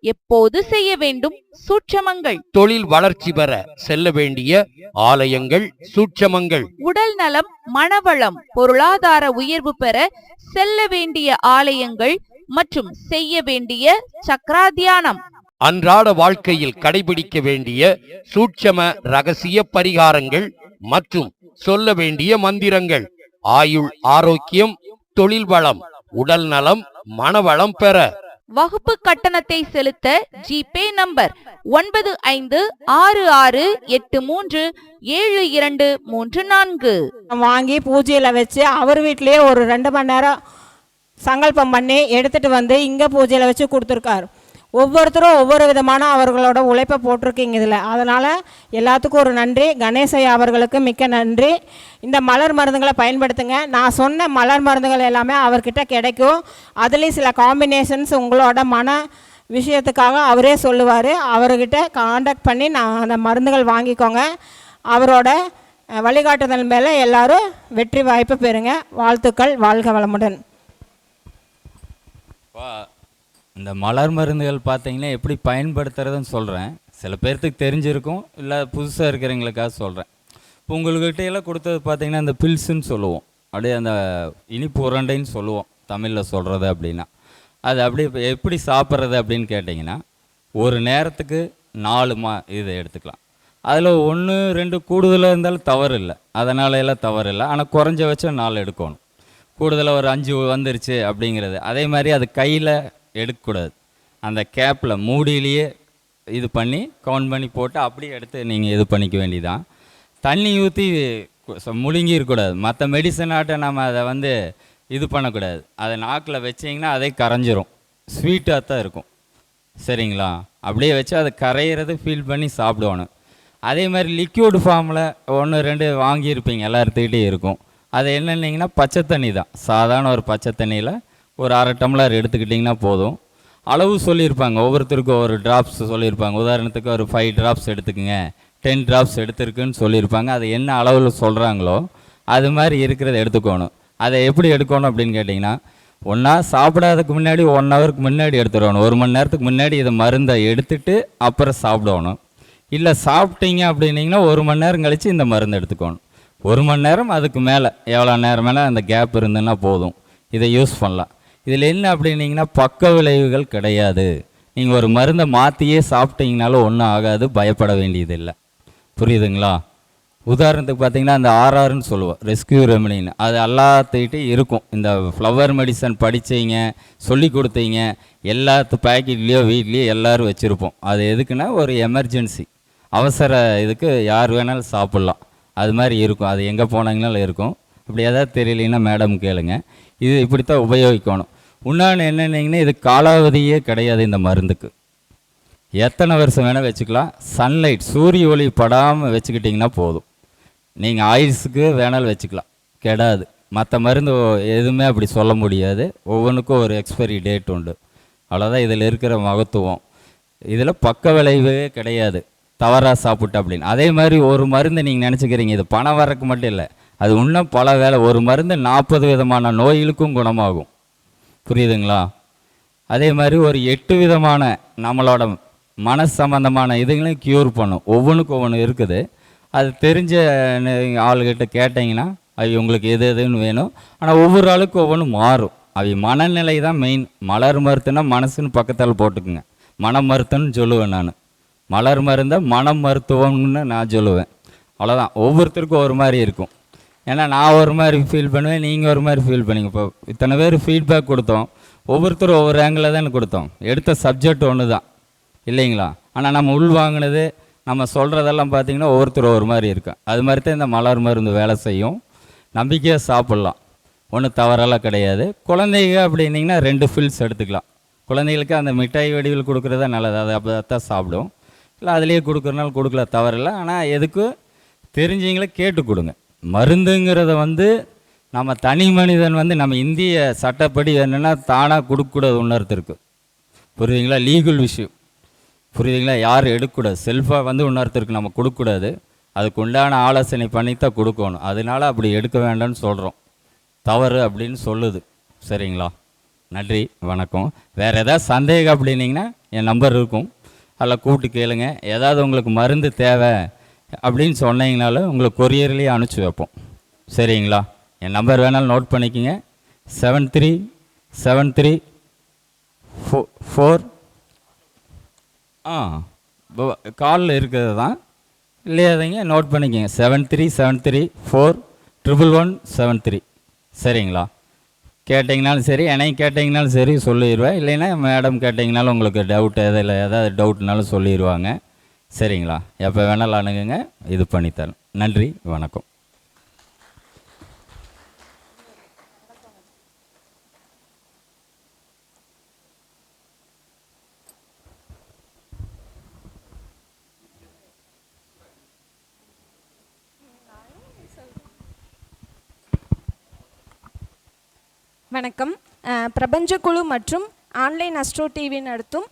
எப்போது செய்ய வேண்டும்? சூட்சமங்கள். தொழில் வளர்ச்சி பெற செல்ல வேண்டிய ஆலயங்கள், சூட்சமங்கள். உடல் நலம், மனவளம், பொருளாதார உயர்வு பெற செல்ல வேண்டிய ஆலயங்கள் மற்றும் செய்ய வேண்டிய சக்ராத்தியானம். அன்றாட வாழ்க்கையில் கடைபிடிக்க வேண்டிய சூட்சம ரகசிய பரிகாரங்கள் மற்றும் சொல்ல வேண்டிய மந்திரங்கள். ஆயுள் ஆரோக்கியம், தொழில் வளம், உடல் நலம், மனவளம் பெற. வகுப்பு கட்டணத்தை செலுத்த ஜிபே நம்பர் 9566837234 வாங்கி பூஜையில் வச்சு அவர் வீட்டிலேயே ஒரு 2 மணி நேரம் சங்கல்பம் பண்ணி எடுத்துகிட்டு வந்து இங்கே பூஜையில் வச்சு கொடுத்துருக்காரு. ஒவ்வொருத்தரும் ஒவ்வொரு விதமான அவர்களோட உழைப்பை போட்டிருக்கீங்க இதில். அதனால் எல்லாத்துக்கும் ஒரு நன்றி. கணேசையா அவர்களுக்கு மிக்க நன்றி. இந்த மலர் மருந்துகளை பயன்படுத்துங்க. நான் சொன்ன மலர் மருந்துகள் எல்லாமே அவர்கிட்ட கிடைக்கும். அதுலேயும் சில காம்பினேஷன்ஸ் உங்களோட மன விஷயத்துக்காக அவரே சொல்லுவார். அவர்கிட்ட காண்டாக்ட் பண்ணி நான் அந்த மருந்துகள் வாங்கிக்கோங்க. அவரோட வழிகாட்டுதல் மேலே எல்லாரும் வெற்றி வாய்ப்பு பெறுங்க. வாழ்த்துக்கள். வாழ்க வளமுடன். இந்த மலர் மருந்துகள் பார்த்தீங்கன்னா எப்படி பயன்படுத்துறதுன்னு சொல்கிறேன். சில பேர்த்துக்கு தெரிஞ்சிருக்கும், இல்லை புதுசாக இருக்கிறவங்களுக்காக சொல்கிறேன். இப்போ உங்கள்கிட்ட எல்லாம் கொடுத்தது பார்த்தீங்கன்னா இந்த பில்ஸுன்னு சொல்லுவோம், அப்படியே அந்த இனிப்பு உருண்டைன்னு சொல்லுவோம் தமிழில் சொல்கிறது. அப்படின்னா அது அப்படியே எப்படி சாப்பிட்றது அப்படின்னு கேட்டிங்கன்னா, ஒரு நேரத்துக்கு 4 இதை எடுத்துக்கலாம். அதில் 1, 2 கூடுதலாக இருந்தாலும் தவறு இல்லை, அதனால எல்லாம் தவறு இல்லை. ஆனால் குறைஞ்சபட்சம் 4 எடுக்கணும். கூடுதலாக ஒரு 5 வந்துருச்சு அப்படிங்கிறது. அதே மாதிரி அது கையில் எடுக்கக்கூடாது, அந்த கேப்பில் மூடியிலேயே இது பண்ணி கவுண்ட் பண்ணி போட்டு அப்படியே எடுத்து நீங்கள் இது பண்ணிக்க வேண்டியதான். தண்ணி ஊற்றி முழுங்கி இருக்கக்கூடாது. மற்ற மெடிசனாட்ட நம்ம அதை இது பண்ணக்கூடாது. அதை நாக்கில் வச்சிங்கன்னா அதே கரைஞ்சிரும், ஸ்வீட்டாக தான் இருக்கும். சரிங்களா? அப்படியே வச்சு அதை கரையிறது ஃபீல் பண்ணி சாப்பிடுவானு. அதே மாதிரி லிக்யூட் ஃபார்மில் 1, 2 வாங்கியிருப்பீங்க, எல்லாத்துக்கிட்டே இருக்கும். அது என்னன்னிங்கன்னா பச்சை தண்ணி தான். சாதாரண ஒரு பச்சை தண்ணியில் ஒரு 1/2 டம்ளர் எடுத்துக்கிட்டிங்கன்னா போதும். அளவு சொல்லியிருப்பாங்க, ஒவ்வொருத்தருக்கும் ஒரு ட்ராப்ஸ் சொல்லியிருப்பாங்க. உதாரணத்துக்கு ஒரு 5 ட்ராப்ஸ் எடுத்துக்கோங்க, 10 ட்ராப்ஸ் எடுத்துருக்குன்னு சொல்லியிருப்பாங்க. அது என்ன அளவில் சொல்கிறாங்களோ அது மாதிரி இருக்கிறத எடுத்துக்கணும். அதை எப்படி எடுக்கணும் அப்படின்னு கேட்டிங்கன்னா, ஒன்றா சாப்பிடாததுக்கு முன்னாடி 1 ஹவருக்கு முன்னாடி எடுத்துடணும். 1 மணி நேரத்துக்கு முன்னாடி இதை மருந்தை எடுத்துகிட்டு அப்புறம் சாப்பிடணும். இல்லை சாப்பிட்டீங்க அப்படின்னிங்கன்னா 1 மணி நேரம் கழித்து இந்த மருந்து எடுத்துக்கணும். 1 மணி நேரம் அதுக்கு மேலே எவ்வளோ நேரம் மேலே அந்த கேப் இருந்துன்னா போதும், இதை யூஸ் பண்ணலாம். இதில் என்ன அப்படின்னிங்கன்னா பக்க விளைவுகள் கிடையாது. நீங்கள் ஒரு மருந்தை மாற்றியே சாப்பிட்டீங்கனாலும் ஒன்றும் ஆகாது, பயப்பட வேண்டியதில்லை. புரியுதுங்களா? உதாரணத்துக்கு பார்த்தீங்கன்னா அந்த RRன்னு சொல்லுவோம், ரெஸ்கியூ ரெமடின்னு. அது எல்லாத்துக்கிட்டே இருக்கும். இந்த ஃப்ளவர் மெடிசன் படித்தீங்க, சொல்லி கொடுத்தீங்க, எல்லாத்து பேக்கெட்லேயோ வீட்லேயோ எல்லோரும் வச்சுருப்போம். அது எதுக்குன்னா ஒரு எமர்ஜென்சி, அவசர இதுக்கு யார் வேணாலும் சாப்பிட்லாம். அது மாதிரி இருக்கும். அது எங்கே போனாங்கனாலும் இருக்கும். இப்படி ஏதாவது தெரியலைன்னா மேடம் கேளுங்க. இது இப்படித்தான் உபயோகிக்கணும். இன்னொன்று என்னென்னிங்கன்னா, இது காலாவதியே கிடையாது. இந்த மருந்துக்கு எத்தனை வருஷம் வேணால் வச்சுக்கலாம். சன்லைட், சூரிய ஒளி படாமல் வச்சுக்கிட்டிங்கன்னா போதும். நீங்கள் ஆயுசுக்கு வேணாலும் வச்சுக்கலாம், கெடாது. மற்ற மருந்து எதுவுமே அப்படி சொல்ல முடியாது. ஒவ்வொன்றுக்கும் ஒரு எக்ஸ்பைரி டேட் உண்டு. அவ்வளோதான் இதில் இருக்கிற மகத்துவம். இதில் பக்க விளைவே கிடையாது தவறாக சாப்பிட்டு அப்படின்னு. அதே மாதிரி ஒரு மருந்து நீங்கள் நினச்சிக்கிறீங்க இது பணம் வரக்கு மட்டும் இல்லை, அது இன்னும் பல வேலை. ஒரு மருந்து 40 விதமான நோய்களுக்கும் குணமாகும். புரியுதுங்களா? அதே மாதிரி ஒரு 8 விதமான நம்மளோட மன சம்பந்தமான இதுகளையும் க்யூர் பண்ணும். ஒவ்வொன்றுக்கும் ஒவ்வொன்று இருக்குது. அது தெரிஞ்ச ஆளுகிட்ட கேட்டிங்கன்னா அது உங்களுக்கு எது எதுன்னு வேணும். ஆனால் ஒவ்வொரு ஆளுக்கும் ஒவ்வொன்று மாறும். அது மனநிலை தான் மெயின். மலர் மருத்துனா மனசுன்னு பக்கத்தில் போட்டுக்குங்க. மன மருத்துவம்னு சொல்லுவேன் நான். மலர் மருந்தை மன மருத்துவம்னு நான் சொல்லுவேன். அவ்வளோதான். ஒவ்வொருத்தருக்கும் ஒரு மாதிரி இருக்கும். ஏன்னா நான் ஒரு மாதிரி ஃபீல் பண்ணுவேன், நீங்கள் ஒரு மாதிரி ஃபீல் பண்ணிங்க. இப்போ இத்தனை பேர் ஃபீட்பேக் கொடுத்தோம். ஒவ்வொருத்தரும் ஒவ்வொரு ஆங்கிளில் தான் கொடுத்தோம். எடுத்த சப்ஜெக்ட் ஒன்று தான் இல்லைங்களா? ஆனால் நம்ம உள் வாங்கினது நம்ம சொல்கிறதெல்லாம் பார்த்திங்கன்னா ஒவ்வொருத்தர் ஒவ்வொரு மாதிரி இருக்கும். அது மாதிரி தான் இந்த மலர் மருந்து வேலை செய்யும். நம்பிக்கையாக சாப்பிட்லாம், ஒன்றும் தவறெல்லாம் கிடையாது. குழந்தைங்க அப்படின்னிங்கன்னா 2 ஃபில்ஸ் எடுத்துக்கலாம். குழந்தைகளுக்கு அந்த மிட்டாய் வடிவில் கொடுக்குறதா நல்லது, அதை அப்போ தான் சாப்பிடும். இல்லை அதுலேயே கொடுக்குறனால கொடுக்கல, தவறில்லை. ஆனால் எதுக்கும் தெரிஞ்சவங்களே கேட்டு கொடுங்க. மருந்துங்கிறத நம்ம தனி மனிதன் நம்ம இந்திய சட்டப்படி என்னென்னா தானாக கொடுக்கக்கூடாது இன்னொருத்தருக்கு. புரியுதுங்களா? லீகல் விஷயம் புரியுதுங்களா? யாரும் எடுக்கக்கூடாது, செல்ஃபாக இன்னொருத்தருக்கு நம்ம கொடுக்கக்கூடாது. அதுக்கு உண்டான ஆலோசனை பண்ணித்தான் கொடுக்கணும். அதனால அப்படி எடுக்க வேண்டாம்னு சொல்கிறோம். தவறு அப்படின்னு சொல்லுது. சரிங்களா? நன்றி, வணக்கம். வேறு ஏதாவது சந்தேகம் அப்படின்னிங்கன்னா என் நம்பர் இருக்கும், அதில் கூப்பிட்டு கேளுங்க. ஏதாவது உங்களுக்கு மருந்து தேவை அப்படின்னு சொன்னீங்கனாலும் உங்களுக்கு கொரியர்லேயே அனுப்பிச்சி வைப்போம். சரிங்களா? என் நம்பர் வேணாலும் நோட் பண்ணிக்கோங்க. 7373 காலில் இருக்கிறது தான் இல்லையாதீங்க, நோட் பண்ணிக்கோங்க. 7373411173. சரிங்களா? கேட்டிங்கனாலும் சரி, என்னையும் கேட்டிங்கனாலும் சரி சொல்லிடுவேன். இல்லைன்னா மேடம் கேட்டிங்கனாலும் உங்களுக்கு டவுட் ஏதாவது டவுட்னாலும் சொல்லிடுவாங்க. சரிங்களா? எப்போ வேணாலும் அணுகுங்க, இது பண்ணித்தரேன். நன்றி, வணக்கம். வணக்கம். பிரபஞ்ச குழு மற்றும் ஆன்லைன் அஸ்ட்ரோ டிவி நடத்தும்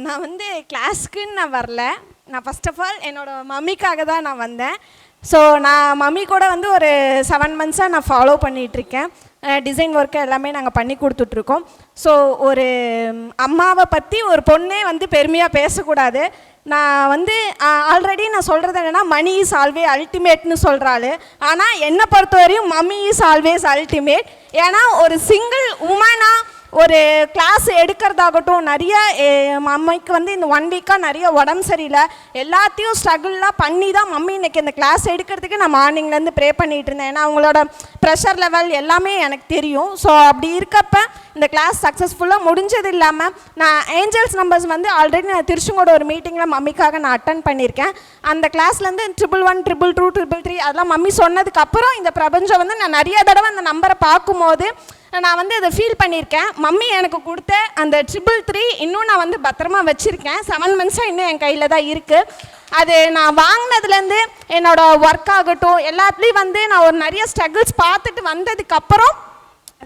நான் கிளாஸ்க்குன்னு நான் வரல. நான் ஃபஸ்ட் ஆஃப் ஆல் என்னோடய மம்மிக்காக தான் நான் வந்தேன். ஸோ நான் மம்மி கூட ஒரு 7 மந்த்ஸாக நான் ஃபாலோ பண்ணிகிட்ருக்கேன். டிசைன் ஒர்க்கு எல்லாமே நாங்கள் பண்ணி கொடுத்துட்ருக்கோம். ஸோ ஒரு அம்மாவை பற்றி ஒரு பொண்ணே பெருமையாக பேசக்கூடாது. நான் ஆல்ரெடி நான் சொல்கிறது என்னென்னா, மணி இஸ் ஆல்வேஸ் அல்டிமேட்னு சொல்கிறாள். ஆனால் என்னை பொறுத்தவரையும் மம்மி இஸ் ஆல்வேஸ் அல்டிமேட். ஏன்னா ஒரு சிங்கிள் உமனாக ஒரு கிளாஸ் எடுக்கிறதாகட்டும், நிறைய மம்மிக்கு இந்த 1 வீக்காக நிறைய உடம்பு சரியில்லை, எல்லாத்தையும் ஸ்ட்ரகிள்லாம் பண்ணி தான் மம்மி இன்றைக்கி இந்த கிளாஸ் எடுக்கிறதுக்கு நான் மார்னிங்லேருந்து ப்ரே பண்ணிகிட்டு இருந்தேன். ஏன்னா அவங்களோட ப்ரெஷர் லெவல் எல்லாமே எனக்கு தெரியும். ஸோ அப்படி இருக்கப்போ இந்த கிளாஸ் சக்ஸஸ்ஃபுல்லாக முடிஞ்சது இல்லாமல் நான் ஏஞ்சல்ஸ் நம்பர்ஸ் ஆல்ரெடி நான் திருச்செங்கோட ஒரு மீட்டிங்கில் மம்மிக்காக நான் அட்டன் பண்ணியிருக்கேன். அந்த கிளாஸ்லேருந்து 111, 222, 333 அதெல்லாம் மம்மி சொன்னதுக்கப்புறம் இந்த பிரபஞ்சம் நான் நிறைய தடவை அந்த நம்பரை பார்க்கும்போது நான் அதை ஃபீல் பண்ணியிருக்கேன். மம்மி எனக்கு கொடுத்த அந்த 333 இன்னும் நான் பத்திரமா வச்சுருக்கேன். 7 மந்த்ஸாக இன்னும் என் கையில் தான் இருக்குது. அது நான் வாங்கினதுலேருந்து என்னோடய ஒர்க் ஆகட்டும் எல்லாத்துலேயும் நான் ஒரு நிறைய ஸ்ட்ரகிள்ஸ் பார்த்துட்டு வந்ததுக்கப்புறம்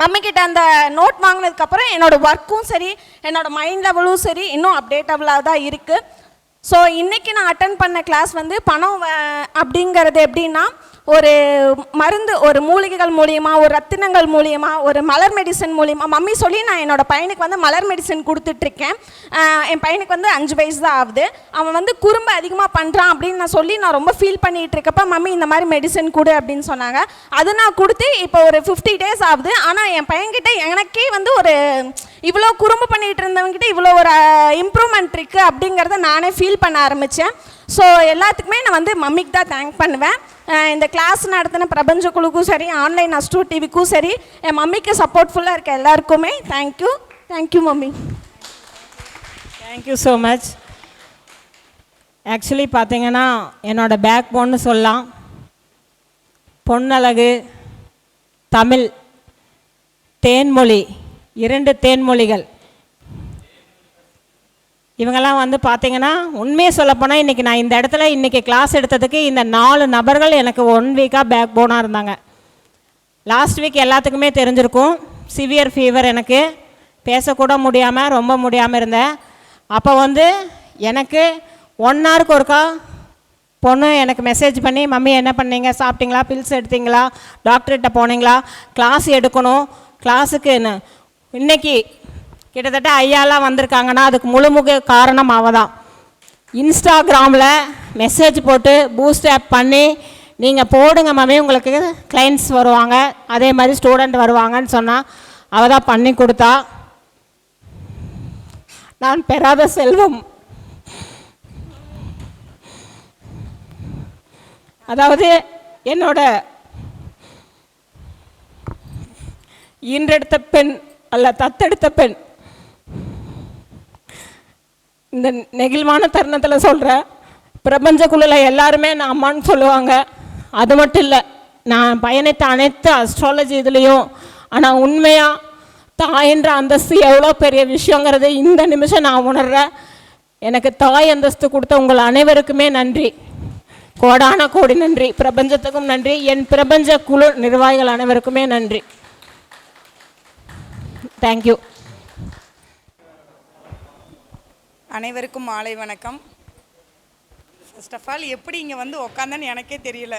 மம்மிக்கிட்ட அந்த நோட் வாங்கினதுக்கப்புறம் என்னோடய ஒர்க்கும் சரி, என்னோடய மைண்ட் லெவலும் சரி இன்னும் அப்டேட்டபுளாக தான் இருக்குது. ஸோ இன்றைக்கி நான் அட்டன் பண்ண கிளாஸ் பணம் அப்படிங்கிறது எப்படின்னா, ஒரு மருந்து, ஒரு மூலிகைகள் மூலியமாக, ஒரு ரத்தினங்கள் மூலியமாக, ஒரு மலர் மெடிசன் மூலியமாக மம்மி சொல்லி நான் என்னோடய பையனுக்கு மலர் மெடிசன் கொடுத்துட்ருக்கேன். என் பையனுக்கு 5 வயசு தான் ஆகுது. அவன் குறும்பு அதிகமாக பண்ணுறான் அப்படின்னு நான் சொல்லி நான் ரொம்ப ஃபீல் பண்ணிகிட்டு இருக்கப்போ மம்மி இந்த மாதிரி மெடிசன் கொடு அப்படின்னு சொன்னாங்க. அது நான் கொடுத்து இப்போ ஒரு 50 days ஆகுது. ஆனால் என் பையன்கிட்ட எனக்கே ஒரு இவ்வளோ குறும்பு பண்ணிகிட்டு இருந்தவங்ககிட்ட இவ்வளோ ஒரு இம்ப்ரூவ்மெண்ட் இருக்குது அப்படிங்கிறத நானே ஃபீல் பண்ண ஆரம்பித்தேன். ஸோ எல்லாத்துக்குமே நான் மம்மிக்கு தான் தேங்க் பண்ணுவேன். இந்த கிளாஸ் நடத்தின பிரபஞ்ச குழுக்கும் சரி, ஆன்லைன் அஸ்ட்ரோ டிவிக்கும் சரி, என் மம்மிக்கு சப்போர்ட்ஃபுல்லாக இருக்க எல்லாருக்குமே thank you. Thank you mummy. Thank you so much. Actually பார்த்தீங்கன்னா என்னோடய பேக் போன்னு சொல்லலாம். பொன்னழகு, தமிழ், தேன்மொழி, 2 தேன்மொழிகள். இவங்கெல்லாம் பார்த்தீங்கன்னா உண்மையை சொல்லப்போனால் இன்றைக்கி நான் இந்த இடத்துல இன்றைக்கி கிளாஸ் எடுத்ததுக்கு இந்த 4 நபர்கள் எனக்கு 1 வீக்காக பேக் போனாக இருந்தாங்க. லாஸ்ட் வீக் எல்லாத்துக்குமே தெரிஞ்சிருக்கும், சிவியர் ஃபீவர், எனக்கு பேசக்கூட முடியாமல் ரொம்ப முடியாமல் இருந்தேன். அப்போ எனக்கு 1 ஹவருக்கு ஒருக்கா பொண்ணு எனக்கு மெசேஜ் பண்ணி, மம்மி என்ன பண்ணீங்க, சாப்பிட்டீங்களா, பில்ஸ் எடுத்தீங்களா, டாக்டர்கிட்ட போனீங்களா, கிளாஸ் எடுக்கணும், கிளாஸுக்கு இன்றைக்கி கிட்டத்தட்ட ஐயாலாம் வந்திருக்காங்கன்னா அதுக்கு முழுமுக காரணம் அவ தான். இன்ஸ்டாகிராமில் மெசேஜ் போட்டு பூஸ்ட் ஆப் பண்ணி, நீங்கள் போடுங்க மம்மி உங்களுக்கு கிளைண்ட்ஸ் வருவாங்க, அதே மாதிரி ஸ்டூடெண்ட் வருவாங்கன்னு சொன்னால் அவள் தான் பண்ணி கொடுத்தா. நான் பெறாத செல்வம், அதாவது ஈன்றெடுத்த பெண் அல்ல, தத்தெடுத்த பெண். இந்த நெகிழ்வான தருணத்தில் சொல்கிறேன், பிரபஞ்சக்குழுவில் எல்லாருமே நான் அம்மான்னு சொல்லுவாங்க. அது மட்டும் இல்லை, நான் பயணித்த அனைத்து அஸ்ட்ராலஜி இதுலேயும், ஆனால் உண்மையாக தாயின்ற அந்தஸ்து எவ்வளோ பெரிய விஷயங்கிறது இந்த நிமிஷம் நான் உணர்கிறேன். எனக்கு தாய் அந்தஸ்து கொடுத்த உங்கள் அனைவருக்குமே நன்றி, கோடான கோடி நன்றி. பிரபஞ்சத்துக்கும் நன்றி, என் பிரபஞ்ச குழு நிர்வாகிகள் அனைவருக்குமே நன்றி. தேங்க்யூ. அனைவருக்கும் மாலை வணக்கம். ஃபர்ஸ்ட் ஆஃப் ஆல் எப்படி இங்கே வந்து உக்காந்தேன்னு எனக்கே தெரியல.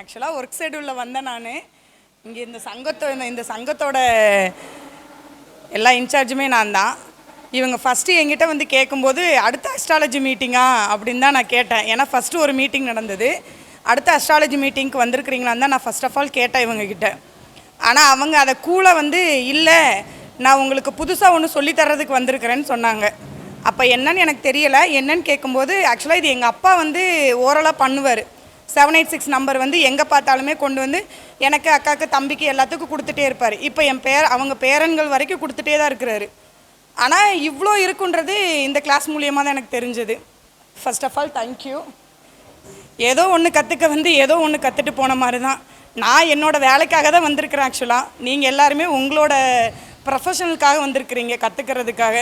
ஆக்சுவலாக ஒர்க் ஷெடியூலில் வந்தேன் நான். இங்கே இந்த சங்கத்தோட எல்லா இன்சார்ஜுமே நான் தான். இவங்க ஃபஸ்ட்டு என்கிட்ட வந்து கேட்கும்போது அடுத்த அஸ்ட்ராலஜி மீட்டிங்கா அப்படின்னு தான் நான் கேட்டேன். ஏன்னா ஃபஸ்ட்டு ஒரு மீட்டிங் நடந்தது, அடுத்த அஸ்ட்ராலஜி மீட்டிங்க்கு வந்திருக்கிறீங்களான்னு தான் நான் ஃபஸ்ட் ஆஃப் ஆல் கேட்டேன் இவங்கக்கிட்ட. ஆனால் அவங்க அதை கூட வந்து இல்லை, நான் உங்களுக்கு புதுசாக ஒன்று சொல்லித்தரதுக்கு வந்திருக்கிறேன்னு சொன்னாங்க. அப்போ என்னன்னு எனக்கு தெரியலை. என்னன்னு கேட்கும்போது ஆக்சுவலாக இது எங்கள் அப்பா வந்து ஓரலாக பண்ணுவார். 786 நம்பர் வந்து எங்கே பார்த்தாலுமே கொண்டு வந்து எனக்கு, அக்காவுக்கு, தம்பிக்கு எல்லாத்துக்கும் கொடுத்துட்டே இருப்பார். இப்போ அவங்க பேரன்கள் வரைக்கும் கொடுத்துட்டே தான் இருக்கிறாரு. ஆனால் இவ்வளோ இருக்குன்றது இந்த கிளாஸ் மூலியமாக தான் எனக்கு தெரிஞ்சது. First of all thank you. ஏதோ ஒன்று கற்றுக்க வந்து ஏதோ ஒன்று கற்றுட்டு போன மாதிரி தான். நான் என்னோடய வேலைக்காக தான் வந்திருக்கிறேன். ஆக்சுவலாக நீங்கள் எல்லாருமே உங்களோட ப்ரொஃபஷனலுக்காக வந்திருக்கிறீங்க, கற்றுக்கிறதுக்காக.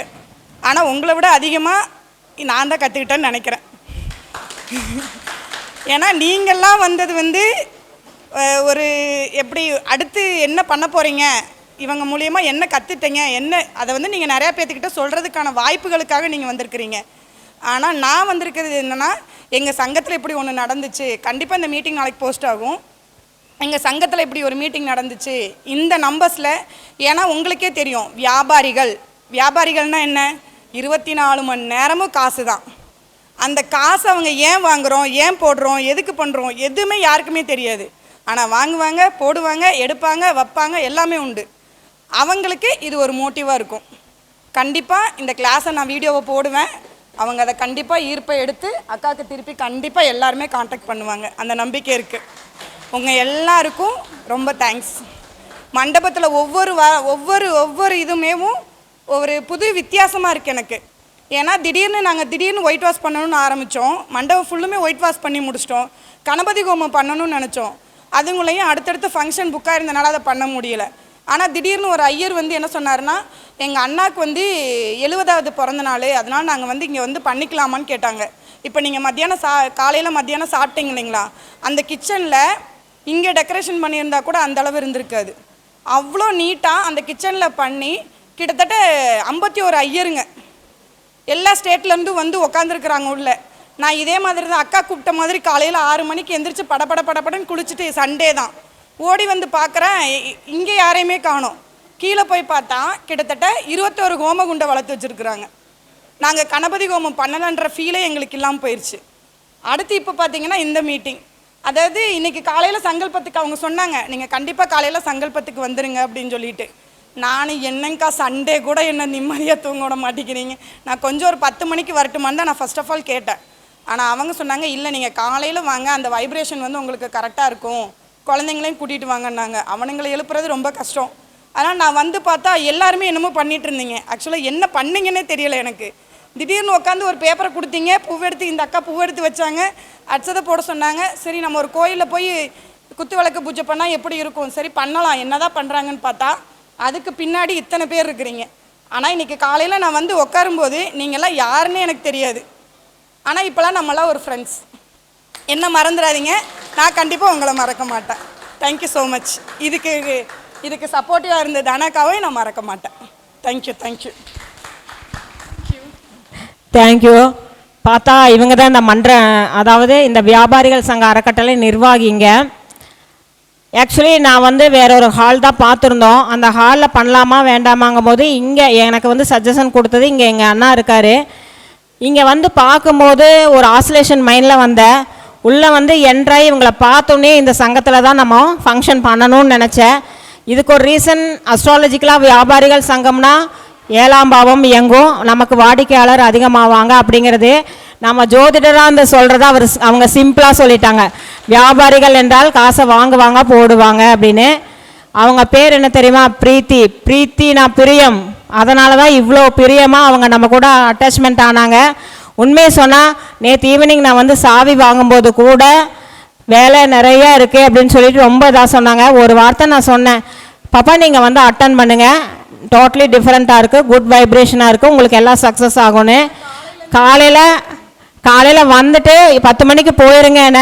ஆனால் உங்களை விட அதிகமாக நான் தான் கற்றுக்கிட்டேன்னு நினைக்கிறேன். ஏன்னா நீங்கள்லாம் வந்தது வந்து ஒரு எப்படி அடுத்து என்ன பண்ண போகிறீங்க, இவங்க மூலியமாக என்ன கற்றுட்டீங்க, என்ன அதை வந்து நீங்கள் நிறையா பேர்த்துக்கிட்ட சொல்கிறதுக்கான வாய்ப்புகளுக்காக நீங்கள் வந்திருக்கிறீங்க. ஆனால் நான் வந்திருக்கிறது என்னென்னா, எங்கள் சங்கத்தில் இப்படி ஒன்று நடந்துச்சு, கண்டிப்பாக இந்த மீட்டிங் நாளைக்கு போஸ்ட் ஆகும். எங்கள் சங்கத்தில் இப்படி ஒரு மீட்டிங் நடந்துச்சு இந்த நம்பர்ஸில். ஏன்னா உங்களுக்கே தெரியும், வியாபாரிகள்னால் என்ன, 24 மணி நேரமும் காசு தான். அந்த காசை அவங்க ஏன் வாங்குகிறோம், ஏன் போடுறோம், எதுக்கு பண்ணுறோம், எதுவுமே யாருக்குமே தெரியாது. ஆனால் வாங்குவாங்க, போடுவாங்க, எடுப்பாங்க, வைப்பாங்க, எல்லாமே உண்டு. அவங்களுக்கு இது ஒரு மோட்டிவாக இருக்கும். கண்டிப்பாக இந்த கிளாஸை நான் வீடியோவை போடுவேன், அவங்க அதை கண்டிப்பாக ஈர்ப்பை எடுத்து அக்காவுக்கு திருப்பி கண்டிப்பாக எல்லாருமே காண்டாக்ட் பண்ணுவாங்க. அந்த நம்பிக்கை இருக்குது. உங்கள் எல்லாருக்கும் ரொம்ப தேங்க்ஸ். மண்டபத்தில் ஒவ்வொரு இதுமேவும் ஒரு புது வித்தியாசமாக இருக்குது எனக்கு. ஏன்னா திடீர்னு ஒயிட் வாஷ் பண்ணணும்னு ஆரம்பித்தோம். மண்டபம் ஃபுல்லுமே ஒயிட் வாஷ் பண்ணி முடிச்சிட்டோம். கணபதி ஹோமம் பண்ணணும்னு நினச்சோம். அதுங்களையும் அடுத்தடுத்து ஃபங்க்ஷன் புக்காக இருந்தனால அதை பண்ண முடியலை. ஆனால் திடீர்னு ஒரு ஐயர் வந்து என்ன சொன்னார்னா, எங்கள் அண்ணாவுக்கு வந்து 70வது பிறந்த நாள், அதனால் நாங்கள் வந்து இங்கே வந்து பண்ணிக்கலாமான்னு கேட்டாங்க. இப்போ நீங்கள் காலையில் மத்தியானம் சாப்பிட்டீங்க இல்லைங்களா, அந்த கிச்சனில் இங்கே டெக்கரேஷன் பண்ணியிருந்தா கூட அந்த அளவு இருந்திருக்காது. அவ்வளோ நீட்டாக அந்த கிச்சனில் பண்ணி கிட்டத்தட்ட 51 ஐயருங்க எல்லா ஸ்டேட்லேருந்தும் வந்து உக்காந்துருக்குறாங்க உள்ள. நான் இதே மாதிரி தான் அக்கா கூப்பிட்ட மாதிரி காலையில் 6 மணிக்கு எந்திரிச்சு படப்படன்னு குளிச்சுட்டு, சண்டே தான் ஓடி வந்து பார்க்குறேன், இங்கே யாரையுமே காணோம். கீழே போய் பார்த்தா கிட்டத்தட்ட 21 ஹோமகுண்டை வளர்த்து வச்சுருக்குறாங்க. நாங்கள் கணபதி ஹோமம் பண்ணலன்ற ஃபீலே எங்களுக்கு இல்லாமல் போயிடுச்சு. அடுத்து இப்போ பார்த்தீங்கன்னா இந்த மீட்டிங், அதாவது இன்றைக்கி காலையில் சங்கல்பத்துக்கு அவங்க சொன்னாங்க, நீங்கள் கண்டிப்பாக காலையில் சங்கல்பத்துக்கு வந்துடுங்க அப்படின்னு சொல்லிட்டு. நான் என்னங்கக்கா சண்டே கூட என்ன நிம்மதியாக தூங்க விட மாட்டேங்கிறீங்க, நான் கொஞ்சம் ஒரு 10 மணிக்கு வரட்டுமான்னு தான் நான் ஃபர்ஸ்ட் ஆஃப் ஆல் கேட்டேன். ஆனால் அவங்க சொன்னாங்க, இல்லை நீங்கள் காலையில் வாங்க, அந்த வைப்ரேஷன் வந்து உங்களுக்கு கரெக்டாக இருக்கும், குழந்தைங்களையும் கூட்டிகிட்டு வாங்கன்னாங்க. அவனுங்களை எழுப்புறது ரொம்ப கஷ்டம். ஆனால் நான் வந்து பார்த்தா எல்லாருமே என்னமோ பண்ணிகிட்டு இருந்தீங்க. ஆக்சுவலாக என்ன பண்ணிங்கன்னே தெரியலை எனக்கு. திடீர்னு உட்காந்து ஒரு பேப்பரை கொடுத்தீங்க, பூவெடுத்து இந்த அக்கா பூவெடுத்து வச்சாங்க, அட்சதை போட சொன்னாங்க. சரி நம்ம ஒரு கோயிலில் போய் குத்து விளக்கு பூஜை பண்ணால் எப்படி இருக்கும், சரி பண்ணலாம், என்ன தான் பண்ணுறாங்கன்னு பார்த்தா அதுக்கு பின்னாடி இத்தனை பேர் இருக்கிறீங்க. ஆனால் இன்றைக்கி காலையில் நான் வந்து உட்காரும்போது நீங்கள்லாம் யாருன்னு எனக்கு தெரியாது. ஆனால் இப்போலாம் நம்மளாம் ஒரு ஃப்ரெண்ட்ஸ். என்ன மறந்துடாதீங்க, நான் கண்டிப்பாக உங்களை மறக்க மாட்டேன். Thank you so much. இதுக்கு சப்போர்ட்டிவாக இருந்த தனக்காவே நான் மறக்க மாட்டேன். தேங்க்யூ. தேங்க்யூ. பார்த்தா இவங்க தான் அதாவது இந்த வியாபாரிகள் சங்க அறக்கட்டளை நிர்வாகிங்க. ஆக்சுவலி நான் வந்து வேற ஒரு ஹால் தான் பார்த்துருந்தோம். அந்த ஹாலில் பண்ணலாமா வேண்டாமாங்கும் போது இங்கே எனக்கு வந்து சஜஷன் கொடுத்தது இங்கே எங்கள் அண்ணா இருக்கார். இங்கே வந்து பார்க்கும்போது ஒரு ஆசிலேஷன் மைண்டில் வந்தேன். உள்ளே வந்து என்ட்ராகி இவங்களை பார்த்தோன்னே இந்த சங்கத்தில் தான் நம்ம ஃபங்க்ஷன் பண்ணணும்னு நினச்சேன். இதுக்கு ஒரு ரீசன், அஸ்ட்ராலஜிக்கலாக வியாபாரிகள் சங்கம்னா 7ஆம் பாவம் இயங்கும், நமக்கு வாடிக்கையாளர் அதிகமாவாங்க அப்படிங்கிறது. நம்ம ஜோதிடராக அந்த சொல்கிறத அவங்க சிம்பிளாக சொல்லிட்டாங்க. வியாபாரிகள் என்றால் காசை வாங்குவாங்க போடுவாங்க அப்படின்னு. அவங்க பேர் என்ன தெரியுமா? பிரீத்தி. பிரீத்தி நான் பிரியம். அதனால தான் இவ்வளோ பிரியமாக அவங்க நம்ம கூட அட்டாச்மெண்ட் ஆனாங்க. உண்மையை சொன்னால் நேற்று ஈவினிங் நான் வந்து சாவி வாங்கும்போது கூட வேலை நிறையா இருக்குது அப்படின்னு சொல்லிட்டு ரொம்ப இதாக சொன்னாங்க. ஒரு வார்த்தை நான் சொன்னேன், பாப்பா நீங்கள் வந்து அட்டன் பண்ணுங்கள், டோட்டலி டிஃப்ரெண்ட்டாக இருக்குது, குட் வைப்ரேஷனாக இருக்குது, உங்களுக்கு எல்லாம் சக்ஸஸ் ஆகும்னு. காலையில் வந்துட்டு 10 மணிக்கு போயிருங்க என்ன.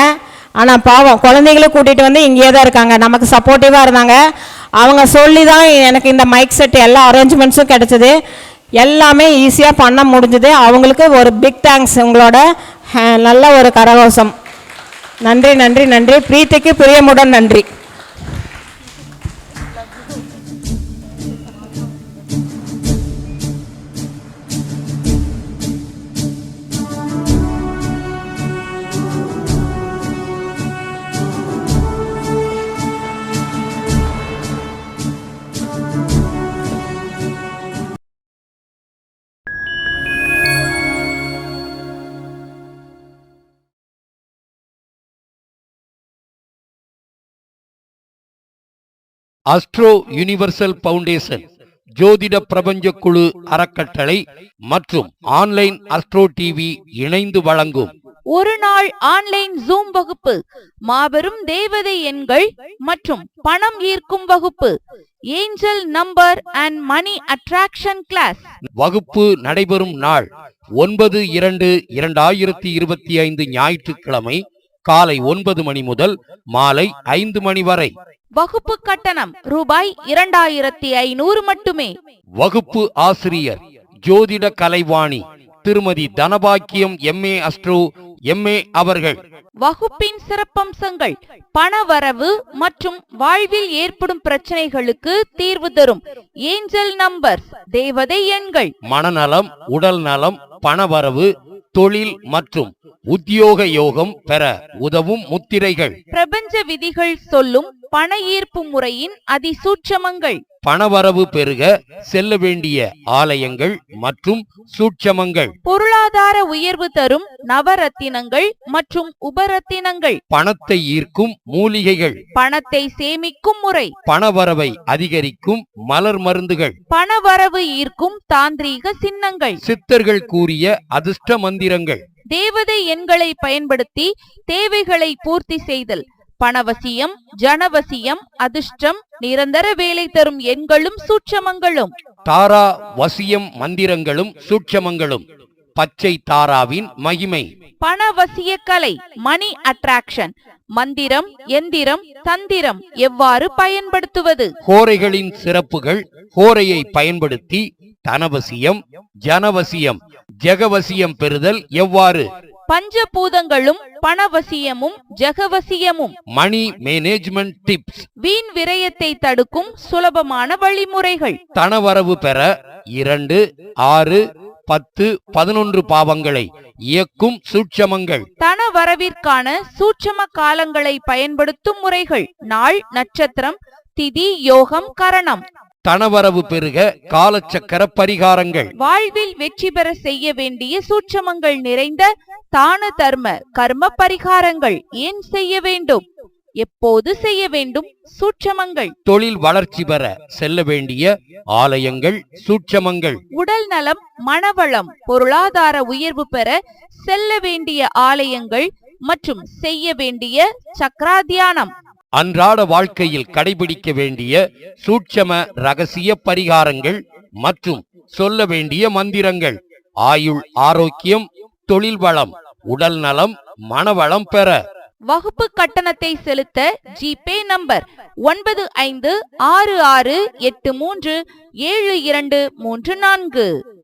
ஆனால் பாவம் குழந்தைங்களும் கூட்டிகிட்டு வந்து இங்கேயே தான் இருக்காங்க, நமக்கு சப்போர்ட்டிவாக இருந்தாங்க. அவங்க சொல்லி தான் எனக்கு இந்த மைக் செட் எல்லா அரேஞ்ச்மெண்ட்ஸும் கிடச்சிது, எல்லாமே ஈஸியாக பண்ண முடிஞ்சுது. அவங்களுக்கு ஒரு பிக் தேங்க்ஸ், உங்களோட நல்ல ஒரு கரகோஷம். நன்றி நன்றி நன்றி. பிரீத்திக்கு பிரியமுடன் நன்றி. அஸ்ட்ரோ யுனிவர்சல் பவுண்டேஷன், ஜோதிட பிரபஞ்ச குழு அறக்கட்டளை மற்றும் ஆன்லைன் அஸ்ட்ரோ டிவி இணைந்து வழங்கும் ஒரு நாள் ஆன்லைன் ஜூம் வகுப்பு, மாபெரும் தேவதை எண்கள் மற்றும் பணம் ஈர்க்கும் வகுப்பு, angel number and money attraction class. வகுப்பு நடைபெறும் நாள் 9/2/2025 ஞாயிற்றுக்கிழமை காலை 9 மணி முதல் மாலை 5 மணி வரை. வகுப்பு கட்டணம் ரூபாய் 2500 மட்டுமே. வகுப்பு ஆசிரியர் ஜோதிட கலைவாணி திருமதி தனபாக்கியம் MA அஸ்ட்ரோ MA அவர்கள். வகுப்பின் சிறப்பம்சங்கள்: பணவரவு மற்றும் வாழ்வில் ஏற்படும் பிரச்சனைகளுக்கு தீர்வு தரும் ஏஞ்சல் நம்பர்ஸ், தேவதை எண்கள். மனநலம், உடல் நலம், பணவரவு, தொழில் மற்றும் உத்தியோக யோகம் பெற உதவும் முத்திரைகள். பிரபஞ்ச விதிகள் சொல்லும் பண ஈர்ப்பு முறையின் அதிசூட்சமங்கள். பணவரவு பெருக செல்ல வேண்டிய ஆலயங்கள் மற்றும் சூட்சமங்கள். பொருளாதார உயர்வு தரும் நவரத்தினங்கள் மற்றும் உபரத்தினங்கள். பணத்தை ஈர்க்கும் மூலிகைகள். பணத்தை சேமிக்கும் முறை. பணவரவை அதிகரிக்கும் மலர் மருந்துகள். பணவரவு ஈர்க்கும் தாந்திரீக சின்னங்கள். சித்தர்கள் கூறிய அதிர்ஷ்ட மந்திரங்கள். தேவதை எண்களை பயன்படுத்தி தேவைகளை பூர்த்தி செய்தல். பணவசியம், ஜனவசியம், அதிர்ஷ்டம், நிரந்தர வேலை தரும் எண்களும் சூட்சமங்களும். தாரா வசியம் மந்திரங்களும் சூட்சமங்களும். பச்சை தாராவின் மகிமை. பணவசிய கலை, மணி அட்ராக்ஷன். மந்திரம், எந்திரம், தந்திரம் எவ்வாறு பயன்படுத்துவது? ஹோரைகளின் சிறப்புகள். ஹோரையை பயன்படுத்தி தனவசியம், ஜனவசியம், ஜெகவசியம் பெறுதல் எவ்வாறு? பஞ்சபூதங்களும் பணவசியமும் ஜெகவசியமும். Money management tips. வீண் விரயத்தை தடுக்கும் சுலபமான வழிமுறைகள். தனவரவு பெற 2, 6, 10, 11 பாவங்களை இயக்கும் சூட்சமங்கள். தனவரவிற்கான சூட்சம காலங்களை பயன்படுத்தும் முறைகள். நாள், நட்சத்திரம், திதி, யோகம், கரணம். தனவரவு பெருக காலச்சக்கர பரிகாரங்கள். வாழ்வில் வெற்றி பெற செய்ய வேண்டிய சூட்சமங்கள் நிறைந்த தான தர்ம கர்ம பரிகாரங்கள். ஏன் செய்ய வேண்டும், எப்போது செய்ய வேண்டும்? சூட்சமங்கள். தொழில் வளர்ச்சி பெற செல்ல வேண்டிய ஆலயங்கள், சூட்சமங்கள். உடல் நலம், மனவளம், பொருளாதார உயர்வு பெற செல்ல வேண்டிய ஆலயங்கள் மற்றும் செய்ய வேண்டிய சக்ராத்தியானம். அன்றாட வாழ்க்கையில் கடைபிடிக்க வேண்டிய சூட்சம ரகசிய பரிகாரங்கள் மற்றும் சொல்ல வேண்டிய மந்திரங்கள். ஆயுள் ஆரோக்கியம், தொழில் வளம், உடல் நலம், மனவளம் பெற. வகுப்பு கட்டணத்தை செலுத்த ஜிபே நம்பர் 9566837234.